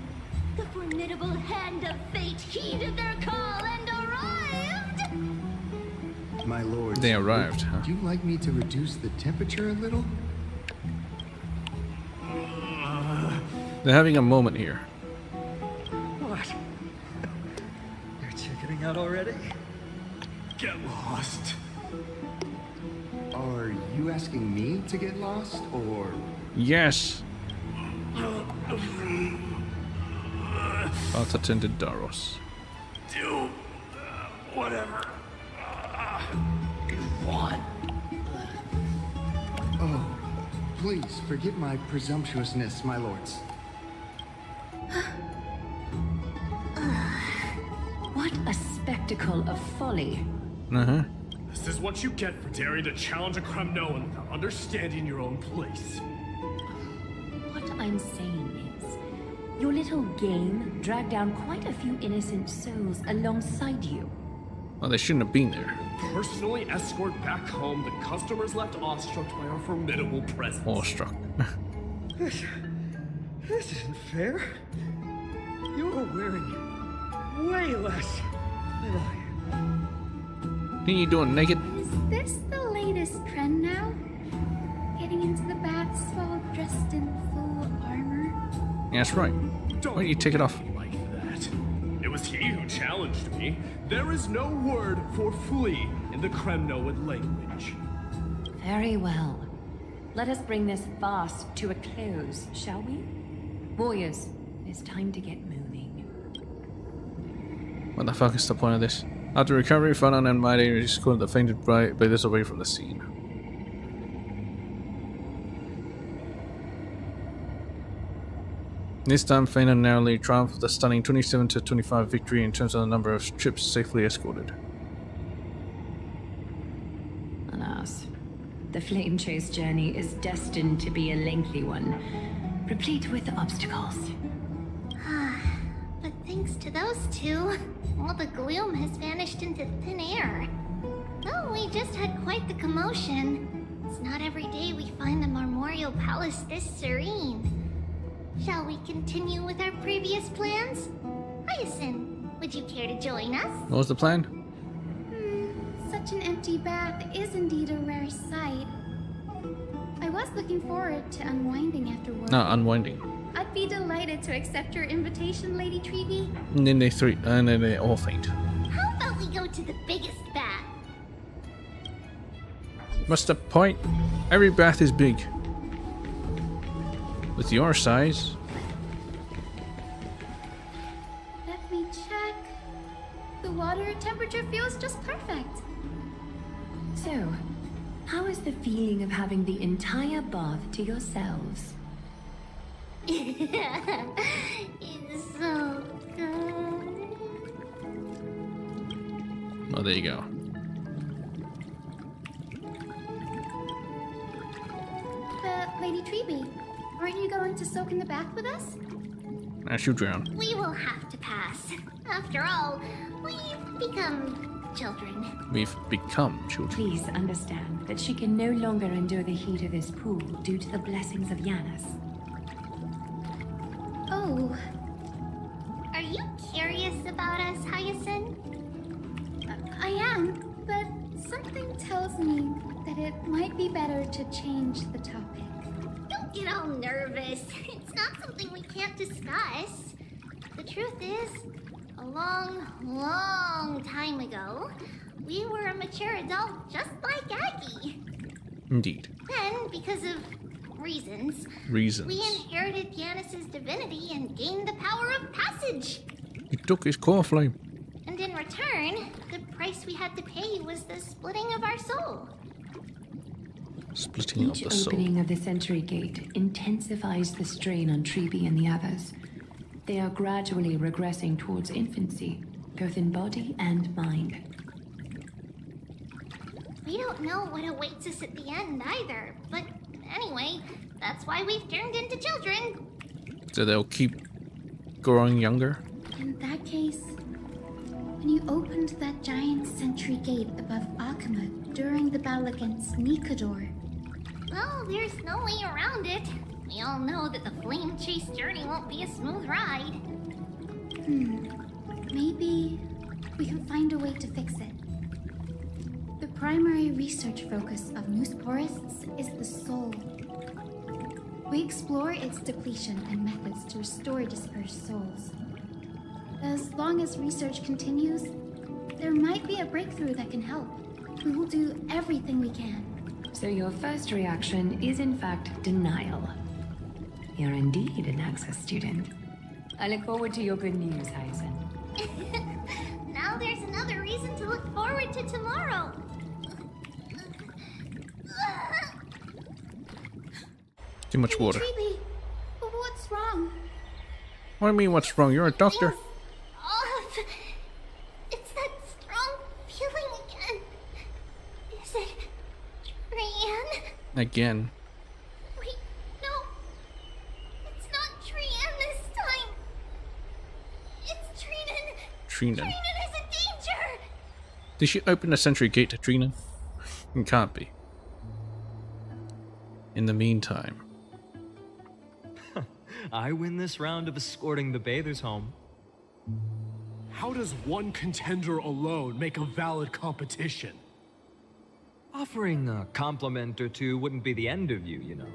The formidable hand of fate heeded their call and arrived! My lord, They arrived, huh? would you like me to reduce the temperature a little? They're having a moment here. What? You're chickening out already? Get lost. Are you asking me to get lost, or... Yes. Alt attended Daros. Do whatever you want. Oh, please forgive my presumptuousness, my lords. What a spectacle of folly. Uh-huh. This is what you get for daring to challenge a Kremnoan without understanding your own place. What I'm saying is, your little game dragged down quite a few innocent souls alongside you. Well, they shouldn't have been there. Personally escort back home the customers left awestruck by our formidable presence. Awestruck. This isn't fair. You're wearing way less than I am. What are you doing, naked? Is this the latest trend now? Getting into the baths while dressed in full armor? Yeah, that's right. Why don't you take it off? Like that. It was he who challenged me. There is no word for flee in the Kremnoid language. Very well. Let us bring this farce to a close, shall we? Warriors, it's time to get moving. What the fuck is the point of this? After recovery, Fanon and Mighty escorted the fainted brothers away from the scene. This time, Fanon narrowly triumphed with a stunning 27-25 victory in terms of the number of trips safely escorted. Alas, the flame chase journey is destined to be a lengthy one, replete with obstacles. But thanks to those two, all the gloom has vanished into thin air. Though we just had quite the commotion. It's not every day we find the Marmorial Palace this serene. Shall we continue with our previous plans? Hyacinth, would you care to join us? What was the plan? Such an empty bath is indeed a rare sight. I was looking forward to unwinding after work. No, unwinding. I'd be delighted to accept your invitation, Lady Treeby. And then they all faint. How about we go to the biggest bath? What's the point? Every bath is big. With your size. Let me check. The water temperature feels just perfect. So, how is the feeling of having the entire bath to yourselves? It's so good. Oh, there you go. Lady Treeby, aren't you going to soak in the bath with us? As you drown. We will have to pass. After all, we've become children. We've become children. Please understand that she can no longer endure the heat of this pool due to the blessings of Yanis. Oh. Are you curious about us, Hyacinth? I am, but something tells me that it might be better to change the topic. Don't get all nervous. It's not something we can't discuss. The truth is, a long, long time ago, we were a mature adult just like Aggie. Indeed. Then, because of reasons, we inherited Yanis's divinity and gained the power of passage. He took his core flame. And in return, the price we had to pay was the splitting of our soul. Splitting of the soul. Each opening of the Century Gate intensifies the strain on Treeby and the others. They are gradually regressing towards infancy, both in body and mind. We don't know what awaits us at the end either, but anyway, that's why we've turned into children. So they'll keep growing younger? In that case, when you opened that giant sentry gate above Akama during the battle against Nikador. Well, there's no way around it. We all know that the flame chase journey won't be a smooth ride. Maybe we can find a way to fix it. The primary research focus of Noosporists is the soul. We explore its depletion and methods to restore dispersed souls. As long as research continues, there might be a breakthrough that can help. We will do everything we can. So your first reaction is in fact denial. You're indeed an Access student. I look forward to your good news, Hyacinth. Now there's another reason to look forward to tomorrow. Too much water. Treeby, what's wrong? What do you mean, what's wrong? You're a doctor. Off. It's that strong feeling again. Is it Trian? Again. Wait, no. It's not Trian this time. It's Trinan. Trinan. Trinan is in danger. Did she open the Century Gate to Trinan? It can't be. In the meantime. I win this round of escorting the bathers home. How does one contender alone make a valid competition? Offering a compliment or two wouldn't be the end of you, you know.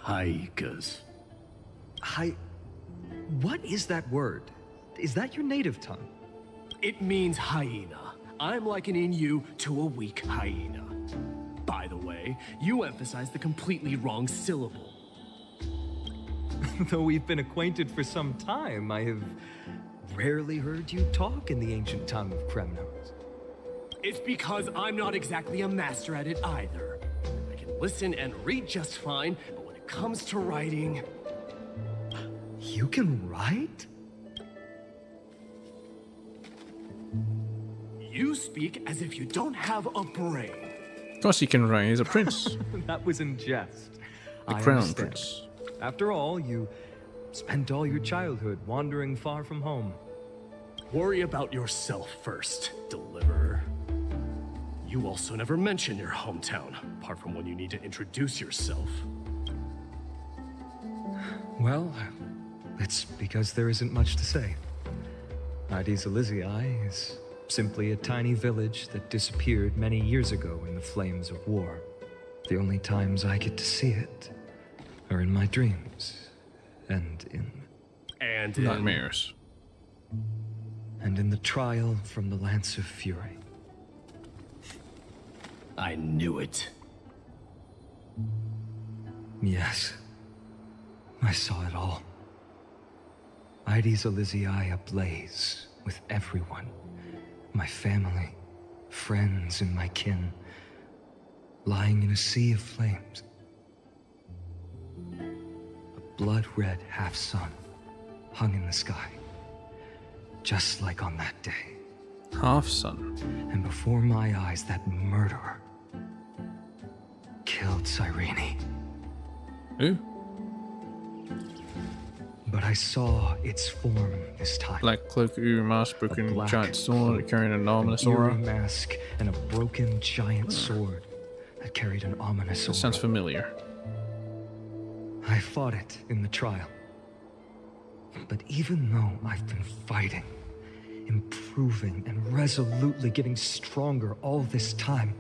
Haikas. What is that word? Is that your native tongue? It means hyena. I'm likening you to a weak hyena. By the way, you emphasize the completely wrong syllable. Though we've been acquainted for some time, I have rarely heard you talk in the ancient tongue of Kremnos. It's because I'm not exactly a master at it either. I can listen and read just fine, but when it comes to writing... You can write? You speak as if you don't have a brain. Of course he can write. He's a prince. That was in jest. The I crown understand. prince. After all, you spent all your childhood wandering far from home. Worry about yourself first, deliverer. You also never mention your hometown, apart from when you need to introduce yourself. Well, it's because there isn't much to say. Ides Elysiae is simply a tiny village that disappeared many years ago in the flames of war. The only times I get to see it are in my dreams, and in nightmares. And in the trial from the Lance of Fury. I knew it. Yes. I saw it all. Ides Elysiae ablaze with everyone. My family, friends, and my kin. Lying in a sea of flames. A blood-red half-sun hung in the sky. Just like on that day. Half-sun. And before my eyes, that murderer killed Cyrene. Who? But I saw its form this time. Black cloak, eerie mask, broken giant sword, carrying an ominous an aura. eerie mask and a broken giant sword that carried an ominous aura. That sounds familiar. I fought it in the trial. But even though I've been fighting, improving, and resolutely getting stronger all this time,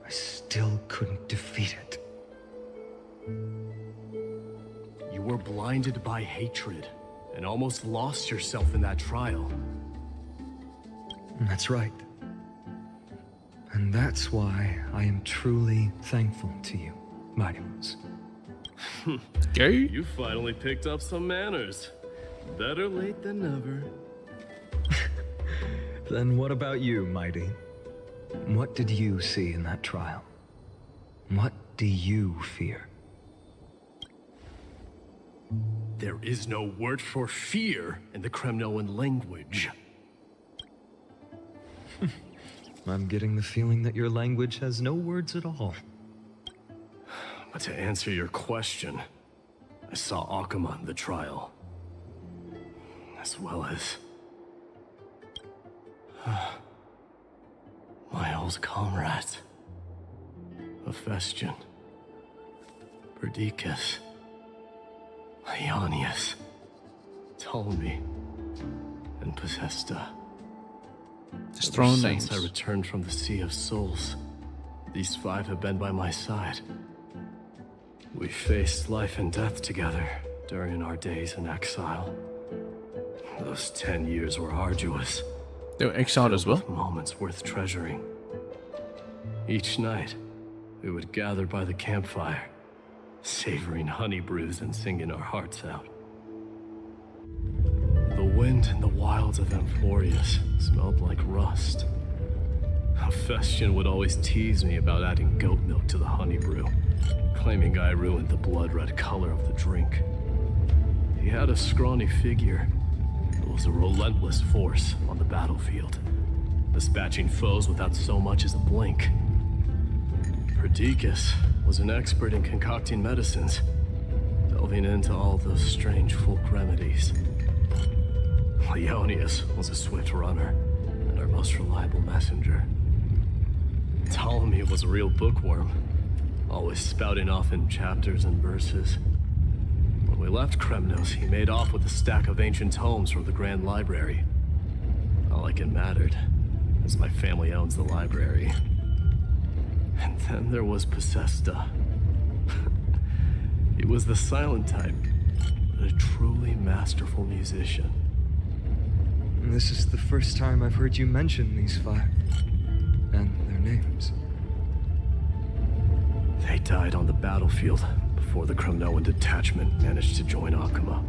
I still couldn't defeat it. You were blinded by hatred and almost lost yourself in that trial. That's right. And that's why I am truly thankful to you, Mighty Ones. Gay? You finally picked up some manners. Better late than never. Then what about you, Mighty? What did you see in that trial? What do you fear? There is no word for fear in the Kremnoan language. I'm getting the feeling that your language has no words at all. But to answer your question, I saw Akuma in the trial. As well as... my old comrades. Hephaestion. Perdiccas. Ionius. Ptolemy. And Possesta. Just throwing Since names. I returned from the Sea of Souls, these 5 have been by my side. We faced life and death together during our days in exile. Those 10 years were arduous. They were exiled as well? With moments worth treasuring. Each night, we would gather by the campfire, savoring honey brews and singing our hearts out. The wind in the wilds of Amphorius smelled like rust. Hephaestion would always tease me about adding goat milk to the honey brew, claiming I ruined the blood-red color of the drink. He had a scrawny figure, but was a relentless force on the battlefield, dispatching foes without so much as a blink. Perdiccas was an expert in concocting medicines, delving into all those strange folk remedies. Ionius was a swift runner and our most reliable messenger. Ptolemy was a real bookworm, always spouting off in chapters and verses. When When we left Kremnos, he made off with a stack of ancient tomes from the Grand Library. Not like it mattered, as my family owns the library. And then there was Possesta. He was the silent type, but a truly masterful musician. This is the first time I've heard you mention these five, and their names. They died on the battlefield before the Kremnoan detachment managed to join Akuma.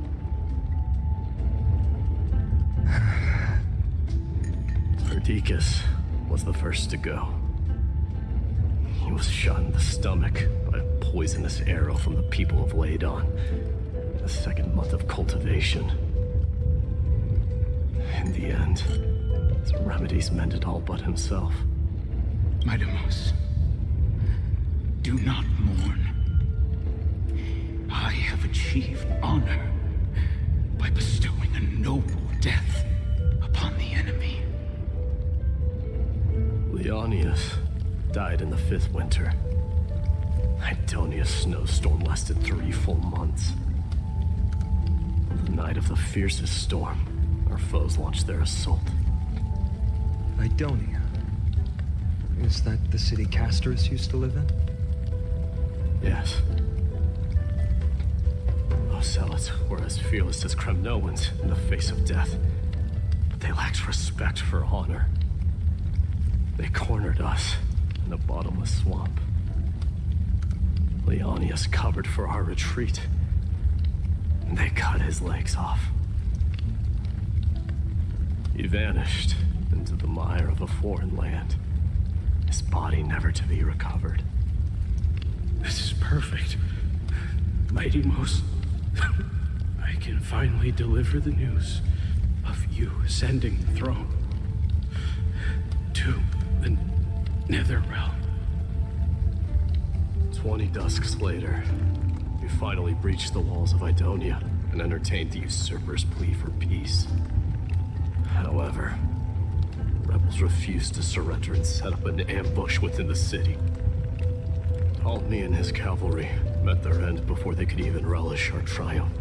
Perdiccas was the first to go. He was shot in the stomach by a poisonous arrow from the people of Ladon. The second month of cultivation. In the end, his remedies mended all but himself. Midamos, do not mourn. I have achieved honor by bestowing a noble death upon the enemy. Leonius died in the 5th winter. Idonia's snowstorm lasted 3 full months. The night of the fiercest storm, our foes launched their assault. Idonia. Is that the city Castorus used to live in? Yes. Those zealots were as fearless as Kremnoans in the face of death. But they lacked respect for honor. They cornered us in a bottomless swamp. Leonius covered for our retreat, and they cut his legs off. He vanished into the mire of a foreign land, his body never to be recovered. This is perfect. Mighty Most, I can finally deliver the news of you ascending the throne to the Netherrealm. 20 dusks later, we finally breached the walls of Idonia and entertained the usurper's plea for peace. However, rebels refused to surrender and set up an ambush within the city. Ptolemy and his cavalry met their end before they could even relish our triumph.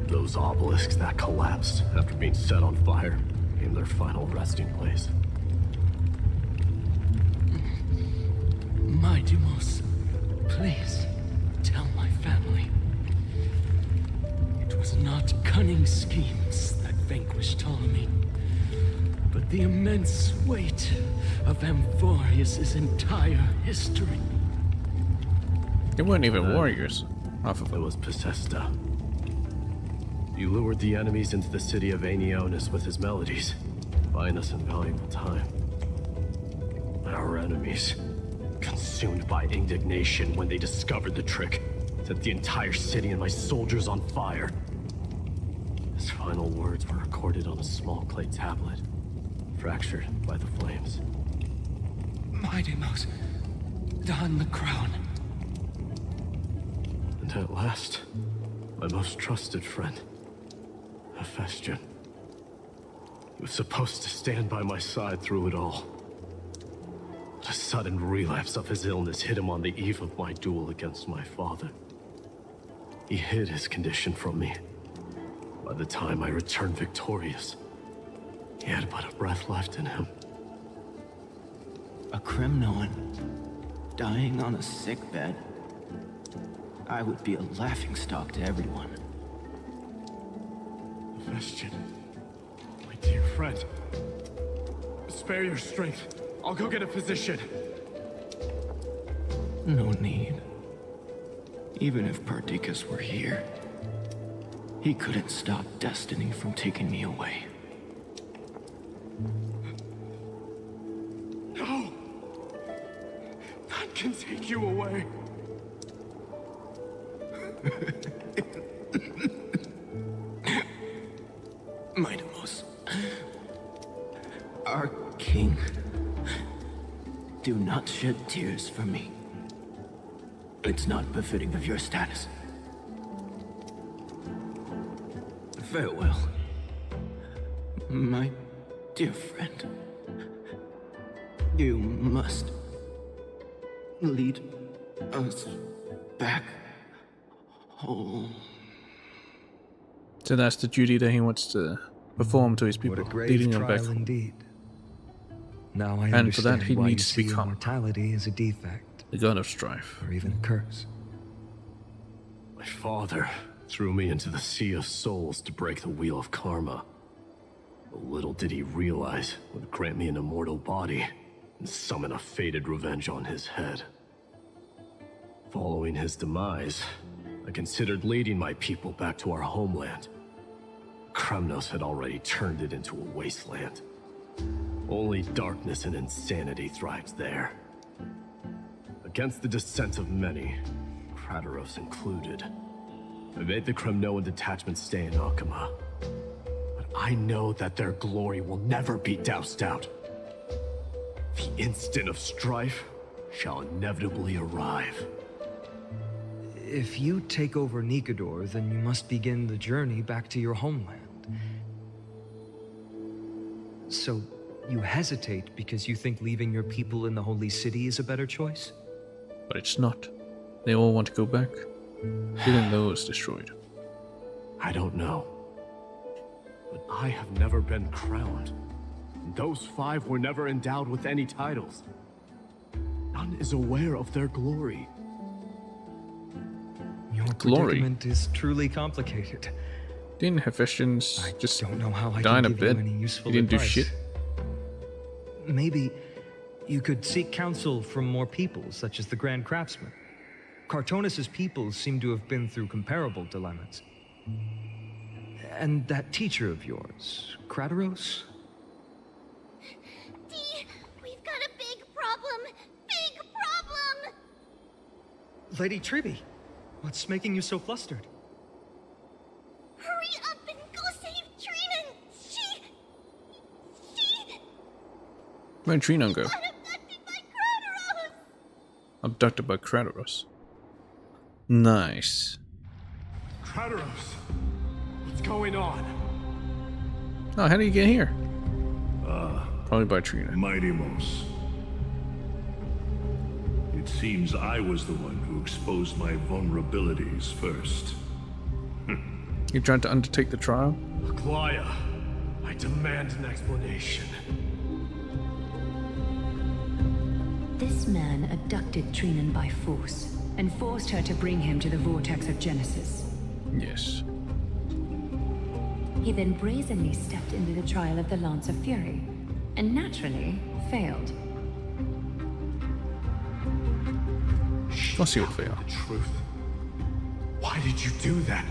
Those obelisks that collapsed after being set on fire became their final resting place. Midamos, please tell my family. It was not cunning schemes that vanquished Ptolemy, but the immense weight of Amphorius' entire history. They weren't even warriors. Half of It them. was Possesta. He lured the enemies into the city of Aenionis with his melodies, buying us invaluable time. Our enemies, consumed by indignation when they discovered the trick, set the entire city and my soldiers on fire. His final words were recorded on a small clay tablet, fractured by the flames. Midamos, don the crown. And at last, my most trusted friend, Hephaestion. He was supposed to stand by my side through it all. But a sudden relapse of his illness hit him on the eve of my duel against my father. He hid his condition from me. By the time I returned victorious, he had but a breath left in him. A Kremnoan dying on a sickbed. I would be a laughingstock to everyone. Hephaestion, my dear friend, spare your strength. I'll go get a physician. No need. Even if Perdiccas were here, he couldn't stop destiny from taking me away. No! None can take you away. Midamos, our king, do not shed tears for me. It's not befitting of your status. Farewell, my dear friend. You must lead us back home. So that's the duty that he wants to perform to his people, What a grave leading them trial back home. indeed. Now I And for that, understand he why needs you to see become immortality as a defect, the god of strife. or even a curse. My father threw me into the sea of souls to break the wheel of karma. But little did he realize it would grant me an immortal body and summon a fated revenge on his head. Following his demise, I considered leading my people back to our homeland. Kremnos had already turned it into a wasteland. Only darkness and insanity thrives there. Against the dissent of many, Krateros included, I made the Kremnoan detachment stay in Akama. But I know that their glory will never be doused out. The instant of strife shall inevitably arrive. If you take over Nikodor, then you must begin the journey back to your homeland. So, you hesitate because you think leaving your people in the Holy City is a better choice? But it's not. They all want to go back, even though it's destroyed. I don't know. But I have never been crowned. And those 5 were never endowed with any titles. None is aware of their glory. Your Glory? predicament is truly complicated. Didn't Hephaestus just don't know how I die in can a give you bed? any useful He didn't advice. do shit. Maybe you could seek counsel from more people, such as the Grand Craftsman. Cartonis' people seem to have been through comparable dilemmas. And that teacher of yours, Krateros? Dee, we've got a big problem! Big problem! Lady Tribby, what's making you so flustered? Hurry up and go save Trinan! She... Where'd Trinon go? got abducted by Krateros! Abducted by Krateros. Nice. Krateros! What's going on? Oh, how did you get here? Probably by Trina. Mighty-Mos. It seems I was the one who exposed my vulnerabilities first. You tried to undertake the trial? Aglaya, I demand an explanation. This man abducted Trinan by force and forced her to bring him to the vortex of Genesis. Yes. He then brazenly stepped into the trial of the Lance of Fury, and naturally failed. Of course he would fail. The truth. Why did you do that?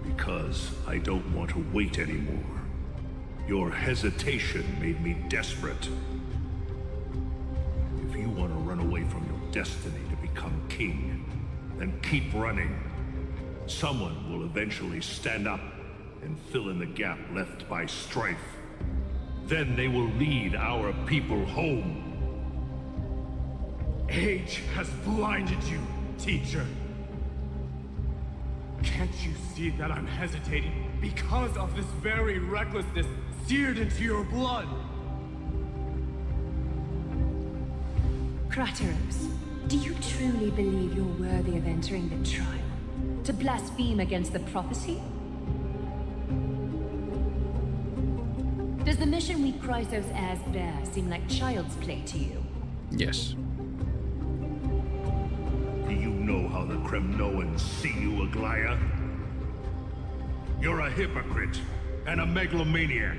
Because I don't want to wait anymore. Your hesitation made me desperate. If you want to run away from your destiny to become king, then keep running. Someone will eventually stand up and fill in the gap left by strife. Then they will lead our people home. Age has blinded you, teacher. Can't you see that I'm hesitating because of this very recklessness seared into your blood? Krateros, do you truly believe you're worthy of entering the trial? To blaspheme against the prophecy? Does the mission we Chrysos heirs bear seem like child's play to you? Yes. Do you know how the Kremnoans see you, Aglaya? You're a hypocrite and a megalomaniac.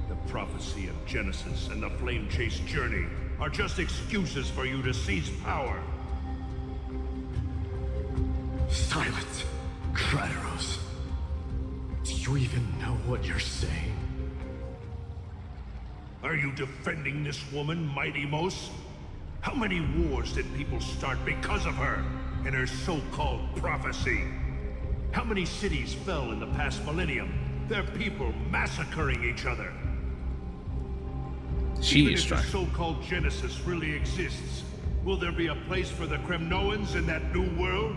The prophecy of Genesis and the Flame Chase journey are just excuses for you to seize power. Silence, Krateros. Do you even know what you're saying? Are you defending this woman, Mighty-Mos? How many wars did people start because of her and her so-called prophecy? How many cities fell in the past millennium? Their people massacring each other. She is Even if the so-called Genesis really exists, will there be a place for the Kremnoans in that new world?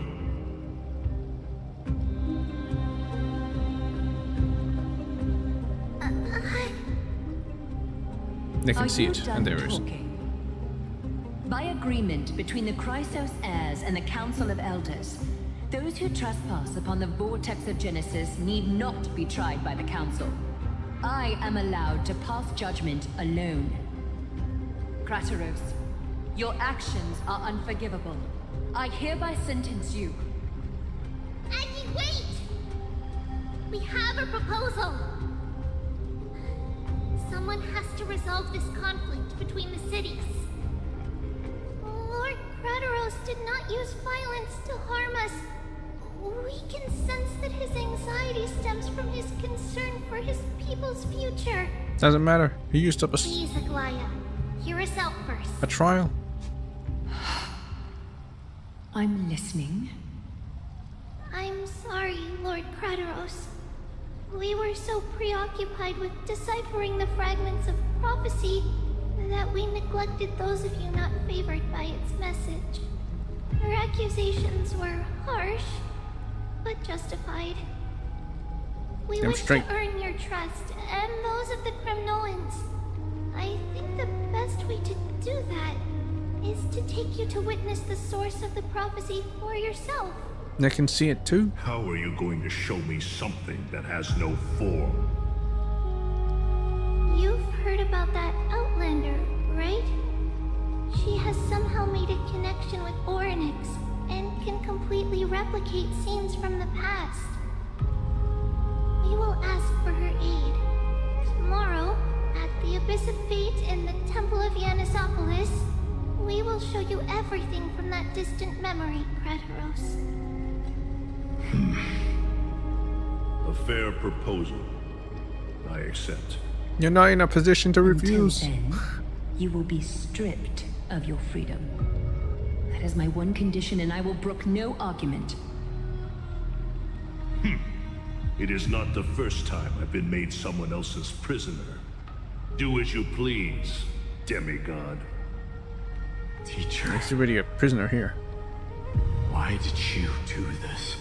They can see it, and there is. By agreement between the Chrysos heirs and the Council of Elders, those who trespass upon the Vortex of Genesis need not be tried by the Council. I am allowed to pass judgment alone. Krateros, your actions are unforgivable. I hereby sentence you. Aggie, wait! We have a proposal! Someone has to resolve this conflict between the cities. Lord Krateros did not use violence to harm us. We can sense that his anxiety stems from his concern for his people's future. Doesn't matter. He used up Please, Aglaya, hear us out first. a trial. I'm listening. I'm sorry, Lord Krateros. We were so preoccupied with deciphering the fragments of prophecy that we neglected those of you not favored by its message. Our accusations were harsh, but justified. We wish to earn your trust and those of the Kremnoans. I think the best way to do that is to take you to witness the source of the prophecy for yourself. They can see it too. How are you going to show me something that has no form? You've heard about that Outlander, right? She has somehow made a connection with Orynyx and can completely replicate scenes from the past. We will ask for her aid. Tomorrow, at the Abyss of Fate in the Temple of Yanisopolis, we will show you everything from that distant memory, Krateros. A fair proposal. I accept. You're not in a position to refuse. Until then, you will be stripped of your freedom. That is my one condition, and I will brook no argument. It is not the first time I've been made someone else's prisoner. Do as you please, demigod. Teacher. He's already a prisoner here. Why did you do this?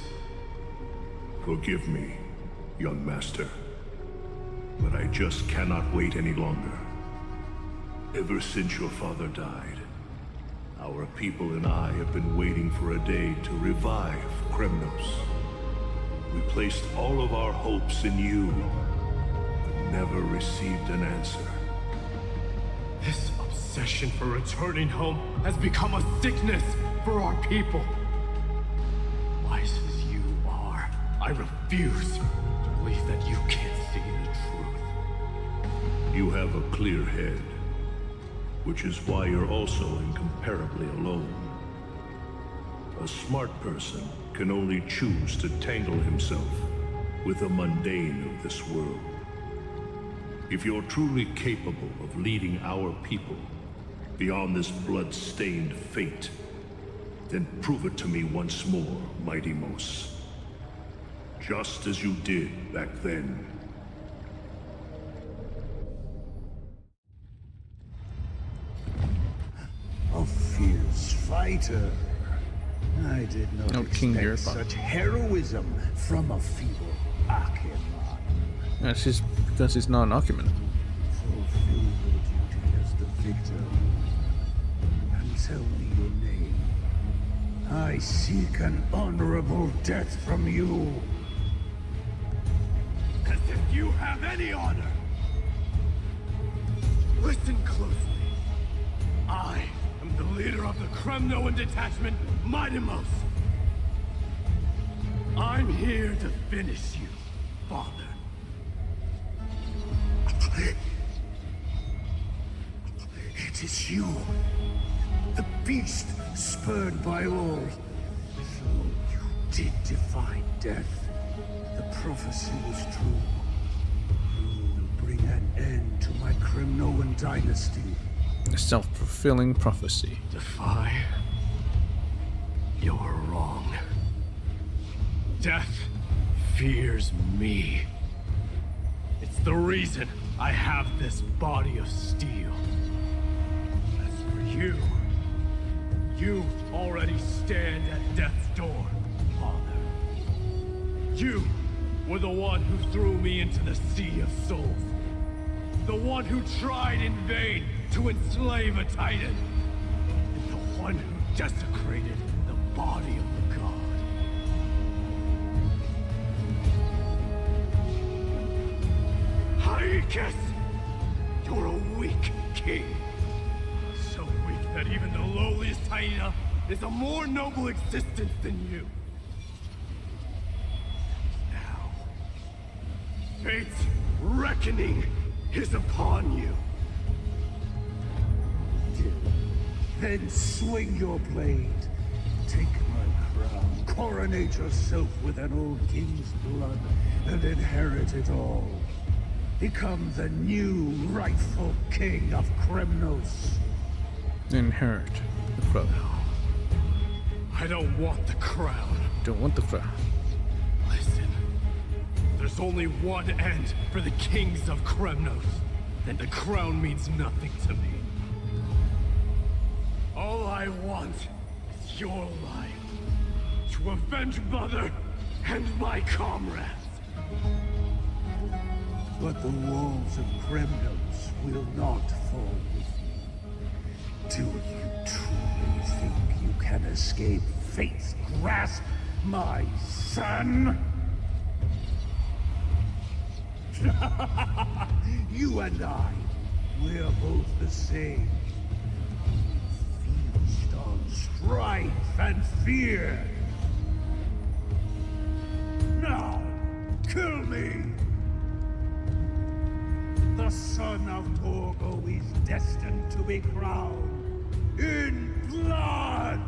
Forgive me, young master. But I just cannot wait any longer. Ever since your father died, our people and I have been waiting for a day to revive Kremnos. We placed all of our hopes in you, but never received an answer. This obsession for returning home has become a sickness for our people. Wise as you are, I refuse to believe that you can't see the truth. You have a clear head, which is why you're also incomparably alone. A smart person can only choose to tangle himself with the mundane of this world. If you're truly capable of leading our people beyond this blood-stained fate, then prove it to me once more, Mighty Mos. Just as you did back then. A fierce fighter. I did not expect such heroism from a feeble Achaeman. That's just because he's not an Achaeman. Fulfill your duty as the victor. And tell me your name. I seek an honorable death from you. As if you have any honor! Listen closely. I am the leader of the Kremnoan detachment, Mighty Mos. I'm here to finish you, Father. It is you, the beast spurned by all. So you did defy death. The prophecy was true. You will bring an end to my Kremnoan dynasty. A self-fulfilling prophecy. Defy? You're wrong. Death fears me. It's the reason I have this body of steel. As for you, you already stand at death's door, Father. You were the one who threw me into the Sea of Souls. The one who tried in vain to enslave a Titan. one who desecrated the body of the god. Hyacus! You're a weak king. So weak that even the lowliest hyena is a more noble existence than you. Now, fate's reckoning is upon you. Then swing your blade. Take my crown. Coronate yourself with an old king's blood and inherit it all. Become the new rightful king of Kremnos. Inherit the crown. I don't want the crown. Don't want the crown. Listen. There's only one end for the kings of Kremnos. And the crown means nothing to me. All I want is your life. To avenge Mother and my comrades. But the walls of Kremnos will not fall with you. Do you truly think you can escape fate's grasp, my son? You and I, we're both the same. Feast on strife and fear. Now, kill me! The son of Torgo is destined to be crowned in blood!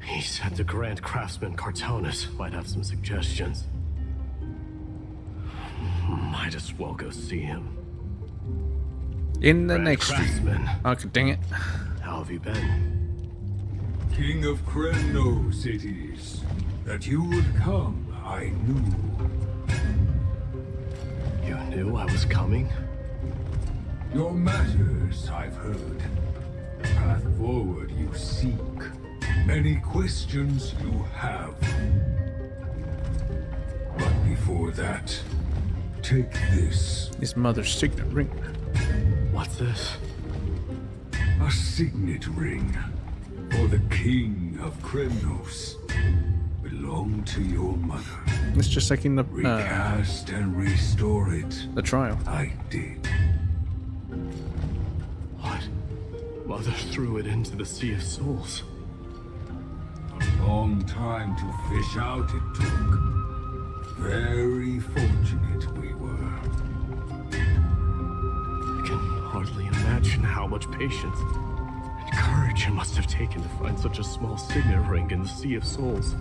He said the Grand Craftsman Cartonus might have some suggestions. Might as well go see him. In the Grand next Craftsman. Okay, dang it. How have you been? King of Kremnos it is. That you would come, I knew. You knew I was coming? Your matters, I've heard. The path forward you seek. Many questions you have. But before that, take this. His mother's signet ring. What's this? A signet ring for the King of Kremnos. Belonged to your mother. It's just like in the recast and restore it. The trial. I did. What? Mother threw it into the Sea of Souls. A long time to fish out it took. Very fortunate we were. I can hardly imagine how much patience and courage it must have taken to find such a small signet ring in the Sea of Souls.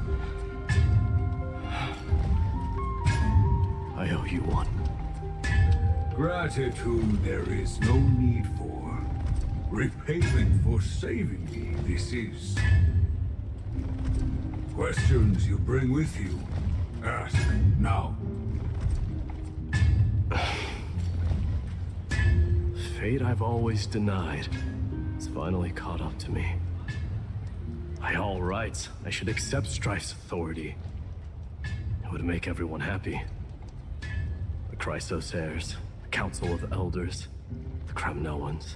I owe you one. Gratitude there is no need for. Repayment for saving me, this is. Questions you bring with you, ask now. Fate I've always denied. It's finally caught up to me. By all rights, I should accept Strife's authority. It would make everyone happy. The Chrysos heirs, the Council of Elders, the Kremnoans.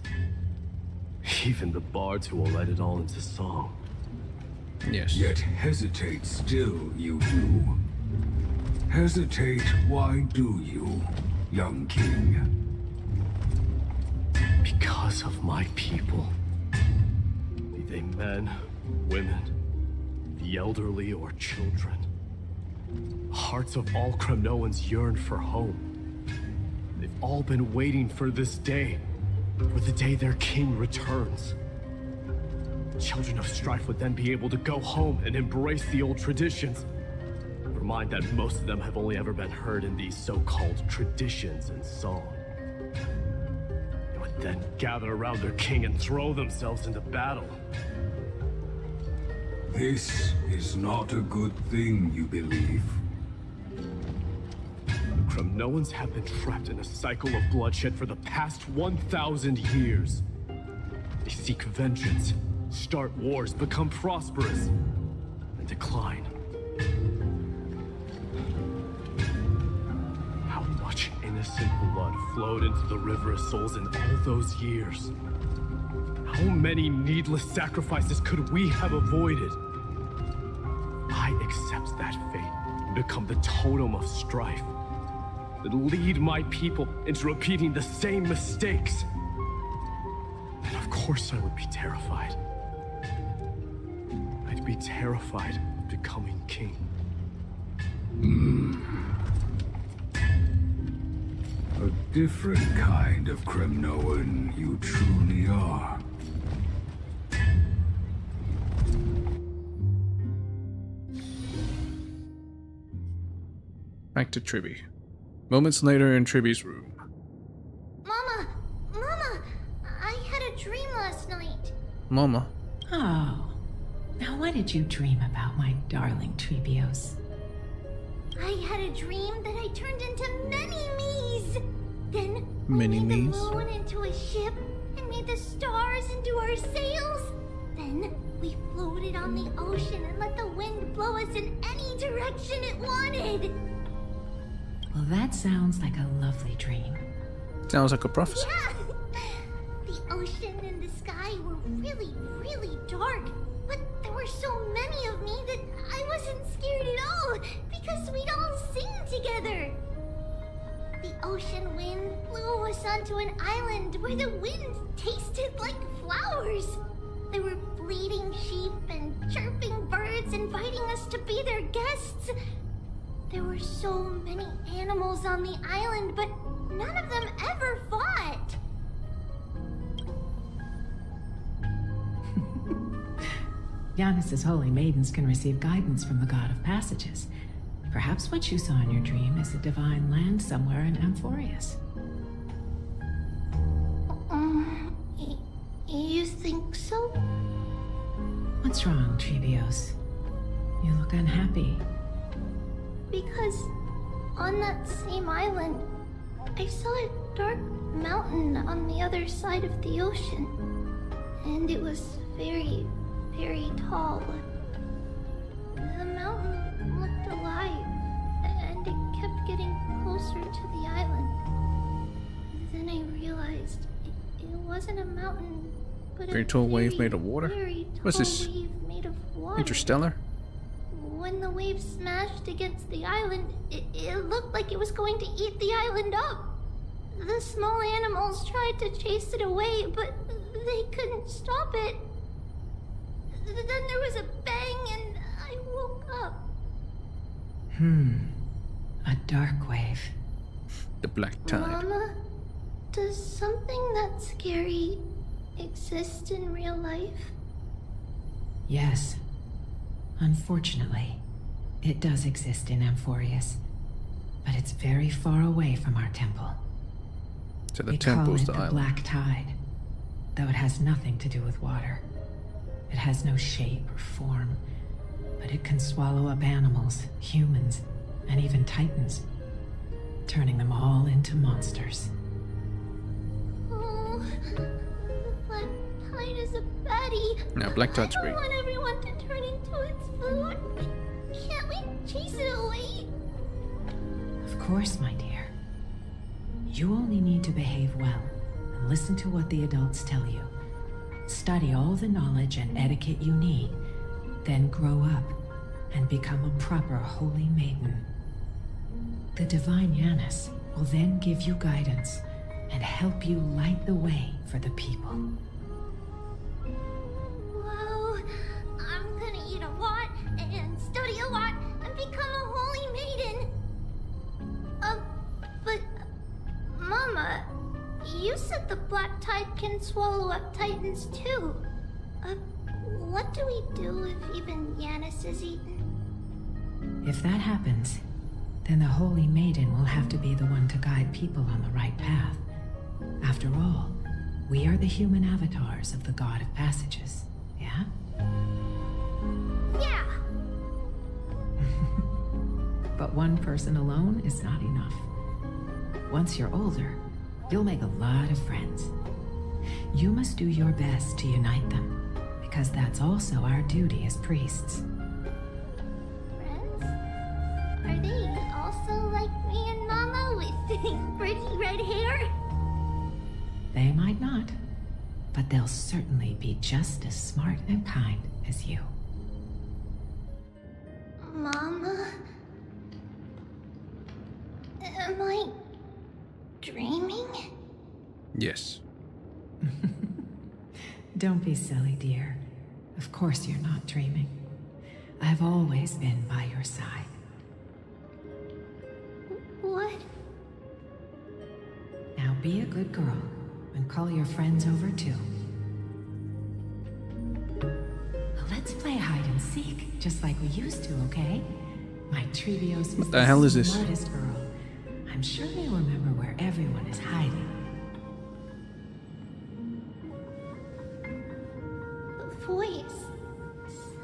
Even the bards who will write it all into song. Yes. Yet hesitate still, you do. Hesitate, why do you, young king? Because of my people. Be they men, women, the elderly, or children. The hearts of all Kremnoans yearn for home. They've all been waiting for this day. For the day their king returns. Children of Strife would then be able to go home and embrace the old traditions. Never mind that most of them have only ever been heard in these so-called traditions and song. They would then gather around their king and throw themselves into battle. This is not a good thing, you believe. The Kremnoans have been trapped in a cycle of bloodshed for the past 1,000 years. They seek vengeance, start wars, become prosperous, and decline. How much innocent blood flowed into the River of Souls in all those years? How many needless sacrifices could we have avoided? I accept that fate and become the totem of strife that lead my people into repeating the same mistakes. And of course I would be terrified. I'd be terrified of becoming king. A different kind of Kremnoan you truly are. Back to Tribby. Moments later in Tribby's room. Mama! Mama! I had a dream last night. Mama. Oh. Now what did you dream about, my darling Trebios? I had a dream that I turned into many me's. Then Many we made me's? the moon into a ship and made the stars into our sails. Then we floated on the ocean and let the wind blow us in any direction it wanted. Well, that sounds like a lovely dream. Sounds like a prophecy. Yeah! The ocean and the sky were really, really dark. But there were so many of me that I wasn't scared at all because we'd all sing together. The ocean wind blew us onto an island where the wind tasted like flowers. There were bleating sheep and chirping birds inviting us to be their guests. There were so many animals on the island, but none of them ever fought. Giannis's holy maidens can receive guidance from the god of passages. Perhaps what you saw in your dream is a divine land somewhere in Amphorius. You think so? What's wrong, Trebios? You look unhappy. Because on that same island, I saw a dark mountain on the other side of the ocean. And it was very, very tall. The mountain looked alive, and it kept getting closer to the island. Then I realized it wasn't a mountain, but Very a tall wave made of water? very What's tall this? wave made of water. Interstellar? When the wave smashed against the island, it looked like it was going to eat the island up. The small animals tried to chase it away, but they couldn't stop it. Then there was a bang and I woke up. A dark wave. The black tide. Mama, does something that scary exist in real life? Yes. Unfortunately, it does exist in Amphorius, but it's very far away from our temple. So the We temple's call the it the island. Black Tide, though it has nothing to do with water. It has no shape or form, but it can swallow up animals, humans, and even titans, turning them all into monsters. Oh, the black tide is a baddie. No, black tide's I great. don't want everyone to turn into its food. Can't we chase it away? Of course, my dear. You only need to behave well and listen to what the adults tell you. Study all the knowledge and etiquette you need, then grow up and become a proper holy maiden. The divine Giannis will then give you guidance and help you light the way for the people. Wow, I'm gonna eat a lot and study a lot and become a holy maiden. But Mama, you said the black tide can swallow up titans too. What do we do if even Giannis is eaten? If that happens, then the holy maiden will have to be the one to guide people on the right path. After all, we are the human avatars of the god of passages, yeah? Yeah. But one person alone is not enough. Once you're older, you'll make a lot of friends. You must do your best to unite them, because that's also our duty as priests. Friends? Are they also like me and Mama with pretty red hair? They might not, but they'll certainly be just as smart and kind as you. Mama? Am I dreaming? Yes. Don't be silly, dear. Of course you're not dreaming. I've always been by your side. What? Now be a good girl and call your friends over too. Let's play hide and seek, just like we used to, okay? My Trevios is What the hell is this? smartest girl. I'm sure they remember where everyone is hiding. The voice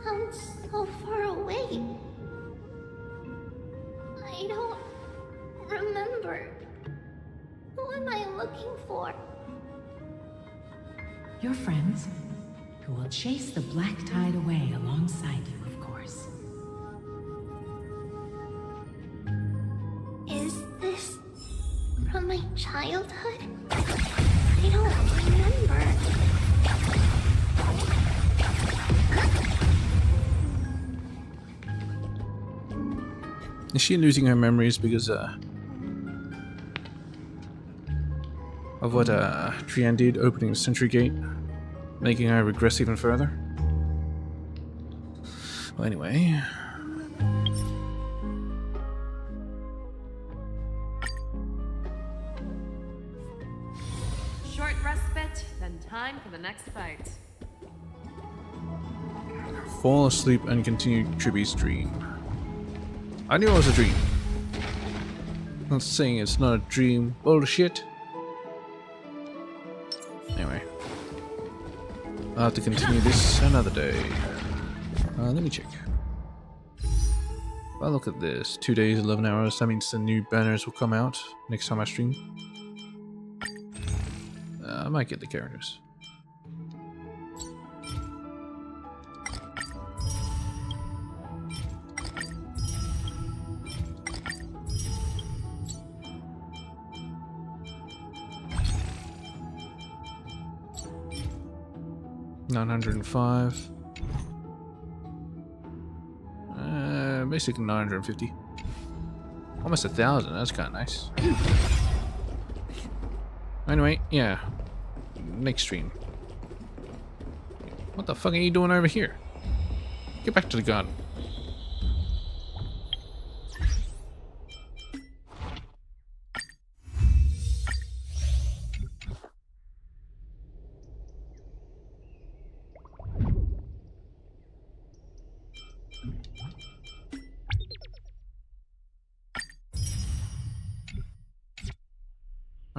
sounds so far away. I don't remember. Who am I looking for? Your friends, who will chase the black tide away alongside you, of course. Is this from my childhood? I don't remember. Is she losing her memories because of what Trian did opening the Sentry Gate, making her regress even further? Well, anyway. Short respite, then time for the next fight. Fall asleep and continue Triby's dream. I knew it was a dream. Not saying it's not a dream. Bullshit. Anyway. I'll have to continue this another day. Let me check. If I look at this, 2 days, 11 hours, that means the new banners will come out next time I stream. I might get the characters. $905. Basically 950. Almost 1,000. That's kind of nice. Anyway, yeah. Next stream. What the fuck are you doing over here? Get back to the garden.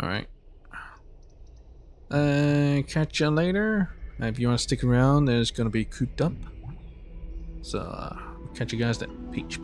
Alright. Catch you later. If you want to stick around, there's going to be cooped up. So, catch you guys then. Peach.